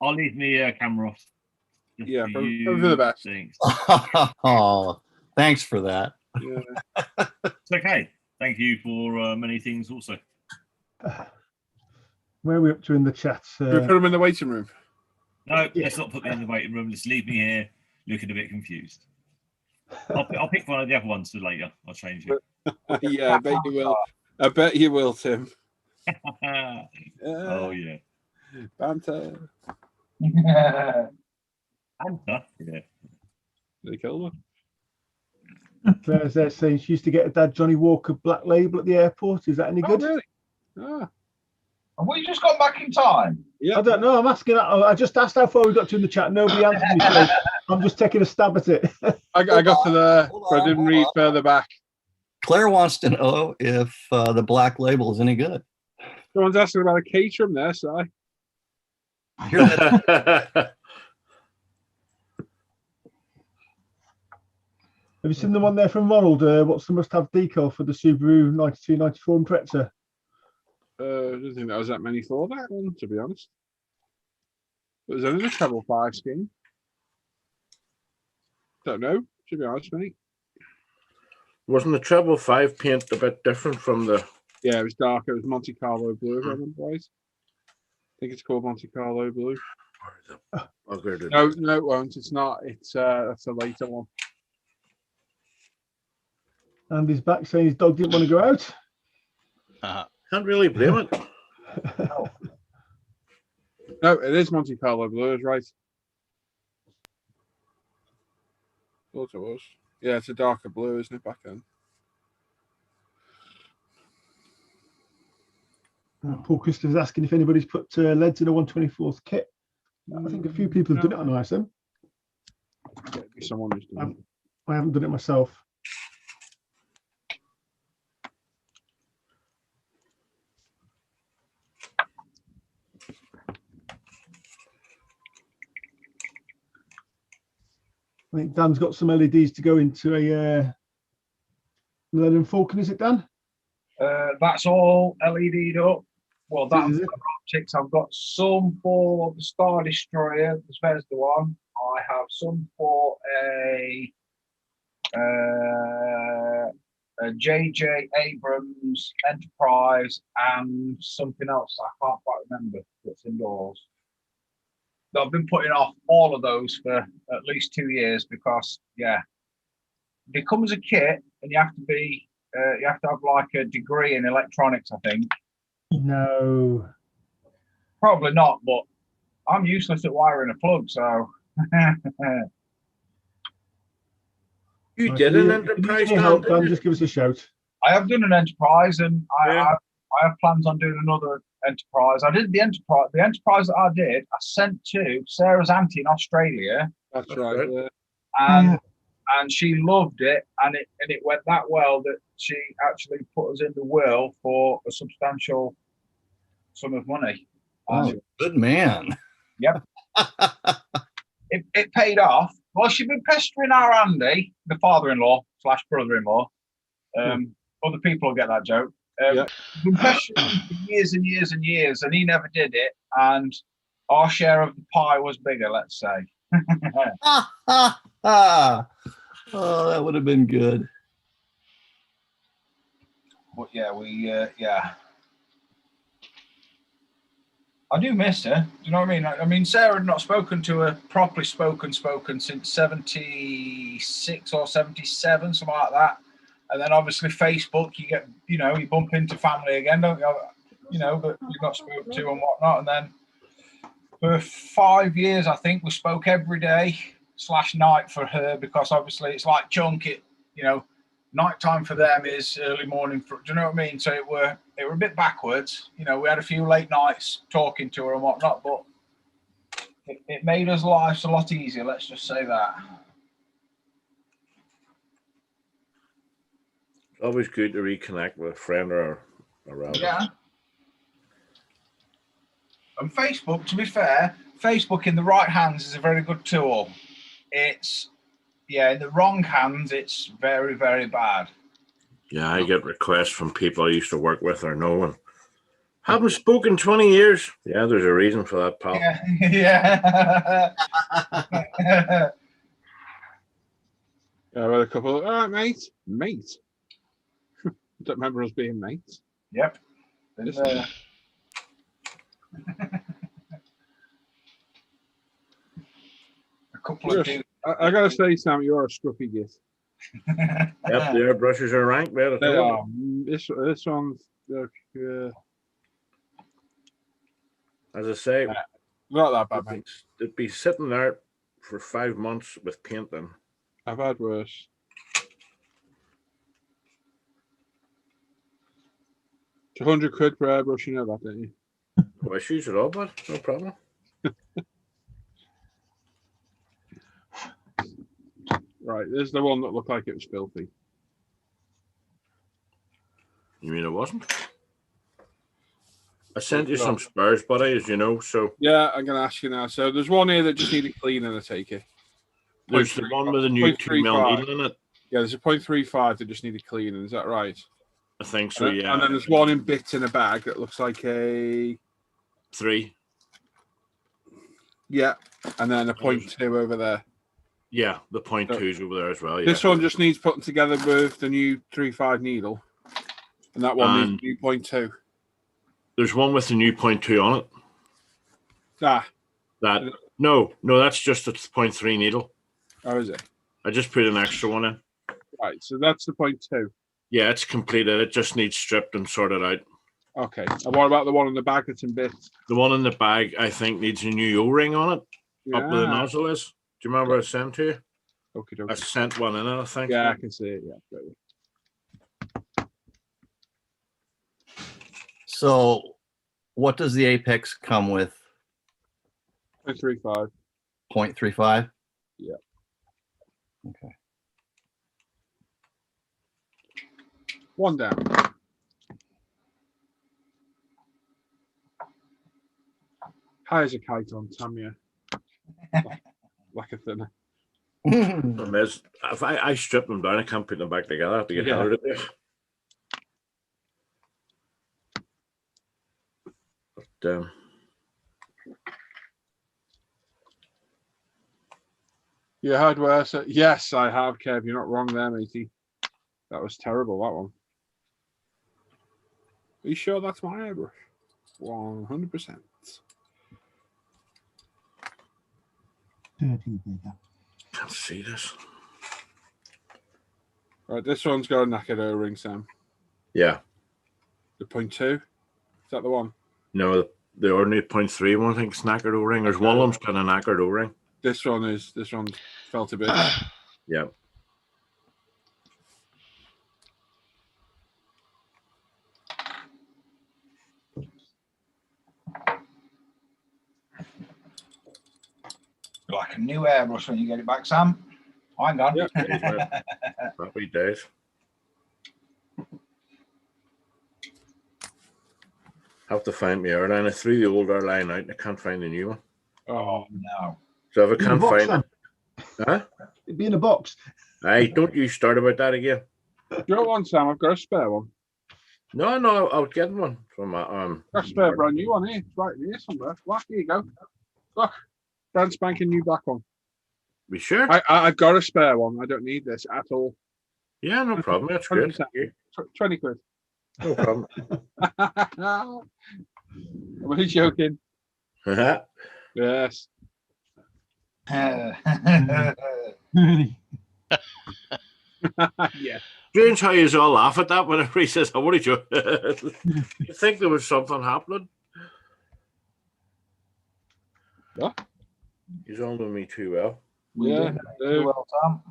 I'll leave my camera off. Yeah, for the best. Thanks. Oh, thanks for that. Yeah. It's okay. Thank you for many things also. Where are we up to in the chat? Can we put them in the waiting room? No, let's not put me in the waiting room. Just leave me here looking a bit confused. I'll pick one of the other ones for later. I'll change it. Yeah, I bet you will. I bet you will, Tim. Oh, yeah. Banter. Banter? Yeah. They killed Claire's there saying she used to get a Dad Johnny Walker Black Label at the airport. Is that any good? Really? Ah. Have we just got back in time? I don't know. I'm asking. I just asked how far we got to in the chat. Nobody answered me. So I'm just taking a stab at it. I got to there, but I didn't read further back. Claire wants to know if the Black Label is any good. Someone's asking about a caterum there, Si. Have you seen the one there from Ronald? What's the must-have decal for the Subaru 92, 94 Impreza? I don't think that was that many for that one, to be honest. It was only the treble 5 scheme. Don't know, to be honest, mate. Wasn't the treble 5 paint a bit different from the? Yeah, it was dark. It was Monte Carlo blue, if I remember right. I think it's called Monte Carlo blue. No, it won't. It's not. It's that's a later one. And he's back saying his dog didn't want to go out. Can't really blame it. No, it is Monte Carlo blue, is right. Thought it was. Yeah, it's a darker blue, isn't it, back then? Paul Christopher's asking if anybody's put leads in a 124th kit. I think a few people have done it on ISM. Someone who's done it. I haven't done it myself. I think Dan's got some LEDs to go into a Millennium Falcon. Is it, Dan? That's all LED'd up. Well, that's Is it? optics. I've got some for the Star Destroyer. There's the one. I have some for a JJ Abrams Enterprise and something else I can't quite remember that's indoors. I've been putting off all of those for at least 2 years because, yeah, they come as a kit and you have to have like a degree in electronics, I think. No. Probably not, but I'm useless at wiring a plug, so. You Right, did if an you enterprise, need any help, Dan, just give us a shout. I have done an enterprise, and Yeah. I have plans on doing another enterprise. I did the enterprise. The enterprise that I did, I sent to Sarah's auntie in Australia, That's right. Yeah. and she loved it, and it went that well that she actually put us in the will for a substantial sum of money. Oh, good man. Yep. It paid off. Well, she'd been pestering our Andy, the father-in-law / brother-in-law. Other people will get that joke. Been pestering him for years and years and years, and he never did it. And our share of the pie was bigger, let's say. Oh, that would have been good. But yeah, I do miss her. Do you know what I mean? I mean, Sarah had not spoken to her properly spoken since 76 or 77, something like that. And then obviously Facebook, you bump into family again, don't you? That you've not spoken to and whatnot. And then for 5 years, I think we spoke every day / night for her, because obviously it's like chunk it, nighttime for them is early morning do you know what I mean? So it were a bit backwards. We had a few late nights talking to her and whatnot, but it made us lives a lot easier, let's just say that. Always good to reconnect with a friend or a relative. Yeah. And Facebook, to be fair, Facebook in the right hands is a very good tool. It's in the wrong hands, it's very, very bad. Yeah, I get requests from people I used to work with or know and haven't spoken 20 years. Yeah, there's a reason for that, pal. Yeah. I've had a couple. All right, mate. I don't remember us being mates. Yep. A couple of dudes. I gotta say, Sam, you're a scruffy git. Yep, the airbrushes are ranked better. They are. This one's as I say, not that bad, mate. It'd be sitting there for 5 months with paint in. I've had worse. It's 100 quid per airbrush, you know that, don't you? Well, I use it all, but no problem. Right, there's the one that looked like it was filthy. You mean it wasn't? I sent you some spares, buddy, as you know, so... Yeah, I'm going to ask you now. So there's one here that just needed cleaning, I take it. There's the one with the new 2mm needle in it. Yeah, there's a 0.35 that just needed cleaning, is that right? I think so, yeah. And then there's one in bits in a bag that looks like a... 3. Yeah, and then a 0.2 over there. Yeah, the 0.2's over there as well. Yeah. This one just needs putting together with the new 3.5 needle, and that one needs new 0.2. There's one with the new 0.2 on it. No, that's just a 0.3 needle. Oh, is it? I just put an extra one in. Right, so that's the 0.2. Yeah, it's completed. It just needs stripped and sorted out. Okay. And what about the one in the bag that's in bits? The one in the bag, I think, needs a new O-ring on it. Yeah. Up where the nozzle is. Do you remember I sent to you? Okay. I sent one in it, I think. Yeah, I can see it. Yeah. So, what does the Apex come with? 0.35. 0.35? Yeah. Okay. One down. High as a kite on Tamiya. Like a thinner. Problem is, if I strip them down, I can't put them back together. I have to get Heather to do it. But, Your hardware. So, yes, I have, Kev. You're not wrong there, matey. That was terrible, that one. Are you sure that's my airbrush? 100%. Can't see this. Right, this one's got a knackered O-ring, Sam. Yeah. The 0.2? Is that the one? No, the ordinary 0.3 one, I think, is knackered O-ring. There's one of them's got a knackered O-ring. This one felt a bit. Yeah. Like a new airbrush when you get it back, Sam. Hang on. Yep. Happy days. Have to find my airline. I threw the old airline out and I can't find the new one. Oh, no. So if I can't find it. Huh? It'd be in a box. Hey, don't you start about that again. Do you want one, Sam? I've got a spare one. No, I was getting one from my Got a spare brand new one here. It's right here somewhere. Look, here you go. Look. Brand spanking new black one. Be sure? I've got a spare one. I don't need this at all. Yeah, no problem. That's good. 20 quid. No problem. I'm only joking. Yes. Yeah. Strange how you all laugh at that whenever he says, "I'm only joking." You think there was something happening? Yeah. He's all doing me too well. Yeah. Well, Sam.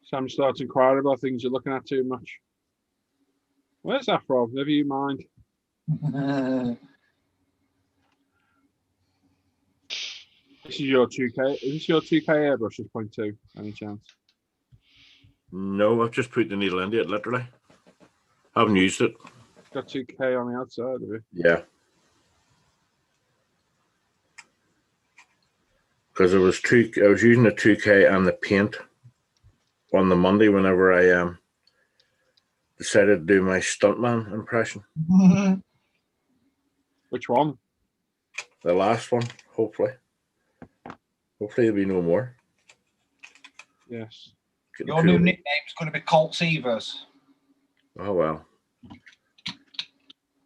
Sam starts inquiring about things you're looking at too much. Where's that from? Never you mind. This is your 2K. Is this your 2K airbrush? 0.2? Any chance? No, I've just put the needle into it, literally. Haven't used it. It's got 2K on the outside of it. Yeah. Because I was using the 2K and the paint on the Monday whenever I decided to do my stuntman impression. Which one? The last one, hopefully. Hopefully there'll be no more. Yes. Your new nickname's going to be Colt Severs. Oh, well.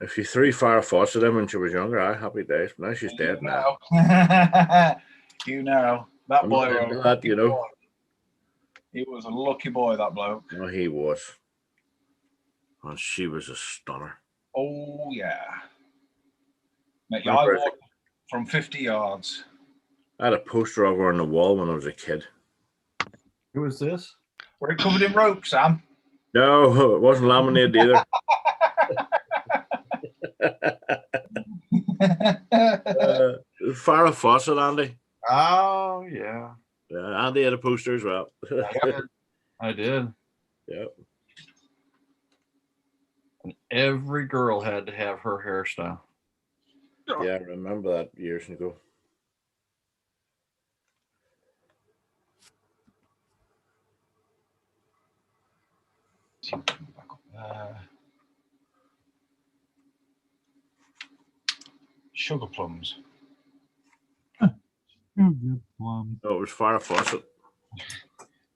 If you threw Farrah Fawcett in when she was younger, happy days. But now she's dead now. You know. That boy was that, you know. boy. He was a lucky boy, that bloke. Oh, he was. And she was a stunner. Oh, yeah. Mate, I walked from 50 yards. I had a poster of her on the wall when I was a kid. Who was this? Were it covered in rope, Sam? No, it wasn't laminated either. Farrah Fawcett, Andy. Oh, yeah. Yeah, Andy had a poster as well. I did. Yep. And every girl had to have her hairstyle. Yeah, I remember that years ago. Sugar plums. Sugar plums. No, it was Farrah Fawcett.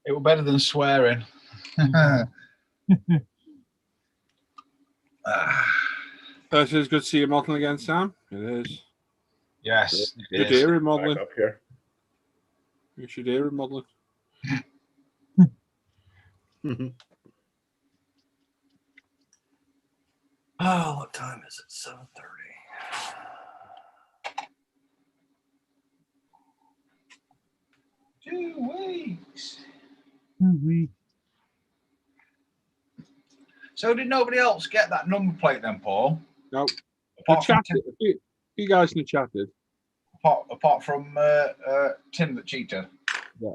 It was better than swearing. It's good to see you modelling again, Sam. It is. Yes. Good hearing modelling. Back up here. You should hear him modelling. Oh, what time is it? 7:30. 2 weeks. 2 weeks. So did nobody else get that number plate then, Paul? No. Apart from Tim, You guys in the chat did. apart from Tim that cheated. Yeah.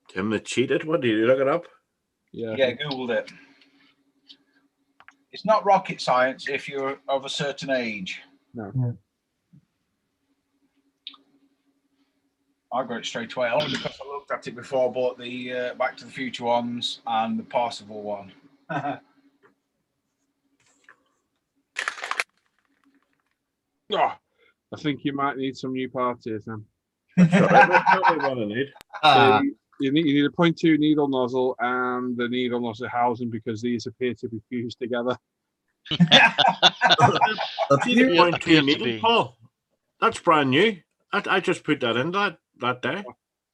Tim that cheated? What, did you look it up? Yeah. Yeah, Googled it. It's not rocket science if you're of a certain age. No. Yeah. I got it straight away. Only because I looked at it before I bought the Back to the Future ones and the Parsifal one. Oh, I think you might need some new parts here, Sam. That's all right. That's not what I need. You need a 0.2 needle nozzle and the needle nozzle housing because these appear to be fused together. See the Yeah, 0.2 appear to needle, be. Paul? That's brand new. I just put that in that day.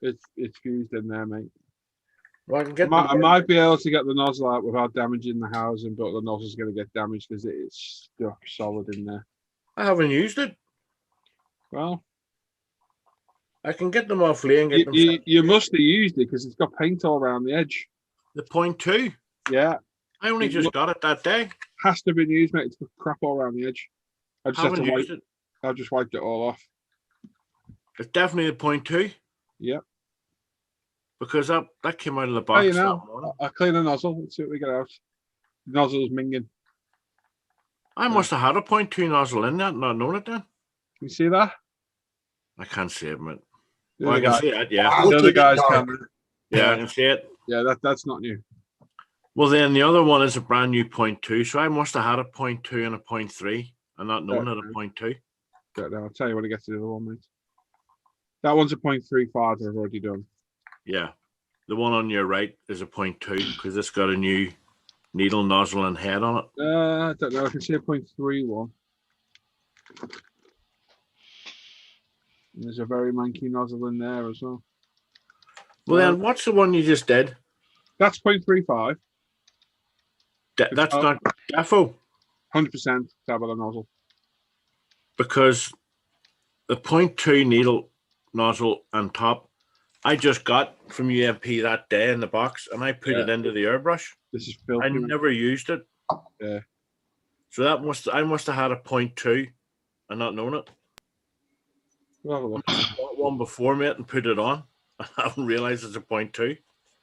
It's fused in there, mate. Well, I can get I might be able to get the nozzle out without damaging the housing, but the nozzle's going to get damaged because it's stuck solid in there. I haven't used it. Well, I can get them off Lee and get them. you must have used it because it's got paint all around the edge. The 0.2. Yeah. I only just got it that day. Has to have been used, mate. It's got crap all around the edge. I just Haven't used it. I just wiped it all off. It's definitely the 0.2. Yep. Because that came out of the box. Hey, you know, I clean the nozzle. Let's see what we get out. The nozzle's minging. I must have had a 0.2 nozzle in that, not known it then. Can you see that? I can't see it, mate. The Well, I other can guy- see it, yeah. The other guys can. Yeah, I can see it. Yeah, that's not new. Well, then the other one is a brand new 0.2. So I must have had a 0.2 and a 0.3 and not known it a 0.2. I'll tell you when I get to the other one, mate. That one's a 0.35 I've already done. Yeah. The one on your right is a 0.2 because it's got a new needle nozzle and head on it. I don't know. I can see a 0.31. And there's a very manky nozzle in there as well. Well, then what's the one you just did? That's 0.35. That's not defo. 100% tablet nozzle. Because the 0.2 needle nozzle and top, I just got from UMP that day in the box, and I put it into the airbrush. This is filthy. I never used it. Yeah. So I must have had a 0.2 and not known it. We'll have a look. I bought one before me and put it on. I haven't realized it's a 0.2.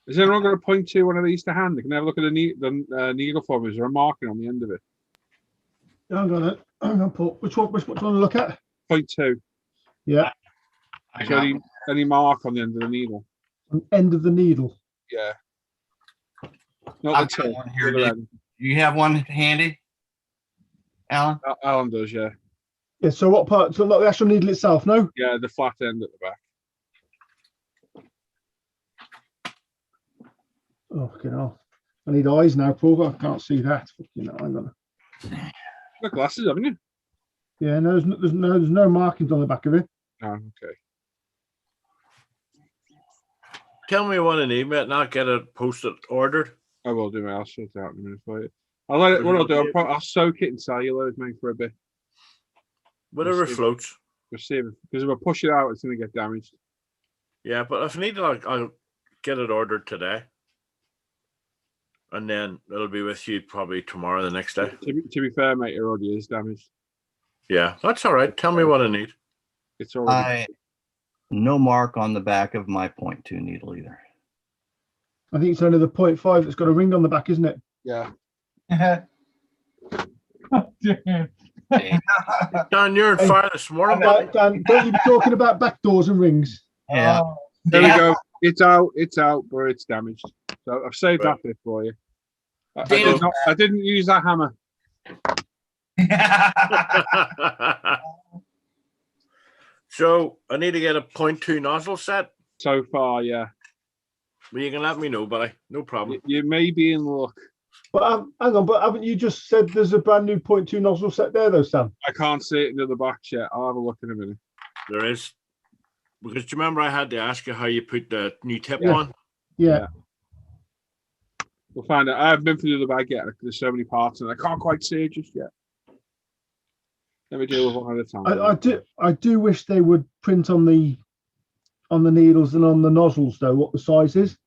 Is anyone got a 0.2 one of these to hand? They can have a look at the needle for me. Is there a marking on the end of it? Hang on, Paul. Which one to look at? 0.2. Yeah. Any mark on the end of the needle? On the end of the needle. Yeah. I've got one here. Do you have one handy, Alan? Alan does, yeah. Yeah. So what part? So not the actual needle itself, no? Yeah, the flat end at the back. Oh, fucking hell. I need eyes now, Paul. I can't see that. Fucking hell, hang on. You've got glasses, haven't you? Yeah, no, there's no markings on the back of it. Oh, okay. Tell me what I need, mate, and I'll get it posted, ordered. I will do, mate. I'll sort it out in a minute for you. I'll let it. What I'll do, I'll soak it in cellulose, mate, for a bit. Whatever floats. We'll see because if I push it out, it's going to get damaged. Yeah, but if I need it, I'll get it ordered today. And then it'll be with you probably tomorrow, the next day. To be fair, mate, it already is damaged. Yeah, that's all right. Tell me what I need. It's already. No mark on the back of my 0.2 needle either. I think it's only the 0.5 that's got a ring on the back, isn't it? Yeah. Dan, you're on fire this morning, buddy. Dan, don't you be talking about back doors and rings? Yeah. There we go. It's out, but it's damaged. So I've saved that bit for you. I didn't use that hammer. So I need to get a 0.2 nozzle set. So far, yeah. Well, you can let me know, buddy. No problem. You may be in luck. But hang on, but haven't you just said there's a brand new 0.2 nozzle set there, though, Sam? I can't see it into the box yet. I'll have a look in a minute. There is. Because do you remember I had to ask you how you put the new tip on? Yeah. We'll find out. I haven't been through the bag yet. There's so many parts and I can't quite see it just yet. Let me deal with one at a time. I do wish they would print on the needles and on the nozzles though what the size is.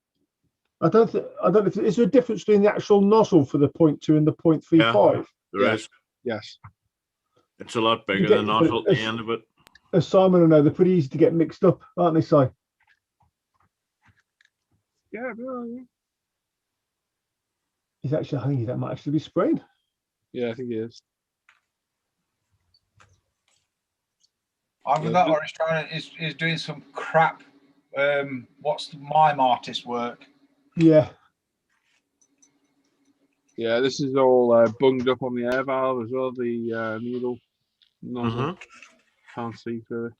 I don't know if is there a difference between the actual nozzle for the 0.2 and the 0.35? Yeah, there is. Yes. It's a lot bigger than the nozzle at the end of it. As Simon will know, they're pretty easy to get mixed up, aren't they, Si? Yeah. He's actually, I think that might actually be sprayed. Yeah, I think he is. Either that or he's doing some crap what's the mime artist work? Yeah. Yeah, this is all bunged up on the air valve as well. The needle nozzle. Can't see through it.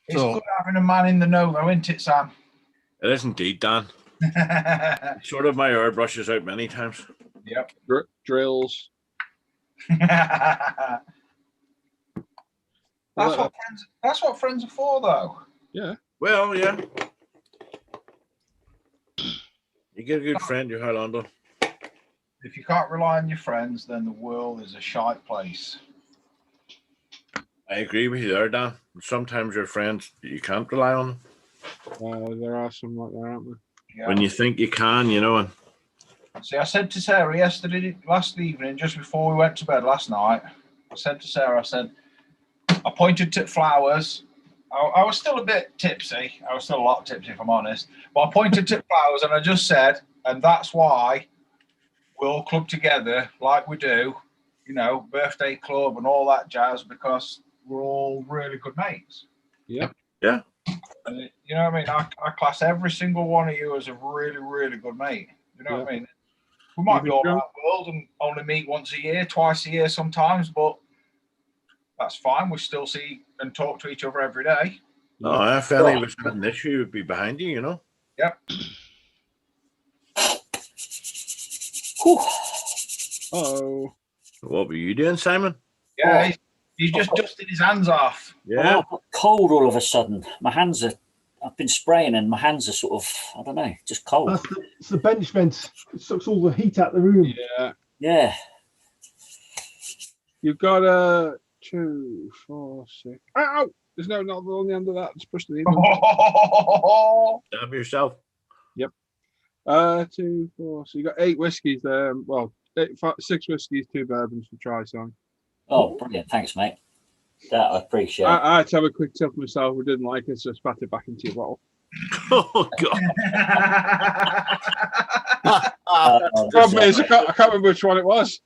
It's good having a man in the know, though, isn't it, Sam? It is indeed, Dan. Sort of my airbrushes out many times. Yep. Drills. That's what friends are for, though. Yeah. Well, yeah. You get a good friend, you're hell under. If you can't rely on your friends, then the world is a shite place. I agree with you there, Dan. Sometimes your friends, you can't rely on them. There are some like that, aren't there? Yeah. When you think you can, you know. And See, I said to Sarah last evening, just before we went to bed last night, I said to Sarah, I pointed to flowers. I was still a bit tipsy. I was still a lot tipsy, if I'm honest. But I pointed to flowers and I just said, and that's why we'll club together like we do, you know, birthday club and all that jazz, because we're all really good mates. Yeah. Yeah. And, you know what I mean? I class every single one of you as a really, really good mate. You know what I mean? We might be all around the world and only meet once a year, twice a year sometimes, but that's fine. We still see and talk to each other every day. Oh, if any was had an issue, it would be behind you, you know? Yep. Oh. What were you doing, Simon? Yeah, he's just dusting his hands off. Yeah. Oh, cold all of a sudden. My hands are, I've been spraying and my hands are sort of, I don't know, just cold. It's the bench vent. It sucks all the heat out the room. Yeah. Yeah. You've got a 2, 4, 6. Ow! There's no not on the end of that. Just push the needle. Stab yourself. Yep. 2, 4. So you got 8 whiskies there. Well, 6 whiskies, 2 bourbons to try, son. Oh, brilliant. Thanks, mate. That I appreciate. I had to have a quick tip myself. We didn't like it, so spat it back into your bottle. Oh, God. Problem is, I can't remember which one it was.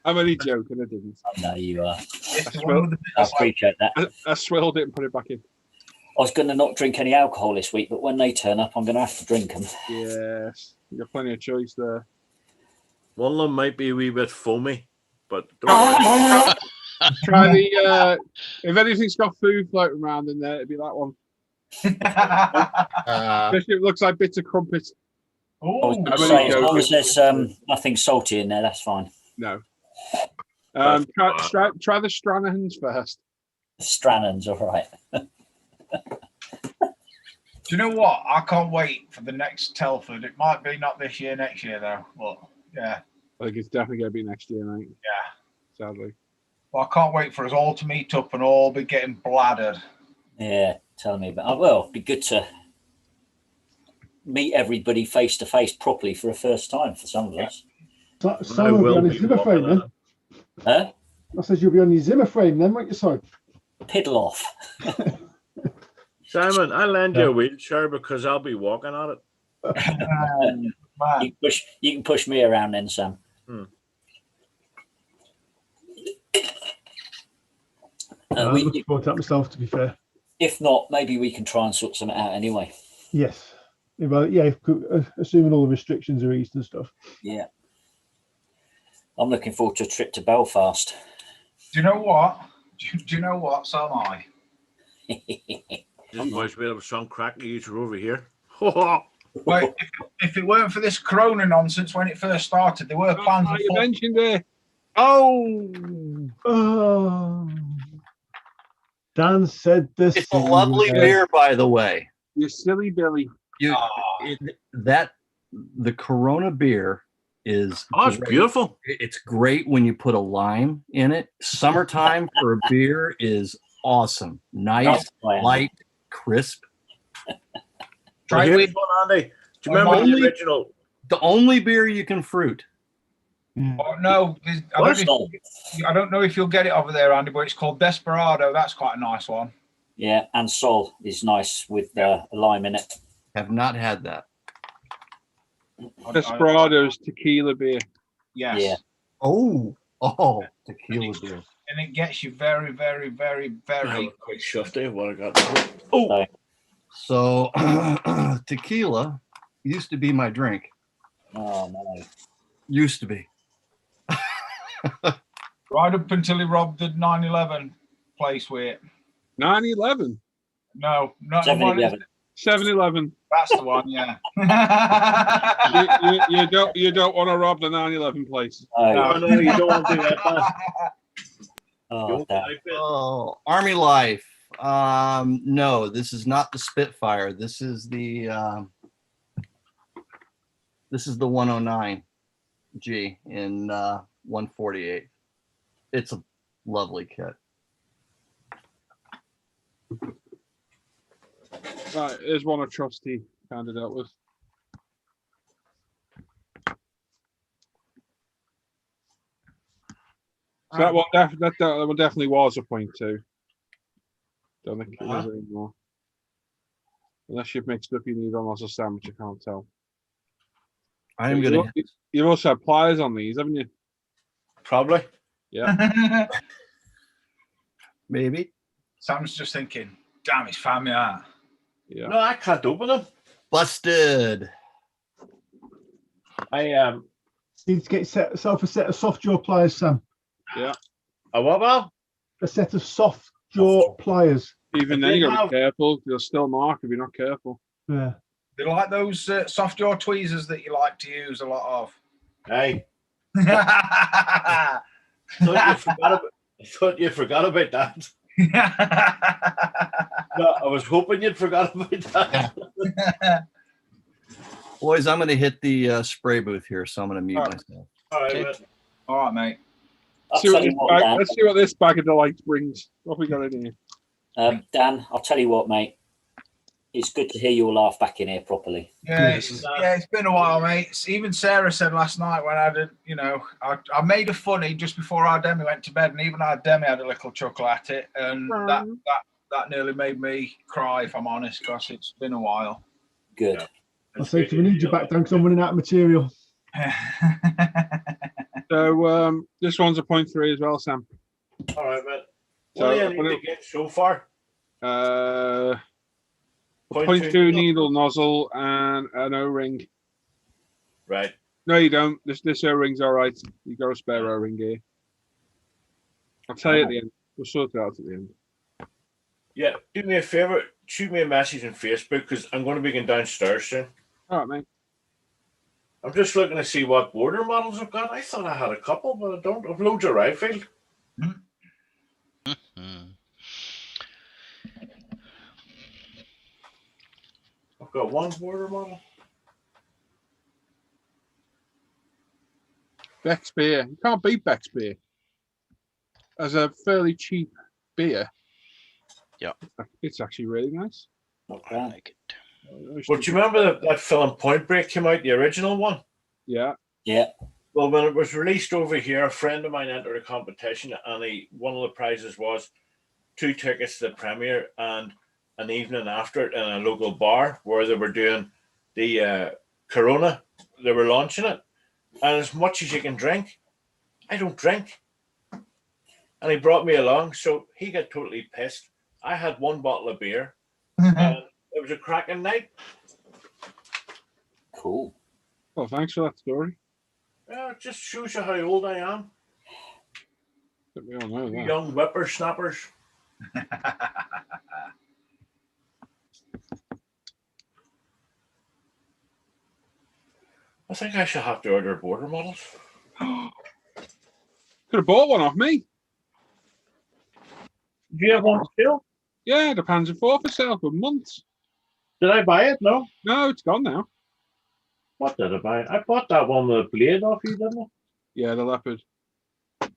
I'm only joking. I didn't. I know you are. I appreciate that. I swilled it and put it back in. I was going to not drink any alcohol this week, but when they turn up, I'm going to have to drink them. Yes. You got plenty of choice there. One of them might be a wee bit foamy, but don't Try the if anything's got food floating around in there, it'd be that one. Especially if it looks like bits of crumpet. I was going to say, as long as there's nothing salty in there, that's fine. No. Try the Stranahan's first. Stranahan's, all right. Do you know what? I can't wait for the next Telford. It might be not this year, next year though. But yeah, I think it's definitely going to be next year, mate. Yeah, sadly. Well, I can't wait for us all to meet up and all be getting bladdered. Yeah, tell me about. Well, it'd be good to meet everybody face to face properly for a first time for some of us. Simon will be on his Zimmer frame then. Huh? I said you'll be on your Zimmer frame then, won't you, son? Piddle off. Simon, I'll lend you a wheelchair because I'll be walking on it. You can push me around then, Sam. I'm looking forward to that myself, to be fair. If not, maybe we can try and sort something out anyway. Yes. Well, yeah, assuming all the restrictions are eased and stuff. Yeah. I'm looking forward to a trip to Belfast. Do you know what? Do you know what? So am I. This boy's a bit of some crack user over here. Wait, if it weren't for this Corona nonsense when it first started, there were plans. You mentioned it. Oh. Dan said this. It's a lovely beer, by the way. You silly Billy. The Corona beer is it's beautiful. It's great when you put a lime in it. Summertime for a beer is awesome. Nice, light, crisp. Try it, Andy. Do you remember the original? The only beer you can fruit. Oh, no, I don't know if you'll get it over there, Andy, but it's called Desperado. That's quite a nice one. Yeah, and Sol is nice with a lime in it. Have not had that. Desperado's tequila beer. Yes. Yeah. Oh, tequila beer. and it gets you very, very, very, very. Quick shifty. What I got? Oh, So tequila used to be my drink. Oh no. Used to be. Right up until he robbed the 9/11 place with it. 9/11. No, not 7-Eleven. 7-Eleven. That's the one. Yeah. You don't want to rob the 9/11 place. Oh, no, you don't want to do that, man. oh, damn. Oh, Army life. No, this is not the Spitfire. This is the 109G in 148. It's a lovely kit. Right, here's one I trusty kind of dealt with. So that one, that one definitely was a 0.2. Don't think it is anymore. Unless you've mixed up your needle nozzle sandwich, I can't tell. I am gonna. You've also had pliers on these, haven't you? Probably. Yeah. Maybe. Sam's just thinking, damn, it's found me out. Yeah. No, I can't open them. Busted. I Need to get yourself a set of soft jaw pliers, Sam. Yeah. A what, Val? A set of soft jaw pliers. Even then, you gotta be careful. You'll still mark if you're not careful. Yeah. They like those soft jaw tweezers that you like to use a lot of. Hey. I thought you forgot about that. No, I was hoping you'd forgot about that. Boys, I'm going to hit the spray booth here, so I'm going to mute myself. All right, Okay. All right, mate. I'll tell you what, Dan. Let's see what this bag of delights brings. What have we got in here? Dan, I'll tell you what, mate. It's good to hear your laugh back in here properly. Yeah, it's been a while, mate. Even Sarah said last night when I did, I made a funny just before our Demi went to bed, and even our Demi had a little chuckle at it, and that nearly made me cry, if I'm honest, because it's been a while. Good. Yeah. I say to we need you back down because I'm running out of material. So this one's a 0.3 as well, Sam. All right, man. So, What do you need to get so far? 0.2 needle nozzle and an O-ring. Right. No, you don't. This O-ring's all right. You got a spare O-ring here. I'll tell you at the end. We'll sort it out at the end. Yeah, do me a favor. Shoot me a message on Facebook because I'm going to be going downstairs soon. All right, mate. I'm just looking to see what border models I've got. I thought I had a couple, but I don't. I've loads of rifle. I've got one border model. Beck's beer. You can't beat Beck's beer. As a fairly cheap beer. Yeah. It's actually really nice. I like it. But do you remember that film Point Break came out, the original one? Yeah. Yeah. Well, when it was released over here, a friend of mine entered a competition, and one of the prizes was 2 tickets to the premiere and an evening after it in a local bar where they were doing the Corona. They were launching it, and as much as you can drink, I don't drink. And he brought me along, so he got totally pissed. I had 1 bottle of beer, and it was a cracking night. Cool. Well, thanks for that story. Yeah, it just shows you how old I am. We all know that. Young whippersnappers. I think I should have to order border models. Could have bought one off me. Do you have one still? Yeah, the Panzer IV for sale for months. Did I buy it? No. No, it's gone now. What did I buy? I bought that one with a blade off you, didn't I? Yeah, the Leopard. I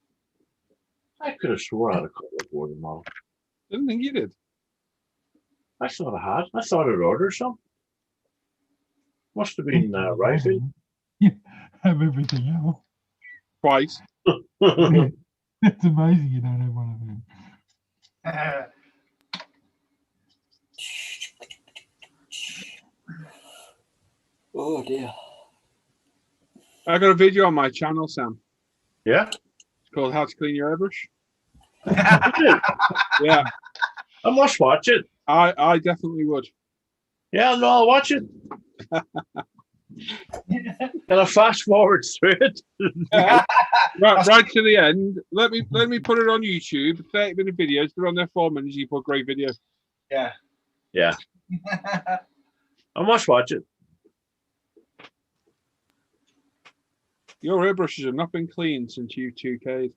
could have swore I had a couple of border models. Didn't think you did. I thought I had. I thought I'd ordered some. Must have been rifle. Yeah, have everything else. Twice. It's amazing you don't have one of them. Oh dear. I got a video on my channel, Sam. Yeah. It's called How to Clean Your Airbrush. Yeah, I must watch it. I definitely would. Yeah, no, I'll watch it. Can I fast forward through it? right to the end. Let me put it on YouTube. 30-minute videos. They're on there 4 minutes. You put great video. Yeah. Yeah. I must watch it. Your airbrushes have not been cleaned since you 2K'd.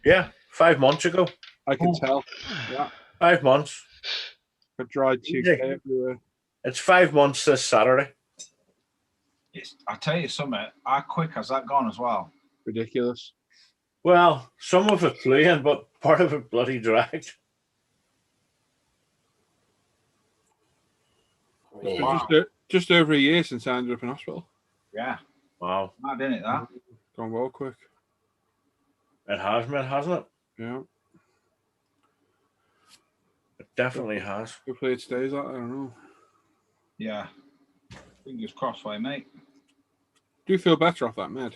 Yeah, 5 months ago. I can tell. Yeah. 5 months. I dried 2K everywhere. It's 5 months this Saturday. I tell you something, how quick has that gone as well? Ridiculous. Well, some of it flew in, but part of it bloody dragged. Wow. Just over a year since I ended up in hospital. Yeah. Wow. Mad, isn't it, that? Gone well quick. It has, man, hasn't it? Yeah. It definitely has. Hopefully it stays like that. I don't know. Yeah. Fingers crossed for you, mate. Do you feel better off that med?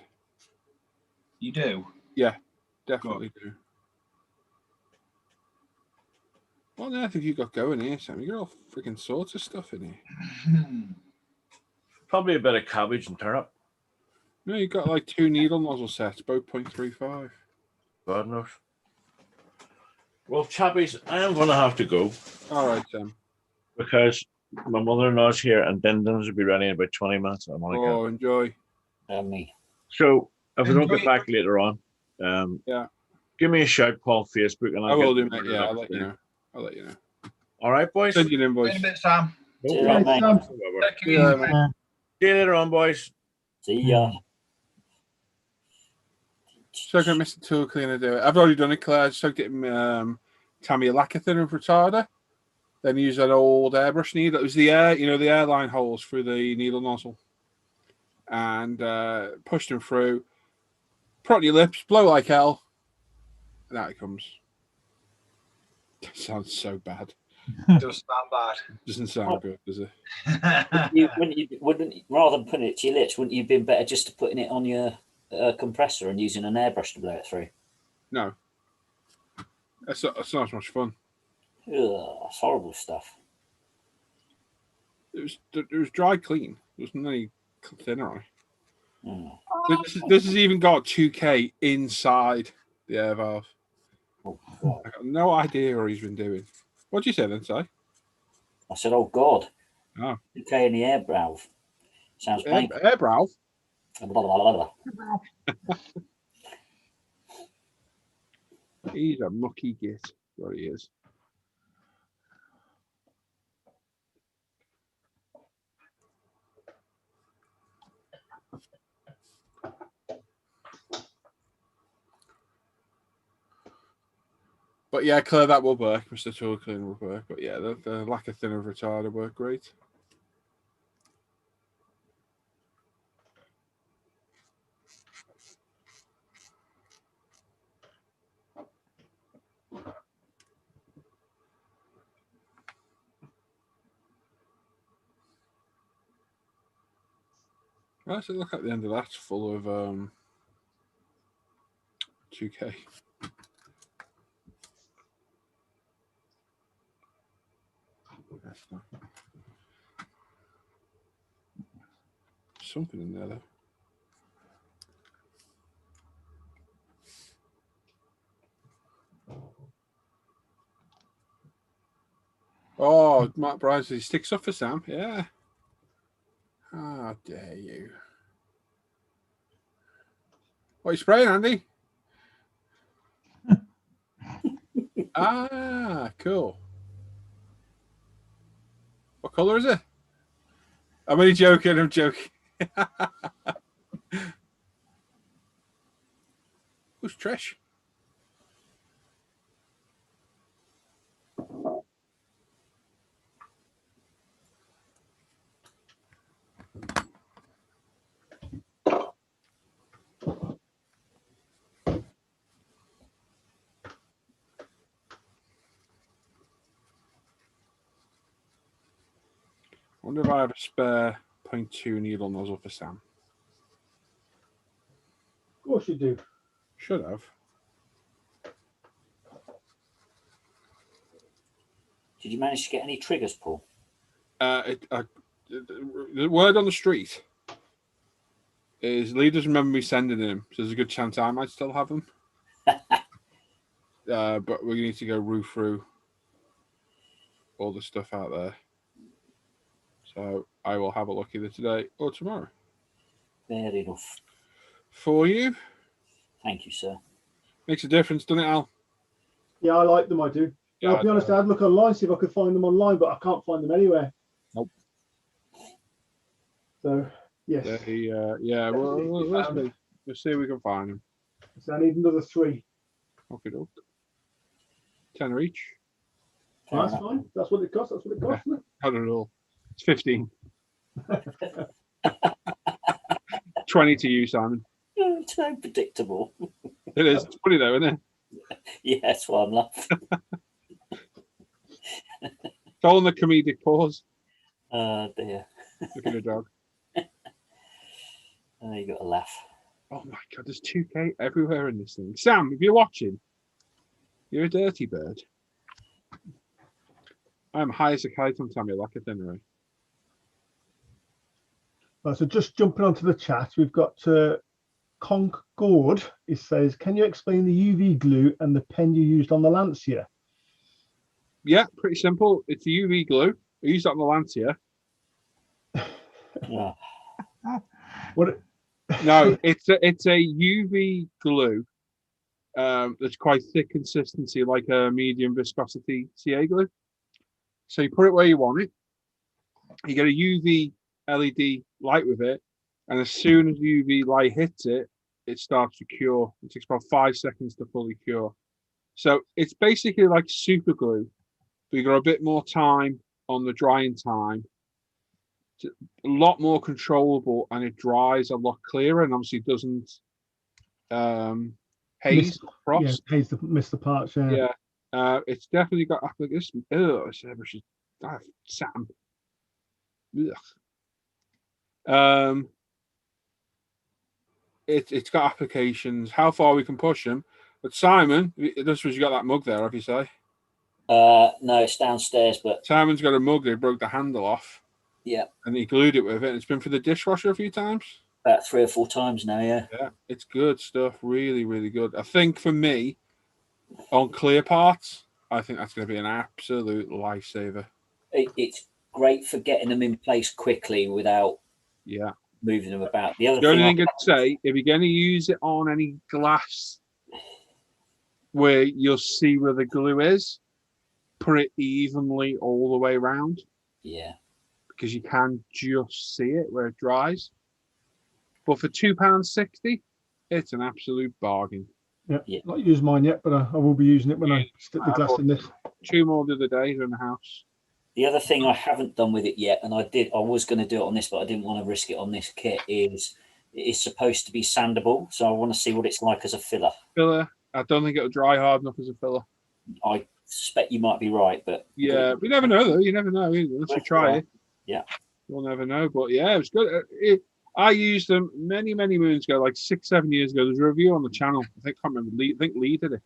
You do? Yeah, definitely do. What on earth have you got going here, Sam? You got all freaking sorts of stuff in here. Probably a bit of cabbage and turnip. No, you got like 2 needle nozzle sets, both 0.35. God knows. Well, chappies, I am going to have to go. All right, Sam. Because my mother-in-law's here and Dindins will be ready in about 20 minutes. Oh, enjoy. Me. So if we don't get back later on, yeah, give me a shout, Paul, Facebook, and I will do, mate. Yeah, I'll let you know. I'll let you know. All right, boys. Send you an invoice. In a bit, Sam. No problem. See you later, mate. See you later on, boys. See ya. So I'm Mr. Tool Cleaner do it. I've already done it, Claire. I soaked it in Tammy lacquer thinner for retarder. Then use that old airbrush needle. It was the air, the airline holes through the needle nozzle. And pushed them through. Prot your lips, blow like hell. And out it comes. That sounds so bad. Does sound bad. Doesn't sound good, does it? Wouldn't rather than putting it to your lips, wouldn't you have been better just to putting it on your compressor and using an airbrush to blow it through? No. That's not as much fun. Ugh, that's horrible stuff. It was dry clean. There wasn't any thinner on it. Mm. This has even got 2K inside the air valve. Oh, I got no idea what he's been doing. What did you say then, Si? I said, oh, God. Oh. 2K in the air valve. Sounds painful. Air valve? Blah, blah, blah, blah. He's a mucky git. What he is. But yeah, Claire, that will work. Mr. Tool Cleaner will work. But yeah, the lacquer thinner retarder work great. Right, so look at the end of that, full of 2K. Something in there though. Oh, Mark Bryan says he sticks up for Sam. Yeah. How dare you? What are you spraying, Andy? Ah, cool. What colour is it? I'm only joking. I'm joking. Who's Trish? I wonder if I have a spare 0.2 needle nozzle for Sam. Of course you do. Should have. Did you manage to get any triggers, Paul? The word on the street is Lee doesn't remember me sending him, so there's a good chance I might still have them. But we need to go roof through all the stuff out there. So I will have a look either today or tomorrow. Fair enough. For you. Thank you, sir. Makes a difference, doesn't it, Al? Yeah, I like them. I do. Yeah, I'll be honest. I'd look online, see if I could find them online, but I can't find them anywhere. Nope. So yes. Yeah. We'll see if we can find them. So I need another 3. Okay, $10 each. That's fine. That's what it costs. That's what it costs. Isn't it? I don't know. It's 15. 20 to you, Simon. It's so predictable. It is. It's funny though, isn't it? Yeah, that's why I'm laughing. It's all in the comedic pause. Oh dear. Look at the dog. Oh, you got to laugh. Oh my god, there's 2K everywhere in this thing. Sam, if you're watching, you're a dirty bird. I'm high as a kite on Tammy Lockett anyway. So just jumping onto the chat, we've got Concord. It says, "Can you explain the UV glue and the pen you used on the Lancia?" Yeah, pretty simple. It's the UV glue. I used it on the Lancia. Yeah. What? No, it's a UV glue that's quite thick consistency, like a medium viscosity CA glue. So you put it where you want it. You get a UV LED light with it, and as soon as the UV light hits it, it starts to cure. It takes about 5 seconds to fully cure. So it's basically like super glue, but you got a bit more time on the drying time. It's a lot more controllable, and it dries a lot clearer, and obviously doesn't haze across. Yeah, haze miss the parts. Yeah. Yeah, it's definitely got application. Oh, Sam. Ugh. It's got applications. How far we can push them? But Simon, this was you got that mug there, have you say? No, it's downstairs, but Simon's got a mug. They broke the handle off. Yeah. And he glued it with it. And it's been for the dishwasher a few times. About 3 or 4 times now. Yeah. Yeah, it's good stuff. Really, really good. I think for me, on clear parts, I think that's going to be an absolute lifesaver. It's great for getting them in place quickly without moving them about. The other only thing thing I'd say, if you're going to use it on any glass where you'll see where the glue is, put it evenly all the way around. Yeah. Because you can just see it where it dries. But for £2.60, it's an absolute bargain. Yeah. Not used mine yet, but I will be using it when I stick the glass in this. 2 more the other day in the house. The other thing I haven't done with it yet, and I was going to do it on this, but I didn't want to risk it on this kit, is it's supposed to be sandable. So I want to see what it's like as a filler. Filler? I don't think it'll dry hard enough as a filler. I suspect you might be right, but yeah, we never know though. You never know unless you try it. Yeah, we'll never know. But yeah, it was good. I used them many moons ago, like 6-7 years ago. There's a review on the channel. I can't remember. I think Lee did it,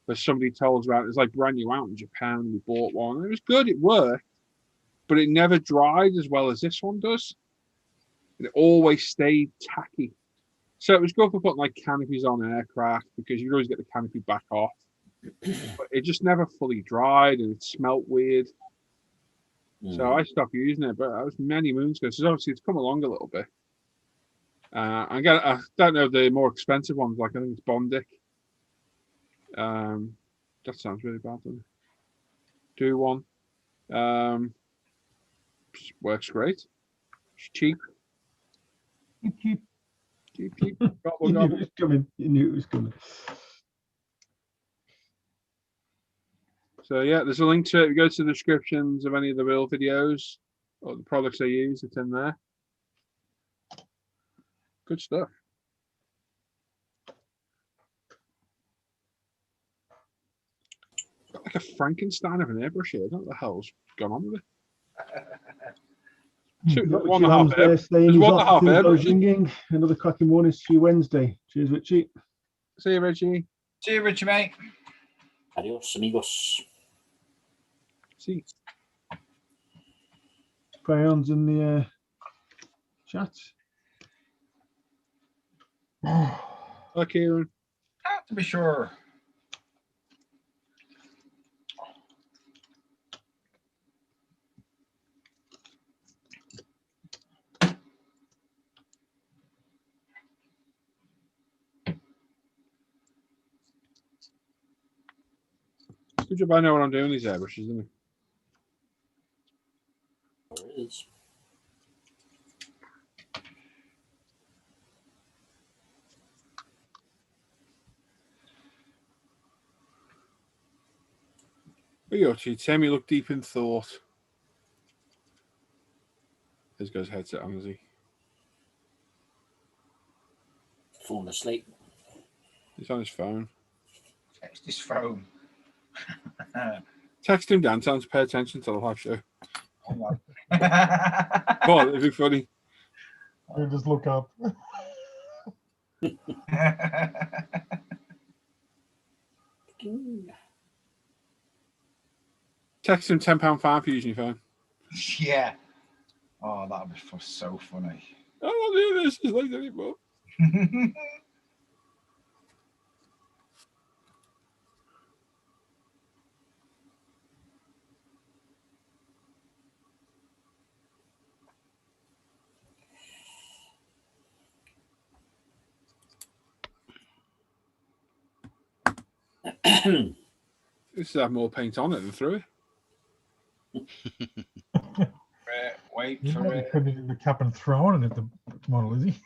but somebody told us about it. It's like brand new out in Japan. We bought one. It was good. It worked, but it never dried as well as this one does. It always stayed tacky. So it was good for putting like canopies on aircraft because you always get the canopy back off. But it just never fully dried and it smelt weird. So I stopped using it, but that was many moons ago. So obviously it's come along a little bit. I don't know the more expensive ones, like I think it's Bondic. That sounds really bad, doesn't it? Do one. Works great. It's cheap. Cheap. Gobble, You knew gobble. it was coming. You knew it was coming. So yeah, there's a link to it. If you go to the descriptions of any of the real videos or the products I use, it's in there. Good stuff. Got like a Frankenstein of an airbrush here. I don't know what the hell's gone on with it. One and a half There's 1.5 airbrush. Another cracking morning. See you Wednesday. Cheers, Richie. See you, Richie. See you, Richie, mate. Adios, amigos. See. Crayons in the chat. Hi, Kieran. To be sure. Good job I know what I'm doing, these airbrushes, isn't it? There it is. What are you up to? Tim, you look deep in thought. He's got his headset on, is he? Falling asleep. He's on his phone. Text his phone. Text him, Dan. Tell him to pay attention to the live show. Oh my. Come on, it'd be funny. You just look up. Text him £10 fine for using your phone. Yeah. Oh, that would be so funny. I don't want to do this. It's late anymore. This should have more paint on it than through it. Wait He's for not it. putting it in the cup and throwing it at the model, is he?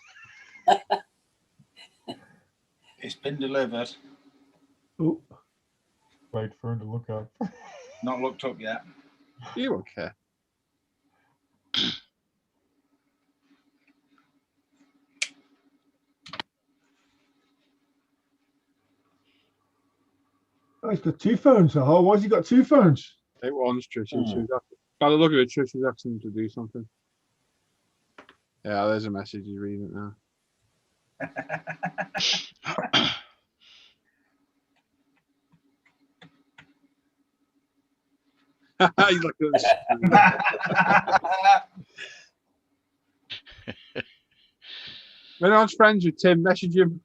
It's been delivered. Oh, Wait for him to look up. Not looked up yet. You won't care. oh, he's got two phones. Oh, why's he got two phones? It was Trish. By the look of it, Trish is asking him to do something. Yeah, there's a message. He's reading it now. He's looking at this. When I was friends with Tim, message him.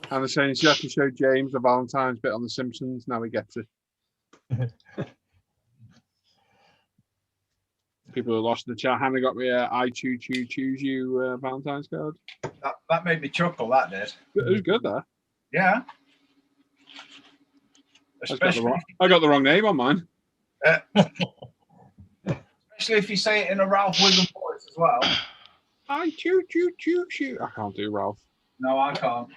And they're saying she has to show James the Valentine's bit on The Simpsons. Now he gets it. People who lost in the chat. Hannah got me a I choose you Valentine's card. That made me chuckle, that did. It was good, that. Yeah. I got the wrong name on mine. Especially if you say it in a Ralph Wiggum voice as well. I choose you. I can't do Ralph. No, I can't.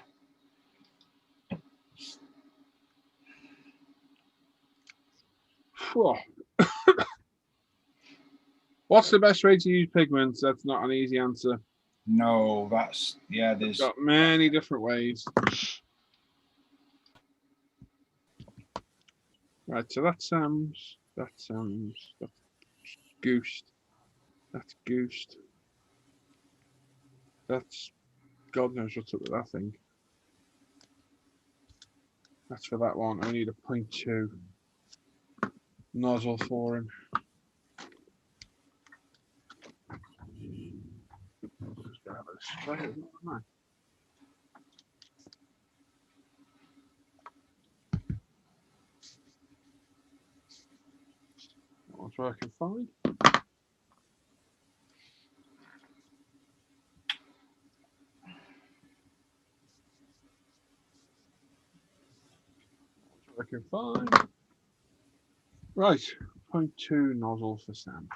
What's the best way to use pigments? That's not an easy answer. No, that's there's got many different ways. Right, so that's goosed. That's goosed. That's God knows what's up with that thing. That's for that one. I need a 0.2 nozzle for him. That's what I can find. I can find. Right, 0.2 nozzle for Sam.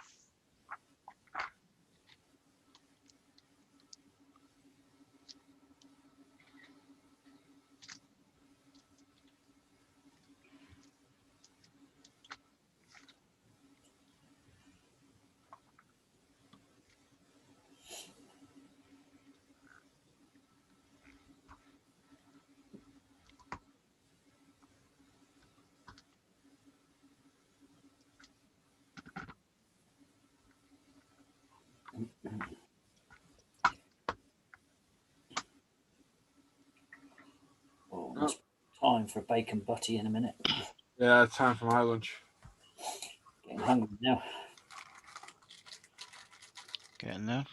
for a bacon butty in a minute. Yeah, time for my lunch. Getting hungry now. Getting there.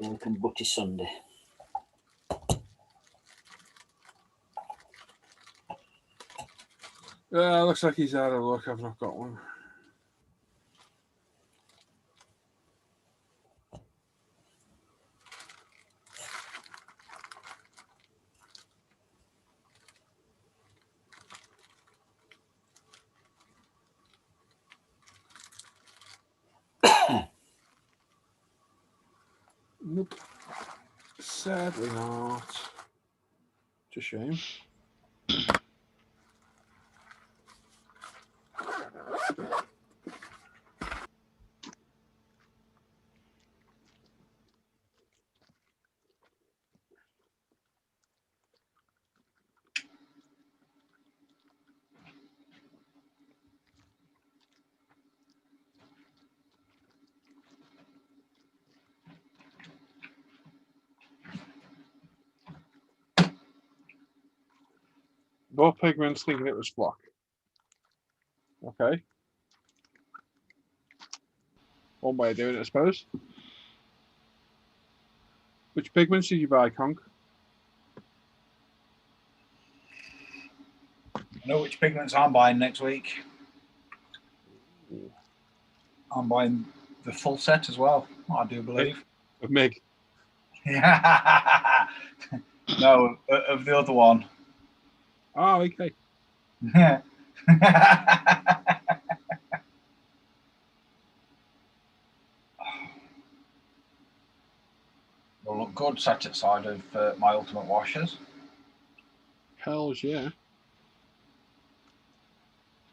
Bacon butty Sunday. Yeah, looks like he's out of luck. I've not got one. Nope. Sadly not. It's a shame. Both pigments thinking it was flock. Okay. One way of doing it, I suppose. Which pigments did you buy, Conk? I know which pigments I'm buying next week. I'm buying the full set as well, I do believe. Of Mig? No, of the other one. Oh, okay. Yeah. Will look good sat outside of my ultimate washers. Hells yeah.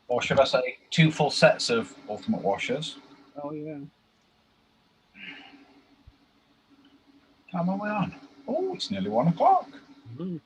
Or should I say 2 full sets of ultimate washers. Hell yeah. Time are we on? Oh, it's nearly 1 o'clock. Mm-hmm.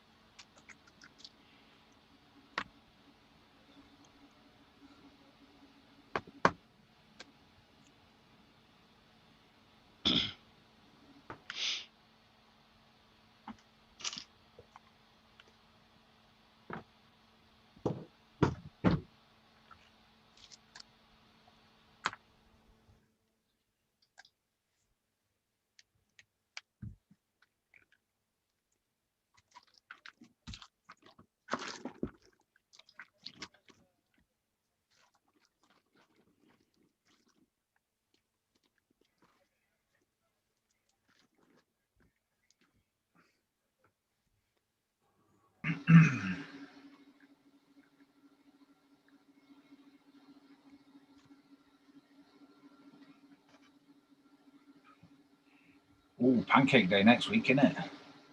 Oh, pancake day next week, isn't it?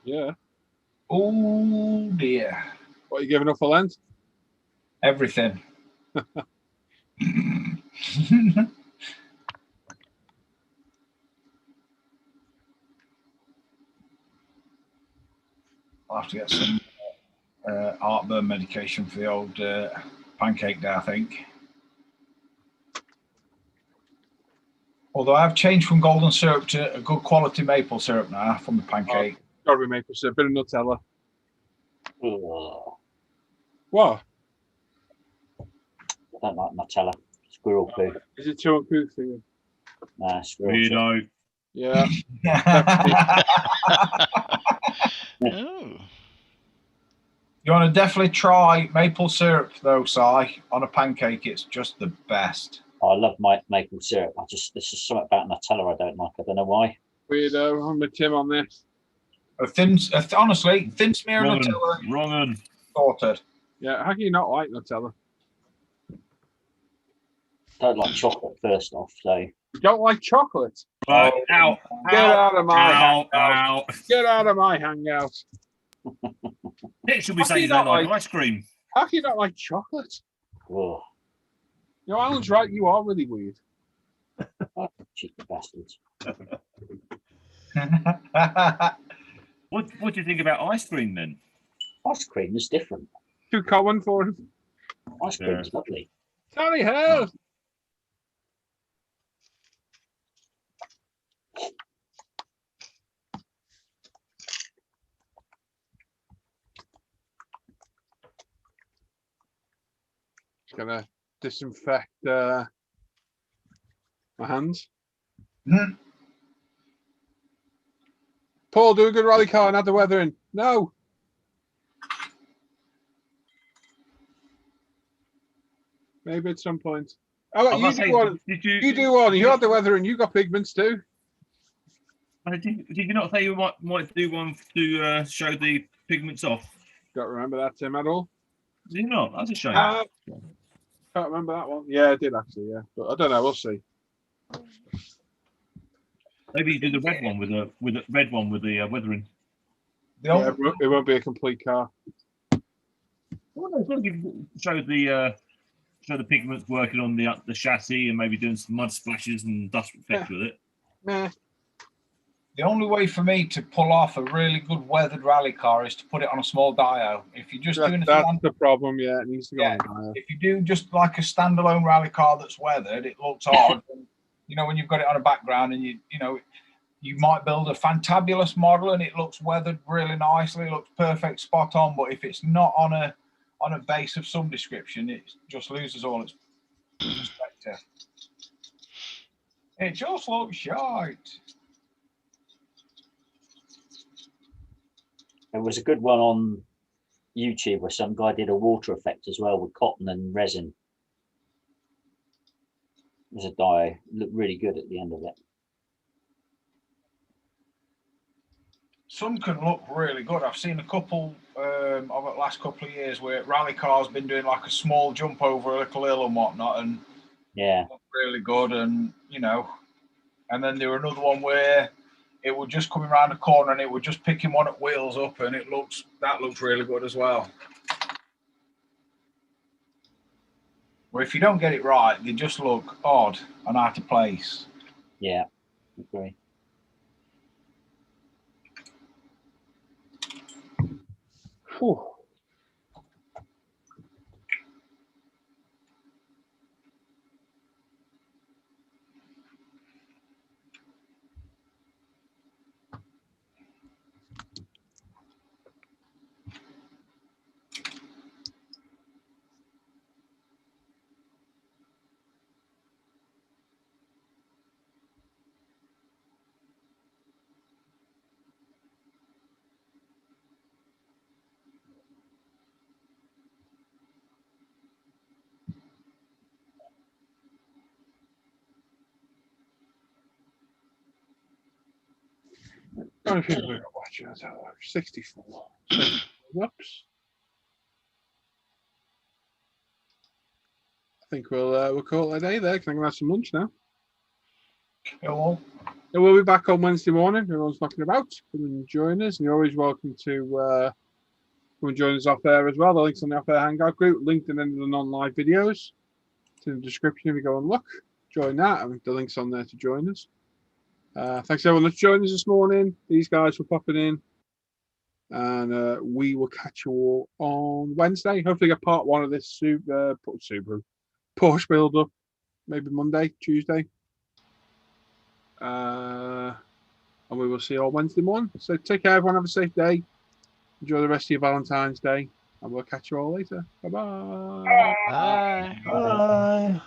Yeah. Oh dear. What are you giving up for Lent? Everything. I'll have to get some heartburn medication for the old pancake day, I think. Although I've changed from golden syrup to a good quality maple syrup now from the pancake. Gotta be maple syrup, bit of Nutella. Oh, What? I don't like Nutella. Squirrel poo. Is it too much poo for you? Nah, squirrel poo. Weirdo. Yeah. Oh. You want to definitely try maple syrup though, Si, on a pancake. It's just the best. I love my maple syrup. There's just something about Nutella I don't like. I don't know why. Weirdo. I'm with Tim on this. Honestly, thin smear of Nutella. Wrong un. Sorted. Yeah, how can you not like Nutella? Don't like chocolate first off, so. You don't like chocolate? Right, out. Get out of my Out. hangout. Get out of my hangout. It should be How can saying you you don't not like like- ice cream. How can you not like chocolate? Oh, You know, Alan's right. You are really weird. cheeky bastards. What do you think about ice cream then? Ice cream is different. Too common for him. Ice cream is lovely. Tally ho! Just gonna disinfect my hands. Mhm. Paul, do a good rally car and add the weather in. No. Maybe at some point. Oh, I you must do say, one. did You do one. You had the weather in. You got pigments too. Did you not say you might do one to show the pigments off? Don't remember that, Tim, at all. Did you not? That's a shame. Can't remember that one. Yeah, I did actually. Yeah, but I don't know. We'll see. Maybe you do the red one with the weathering. Yeah, it won't be a complete car. Well, no, sort of show the pigments working on the chassis and maybe doing some mud splashes and dust effects with it. Nah. The only way for me to pull off a really good weathered rally car is to put it on a small dyno. If you're just doing That's the problem. Yeah, it needs to go on a dyno. If you do just like a standalone rally car that's weathered, it looks odd. You know, when you've got it on a background and you might build a fantabulous model and it looks weathered really nicely, looks perfect, spot on. But if it's not on a base of some description, it just loses all its perspective. It just looks shite. There was a good one on YouTube where some guy did a water effect as well with cotton and resin. There's a dye. Looked really good at the end of it. Some can look really good. I've seen a couple over the last couple of years where rally cars been doing like a small jump over a little hill and whatnot, and yeah, really good. And and then there were another one where it would just come around the corner and it would just picking one at wheels up, and that looks really good as well. Where if you don't get it right, they just look odd and out of place. Yeah, agree. Whew. How many people we got watching? 64. Whoops. I think we'll call it a day there because I'm gonna have some lunch now. Hello. So we'll be back on Wednesday morning. Everyone's knocking about. Come and join us, and you're always welcome to come and join us off there as well. The link's on the off air hangout group, linked in any of the non-live videos. It's in the description if you go and look. Join that, and the link's on there to join us. Thanks everyone that's joined us this morning. These guys for popping in, and we will catch you all on Wednesday. Hopefully get part one of this Subaru Porsche build up, maybe Monday, Tuesday, and we will see you all Wednesday morning. So take care, everyone. Have a safe day. Enjoy the rest of your Valentine's Day, and we'll catch you all later. Bye-bye. Bye. Bye.